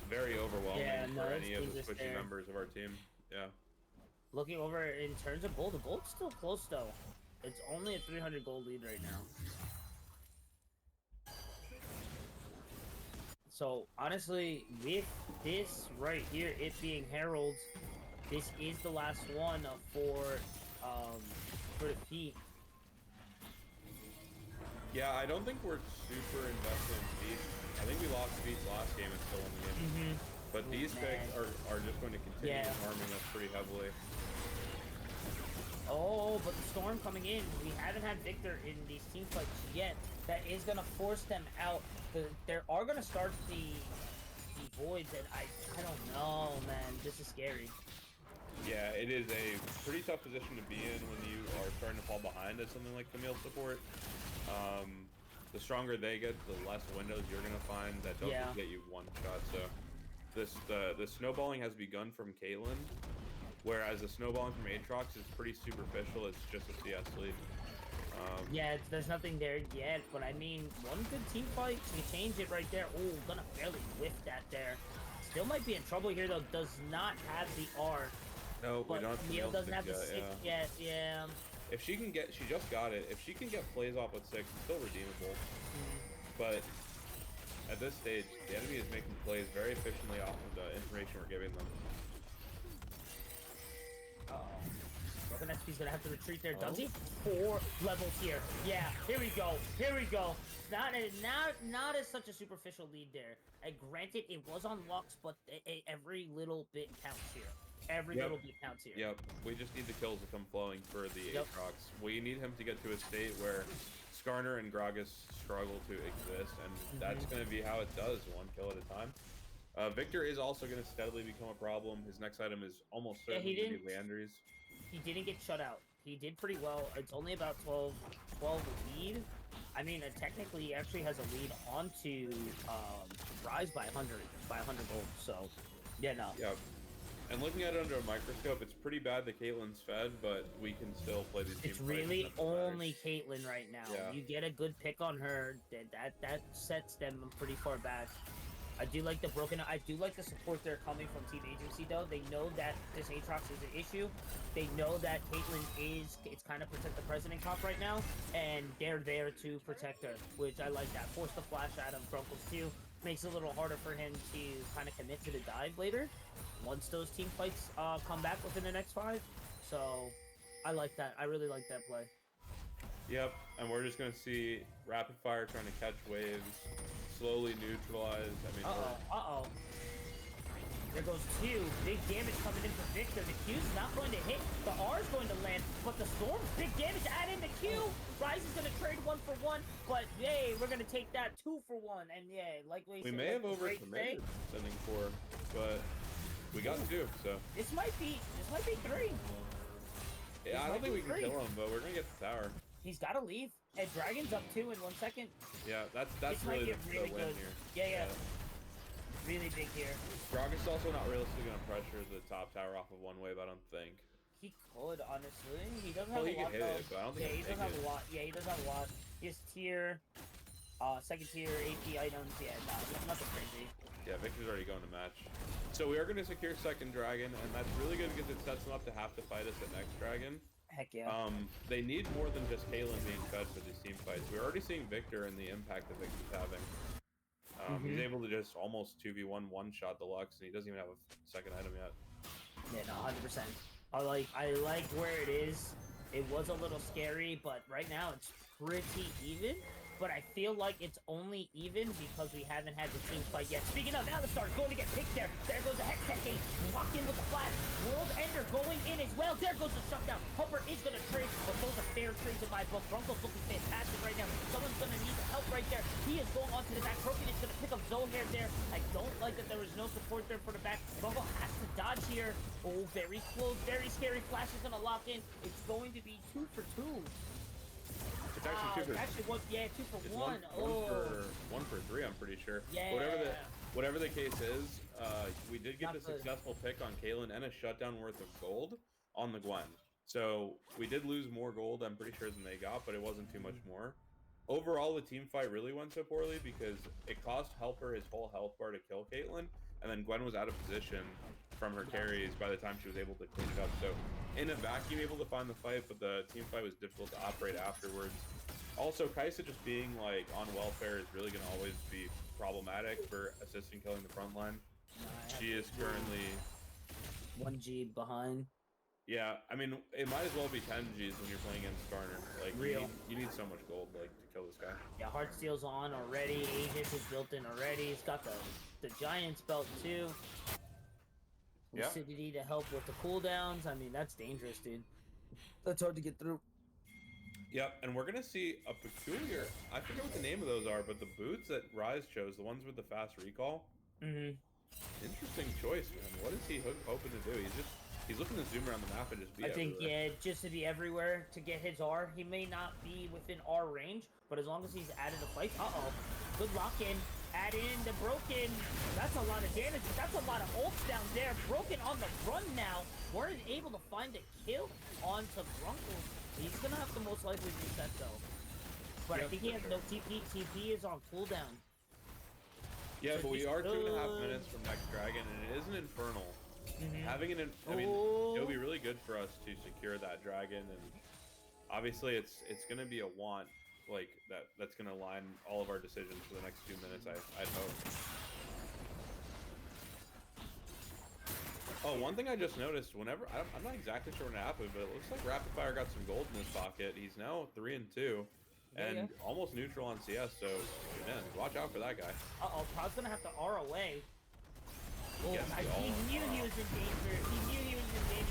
very overwhelming for any of the switching members of our team. Yeah. Looking over in terms of gold, the gold's still close though. It's only a 300 gold lead right now. So honestly, with this right here, it being Herald, this is the last one for the feet. Yeah, I don't think we're super invested in speed. I think we lost speed last game and still won the game. But these picks are just going to continue harming us pretty heavily. Oh, but the storm coming in. We haven't had Victor in these team fights yet. That is gonna force them out. They are gonna start the voids, and I don't know, man. This is scary. Yeah, it is a pretty tough position to be in when you are starting to fall behind as something like Camille support. The stronger they get, the less windows you're gonna find that don't just get you one shot. So the snowballing has begun from Caitlyn, whereas the snowballing from Aatrox is pretty superficial. It's just a CS lead. Yeah, there's nothing there yet, but I mean, one good team fight can change it right there. Oh, gonna barely whiff that there. Still might be in trouble here though. Does not have the R. No, we don't. Camille doesn't have the 6 yet. Yeah. If she can get, she just got it. If she can get plays off with 6, it's still redeemable. But at this stage, the enemy is making plays very efficiently off of the information we're giving them. Broken SP's gonna have to retreat there. Does he? 4 levels here. Yeah, here we go. Here we go. Not as such a superficial lead there. Granted, it was on Lux, but every little bit counts here. Every little bit counts here. Yep, we just need the kills to come flowing for the Aatrox. We need him to get to a state where Skarner and Gragas struggle to exist, and that's going to be how it does, one kill at a time. Victor is also going to steadily become a problem. His next item is almost certainly going to be Landry's. He didn't get shut out. He did pretty well. It's only about 12 lead. I mean, technically, he actually has a lead onto Rise by 100 gold. So, yeah, no. Yep. And looking at it under a microscope, it's pretty bad that Caitlyn's fed, but we can still play these team It's fights. really only Caitlyn right now. Yeah. You get a good pick on her, that sets them pretty far back. I do like the I do like the support they're coming from Team Agency though. They know that this Aatrox is an issue. They know that Caitlyn it's kind of protect the president comp right now, and they're there to protect her, which I like that. Force the flash out of Grunkles too. Makes it a little harder for him to kind of commit to the dive later once those team fights come back within the next 5. So I like that. I really like that play. Yep, and we're just going to see Rapidfire trying to catch waves, slowly neutralize. I mean, There goes 2. Big damage coming in for Victor. The Q's not going to hit. The R is going to land, but the Storm's big damage. Add in the Q. Rise is going to trade 1 for 1, but yay, we're going to take that 2 for 1. And yeah, like we may have overcommitted sending 4, but we got 2. So this might be 3. Yeah, I don't think we can kill him, but we're going to get the tower. He's got to leave. And Dragon's up 2 in 1 second. Yeah, that's really the win good here. Yeah. Really big here. Gragas is also not realistically going to pressure the top tower off of one wave, I don't think. He could, honestly. He doesn't have a lot, he could hit it, but I don't think he doesn't have a lot. Yeah, he doesn't have a lot. He has tier, second tier AP items. Yeah, no, nothing crazy. Yeah, Victor's already going to match. So we are going to secure second dragon, and that's really good because it sets them up to have to fight us at next dragon. Heck yeah. They need more than just Caitlyn being fed for these team fights. We're already seeing Victor and the impact that Victor's having. He's able to just almost 2v1 one-shot the Lux, and he doesn't even have a second item yet. Yeah, no, 100%. I like where it is. It was a little scary, but right now it's pretty even. But I feel like it's only even because we haven't had the team fight yet. Speaking of, Alistar's going to get picked there. There goes the Hex Technique. Locked in with the flash. World Ender going in as well. There goes the shutdown. Humper is going to trade, but those are fair trades in my book. Bronco's looking fantastic right now. Someone's going to need help right there. He is going on to the back. Broken is going to pick up Zohair there. I don't like that there was no support there for the back. Bronco has to dodge here. Oh, very close. Very scary. Flash is going to lock in. It's going to be 2 for 2. It's a It's actually two for. Actually, two for It's one. one for three. I'm pretty sure. Yeah. Whatever the case is, we did get a successful pick on Caitlyn and a shutdown worth of gold on the Gwen. So we did lose more gold, I'm pretty sure, than they got, but it wasn't too much more. Overall, the team fight really went so poorly because it cost Helper his whole health bar to kill Caitlyn, and then Gwen was out of position from her carries by the time she was able to clean it up. So in a vacuum, able to find the fight, but the team fight was difficult to operate afterwards. Also, Kaisa just being like on welfare is really going to always be problematic for assisting killing the front line. She is currently 1G behind. Yeah, I mean, it might as well be 10 Gs when you're playing against Garner. Like, you need so much gold, like, to kill this guy. Yeah, Heartsteel's on already. Aegis is built in already. He's got the Giant's belt too. Lucidity to help with the cooldowns. I mean, that's dangerous, dude. That's hard to get through. Yep, and we're gonna see a peculiar. I forget what the name of those are, but the boots that Rise chose, the ones with the fast recall. Mm-hmm. Interesting choice, man. What is he hoping to do? He's looking to zoom around the map and just be everywhere. Just to be everywhere to get his R. He may not be within R range, but as long as he's added a fight. Good lock in. Add in the Broken. That's a lot of damage. That's a lot of ults down there. Broken on the run now. Weren't able to find a kill onto Grunkles. He's gonna have to most likely reset though. But I think he has no TP. TP is on cooldown. Yeah, So but we are 2.5 minutes from next dragon, and it is an Infernal. Having it would be really good for us to secure that dragon, and obviously it's gonna be a want like that's gonna align all of our decisions for the next 2 minutes. I'd hope. Oh, one thing I just noticed, whenever I'm not exactly sure what happened, but it looks like Rapidfire got some gold in his pocket. He's now 3-2. And almost neutral on CS, so man, watch out for that guy. Pod's gonna have to R away. He knew he was in danger.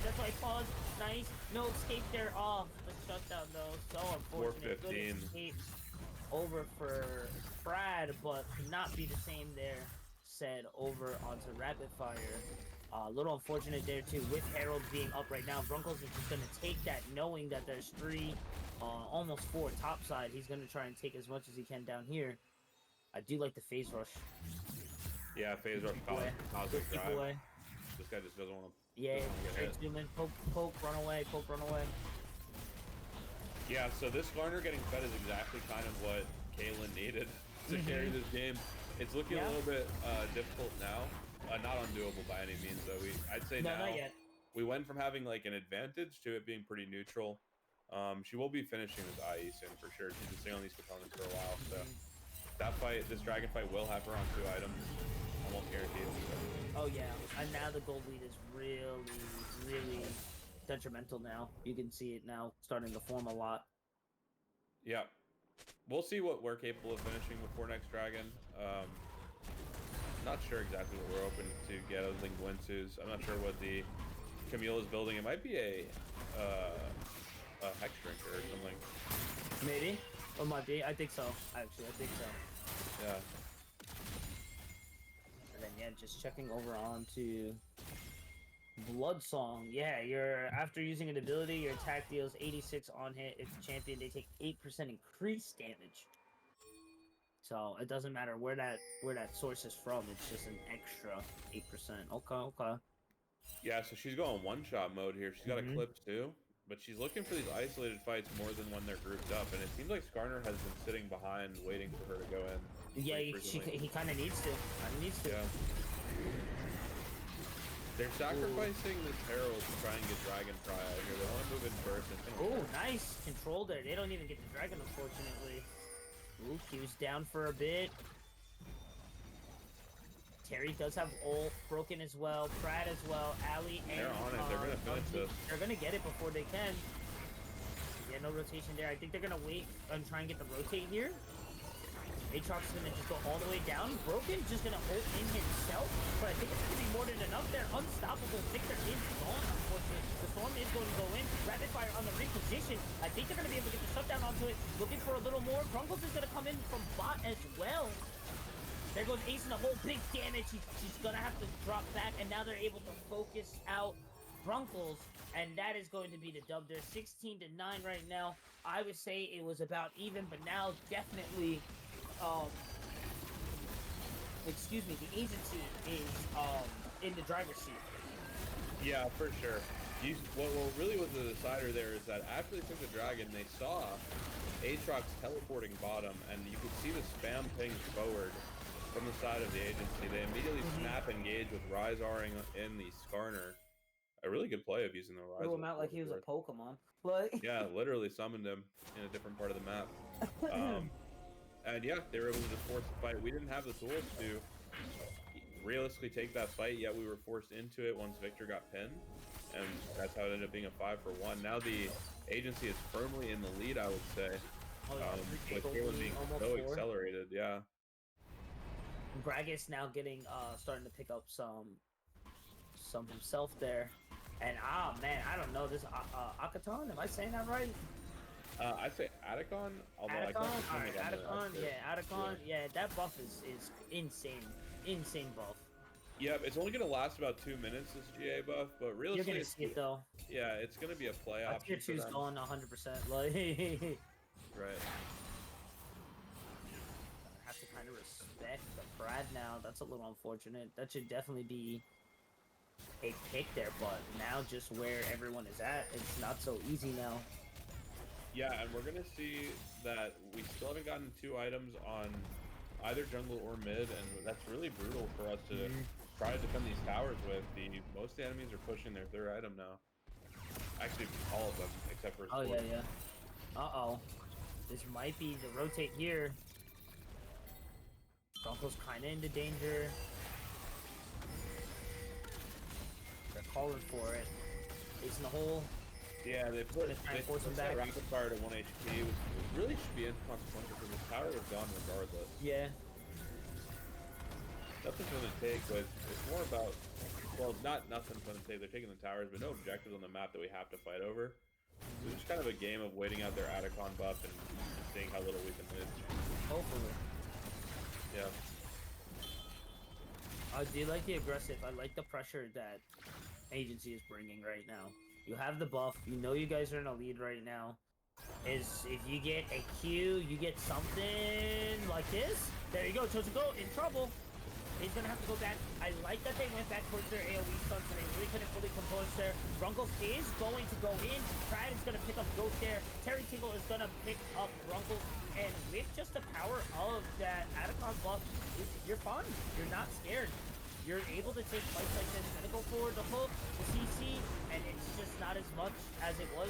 That's why Pod's nice. No escape there. The shutdown though. So unfortunate. 415. Good escape over for Brad, but could not be the same there. Said over onto Rapidfire. A little unfortunate there too, with Herald being up right now. Grunkles is just gonna take that, knowing that there's 3, almost 4 top side. He's gonna try and take as much as he can down here. I do like the phase rush. Yeah, phase rush causes drive. Away. This guy just doesn't want to. Yeah, straight zoom in, poke, run away, poke, run away. Yeah, so this Garner getting fed is exactly kind of what Caitlyn needed to carry this game. It's looking a little bit difficult now. Not undoable by any means, though. I'd say now not yet. We went from having like an advantage to it being pretty neutral. She will be finishing this IE soon for sure. She's been staying on these components for a while, so that fight, this dragon fight, will have her on 2 items, almost guaranteed. Oh yeah, and now the gold lead is really detrimental. Now you can see it now starting to form a lot. Yeah, we'll see what we're capable of finishing before next dragon. Not sure exactly what we're hoping to get other than Gwinsu's. I'm not sure what the Camille is building. It might be a Hex Drinker or something. Maybe. It might be. I think so. Actually, I think so. Yeah. And then just checking over on to Blood Song. Yeah, after using an ability, your attack deals 86 on hit. If the champion, they take 8% increased damage. So it doesn't matter where that source is from. It's just an extra 8%. Okay. Yeah, so she's going one-shot mode here. She's got Eclipse too, but she's looking for these isolated fights more than when they're grouped up. And it seems like Skarner has been sitting behind, waiting for her to go in. Yeah, he kind of needs to. Yeah. They're sacrificing this Herald to try and get Dragon Pry out here. They want to move in first. Oh, nice control there. They don't even get the Dragon, unfortunately. Ooh, Q's down for a bit. Terry does have ult, Broken as well, Pratt as well, Ali, and... They're on it. They're going to finish this. They're going to get it before they can. Yeah, no rotation there. I think they're going to wait and try and get the rotate here. Aatrox is going to just go all the way down. Broken just going to ult in himself, but I think it's going to be more than enough there. Unstoppable. Victor is gone, unfortunately. The Storm is going to go in. Rapidfire on the reposition. I think they're going to be able to get the shutdown onto it. Looking for a little more. Grunkles is going to come in from bot as well. There goes Ace in the hole. Big damage. He's going to have to drop back, and now they're able to focus out Grunkles, and that is going to be the dub. They're 16-9 right now. I would say it was about even, but now definitely, excuse me, the agency is in the driver's seat. Yeah, for sure. What really was the decider there is that after they took the dragon, they saw Aatrox teleporting bottom, and you could see the spam ping forward from the side of the agency. They immediately snap engage with Rizar-ing in the Skarner. A really good play of using the Rizar. Threw him out like he was a Pokemon. Like yeah, literally summoned him in a different part of the map. And yeah, they were able to just force the fight. We didn't have the tools to realistically take that fight, yet we were forced into it once Victor got pinned. And that's how it ended up being a 5-for-1. Now the agency is firmly in the lead, I would say. With Kaylin being so accelerated, yeah. Gragas now getting starting to pick up some himself there. And man, I don't know this Akaton. Am I saying that right? I'd say Atacon. Atacon, alright, Atacon, yeah, Atacon, yeah. That buff is insane buff. Yep, it's only gonna last about 2 minutes, this GA buff, but really, you're gonna see it though. Yeah, it's gonna be a play option. Tier 2's going 100%. Like, right. Have to kind of respect the Brad now. That's a little unfortunate. That should definitely be a pick there, but now just where everyone is at, it's not so easy now. Yeah, and we're gonna see that we still haven't gotten 2 items on either jungle or mid, and that's really brutal for us to try to defend these towers with. Most of the enemies are pushing their 3rd item now. Actually, all of them, except for Oh, yeah. Uh-oh. This might be the rotate here. Gonzo's kind of into danger. They're calling for it. He's in the hole. Yeah, they forced him back. Rapidfire to 1 HP, which really should be inconsequential because the tower was gone regardless. Yeah. Nothing's going to take, but it's more about, well, not nothing's going to take. They're taking the towers, but no objectives on the map that we have to fight over. So it's just kind of a game of waiting out their Atacon buff and seeing how little we can lose. Hopefully. Yeah. I do like the aggressive. I like the pressure that agency is bringing right now. You have the buff. You know you guys are in a lead right now. If you get a Q, you get something like this. There you go. Chosen Goat in trouble. He's gonna have to go back. I like that they went back towards their AoE stunts and they really couldn't fully compose there. Grunkles is going to go in. Brad is gonna pick up Goat there. Terry Tingle is gonna pick up Grunkles. And with just the power of that Atacon buff, you're fine. You're not scared. You're able to take fights like this. Gonna go forward the hook, the CC, and it's just not as much as it was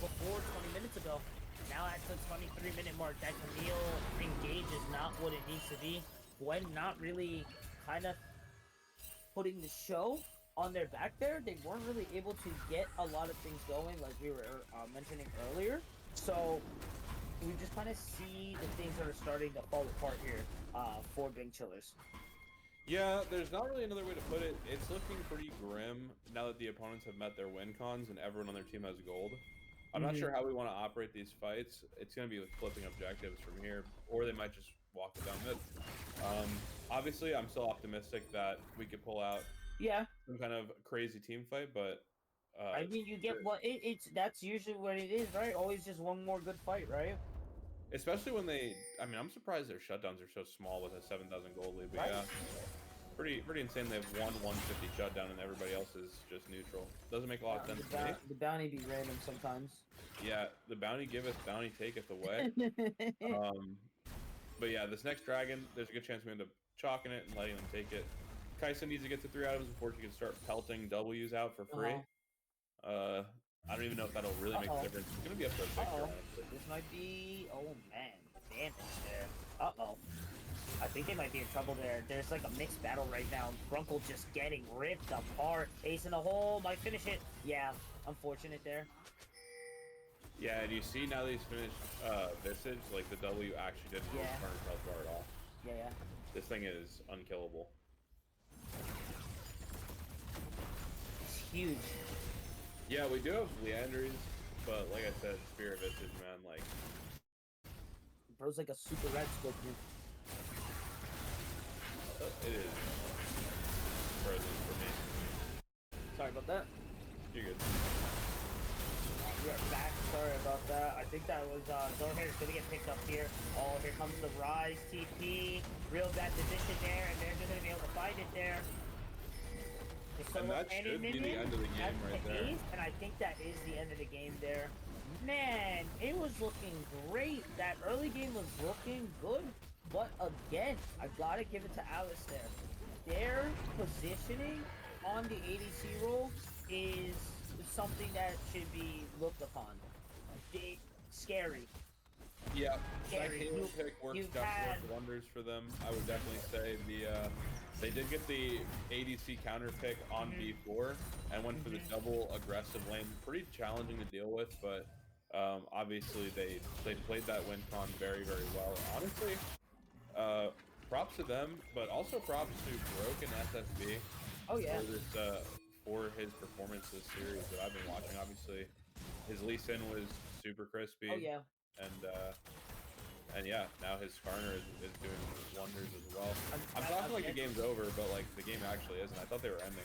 before 20 minutes ago. Now at the 23-minute mark, that Camille engage is not what it needs to be. Gwen not really kind of putting the show on their back there. They weren't really able to get a lot of things going like we were mentioning earlier. So we just kind of see the things that are starting to fall apart here for Big Chillers. Yeah, there's not really another way to put it. It's looking pretty grim now that the opponents have met their win cons and everyone on their team has gold. I'm not sure how we want to operate these fights. It's going to be with flipping objectives from here, or they might just walk it down mid. Obviously, I'm still optimistic that we could pull out some kind of crazy team fight, but... I mean, you get what that's usually what it is, right? Always just one more good fight, right? Especially when they, I mean, I'm surprised their shutdowns are so small with a 7,000 gold lead, but yeah, pretty insane. They have 150 shutdown and everybody else is just neutral. Doesn't make a lot of sense to me. The bounty be random sometimes. Yeah, the bounty giveth, bounty taketh away. But yeah, this next dragon, there's a good chance we end up chalking it and letting them take it. Kaisa needs to get to 3 items before she can start pelting W's out for free. I don't even know if that'll really make a difference. It's gonna be up to Victor. This might be. Oh man, damage there. I think they might be in trouble there. There's like a mixed battle right now. Grunkle just getting ripped apart. Ace in the hole. Might finish it. Yeah, unfortunate there. Yeah, and you see now that he's finished Visage, like the W actually didn't turn his health guard off. Yeah. This thing is unkillable. It's huge. Yeah, we do have Leandries, but like I said, Spirit Visage, man, like... Bro's like a super red scorpion. It is frozen for me. Sorry about that. You're good. We are back. Sorry about that. I think that was Zohair is gonna get picked up here. Oh, here comes the Rise TP. Real bad position there, and they're just gonna be able to find it there. The And solo that cannon should be the minion, end of the game that's right the there. ace, and I think that is the end of the game there. Man, it was looking great. That early game was looking good, but again, I gotta give it to Alice there. Their positioning on the ADC role is something that should be looked upon. Scary. Yeah, that Scary. Halo pick works you've definitely had- worked wonders for them. I would definitely say they did get the ADC counter pick on B4 and went for the double aggressive lane. Pretty challenging to deal with, but obviously they played that win con very, very well. Honestly, props to them, but also props to Broken SSB Oh yeah. for his performance this series that I've been watching. Obviously, his Lee Sin was super crispy. Oh yeah. And yeah, now his Skarner is doing wonders as well. I'm talking like the game's over, but like the game actually isn't. I thought they were ending.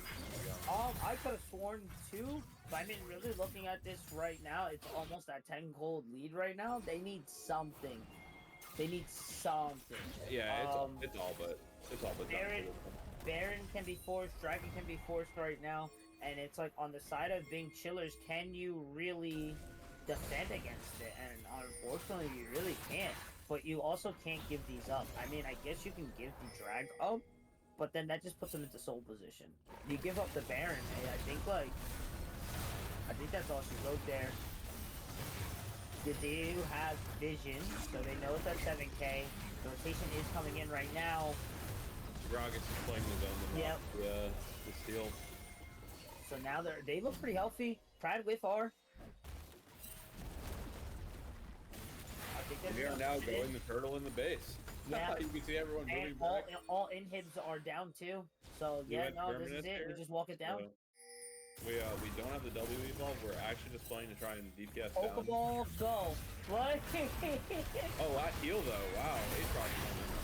I could have sworn too, but I mean, really looking at this right now, it's almost at 10 gold lead right now. They need something. They need something. Yeah, it's all but Baron can be forced, Dragon can be forced right now, and it's like on the side of being chillers, can you really defend against it? And unfortunately, you really can't. But you also can't give these up. I mean, I guess you can give the drag up, but then that just puts them into soul position. You give up the Baron, I think that's all she wrote there. They do have vision, so they know it's at 7k. The rotation is coming in right now. Gragas is playing the zone. Yep. The steal. So now they look pretty healthy. Pride with R. We are now going the turtle in the base. Yeah. You can see everyone moving And back. all inhibs are down too. So yeah, no, this is it. We just walk it down. We don't have the W evolve. We're actually just playing to try and DPS down. Pokeball, go. What? Oh, that heal though. Wow.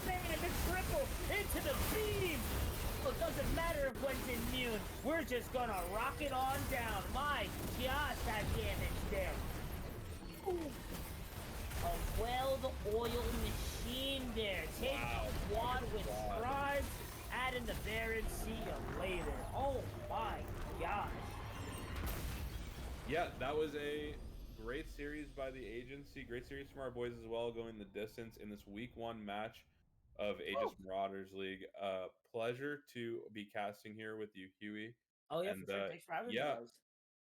Man, the triple into the beam. Well, it doesn't matter if one's immune. We're just gonna rock it on down. My gosh, that damage there. Ooh. A well-oiled machine there. Take quad with strides. Add in the Baron. See you later. Oh my gosh. Yeah, that was a great series by the agency. Great series from our boys as well, going the distance in this week 1 match of Aegis Marauders League. Pleasure to be casting here with you, Huey. Oh yeah, for sure. Thanks for having me, guys.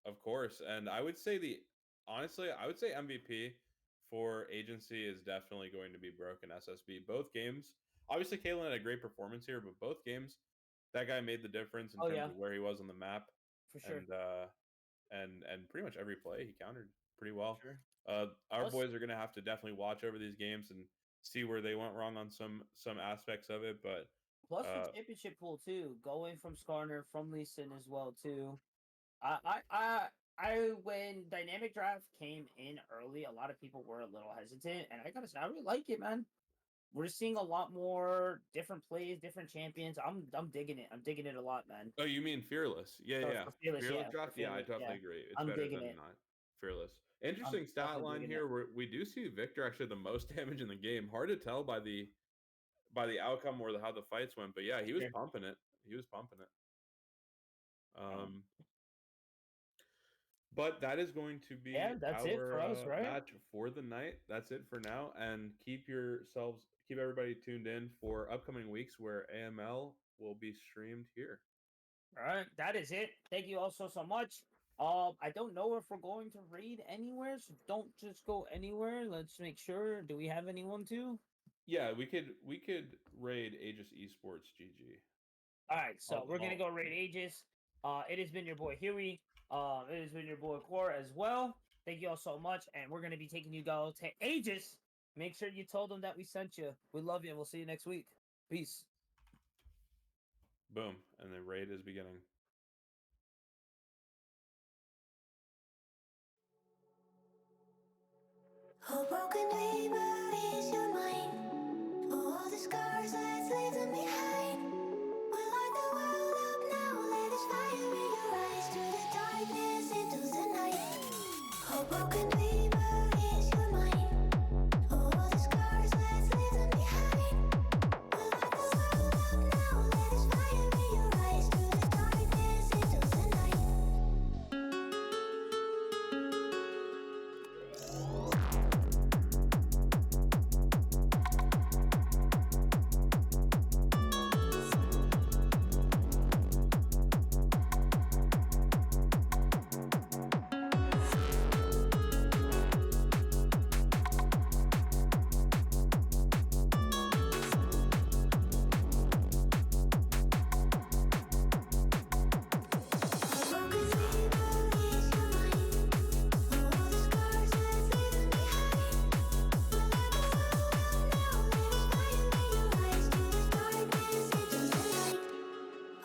Of course. And I would say honestly, I would say MVP for agency is definitely going to be Broken SSB. Both games, obviously Kalen had a great performance here, but both games, that guy made the difference in terms of where he was on the map. For sure. And pretty much every play he countered pretty well. Sure. Our boys are gonna have to definitely watch over these games and see where they went wrong on some aspects of it. But plus the championship pool too, going from Skarner, from Lee Sin as well too. I when Dynamic Draft came in early, a lot of people were a little hesitant, and I gotta say, I really like it, man. We're seeing a lot more different plays, different champions. I'm digging it. I'm digging it a lot, man. Oh, you mean Fearless? Yeah, So yeah. Fearless Draft? Yeah, I definitely agree. It's I'm better digging than it. not Fearless. Interesting stat line here. Where we do see Victor actually the most damage in the game. Hard to tell by the outcome or how the fights went, but yeah, he was pumping it. But that is going to be that's our it for us, right? match for the night. That's it for now. And keep everybody tuned in for upcoming weeks where AML will be streamed here. All right, that is it. Thank you all so much. I don't know if we're going to raid anywhere, so don't just go anywhere. Let's make sure. Do we have anyone to? Yeah, we could raid Aegis Esports GG. All right, so we're gonna go raid Aegis. It has been your boy Huey. It has been your boy Core as well. Thank you all so much, and we're gonna be taking you guys to Aegis. Make sure you told them that we sent you. We love you, and we'll see you next week. Peace. Boom, and the raid is beginning. Oh, broken dreamer is your mind. All the scars, let's leave them behind. We light the world up now, let us fire in your eyes to the darkness. broken dreamer is your mind. All the scars, let's leave them behind. We'll light the world up now, let us fire in your eyes. Through the darkness into the night.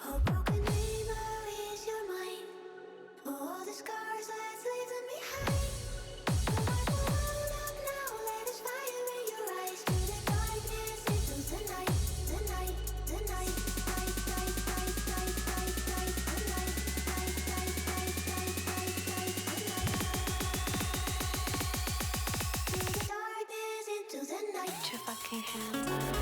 A broken dreamer is your mind. All the scars, let's leave them behind. We'll light the world up now, let us fire in your eyes. Through the darkness into the night, the night, the night, night, night, night, night, night, night, night, night, night, night, night, night, night, night. Through the darkness into the night. Put your fucking hands up.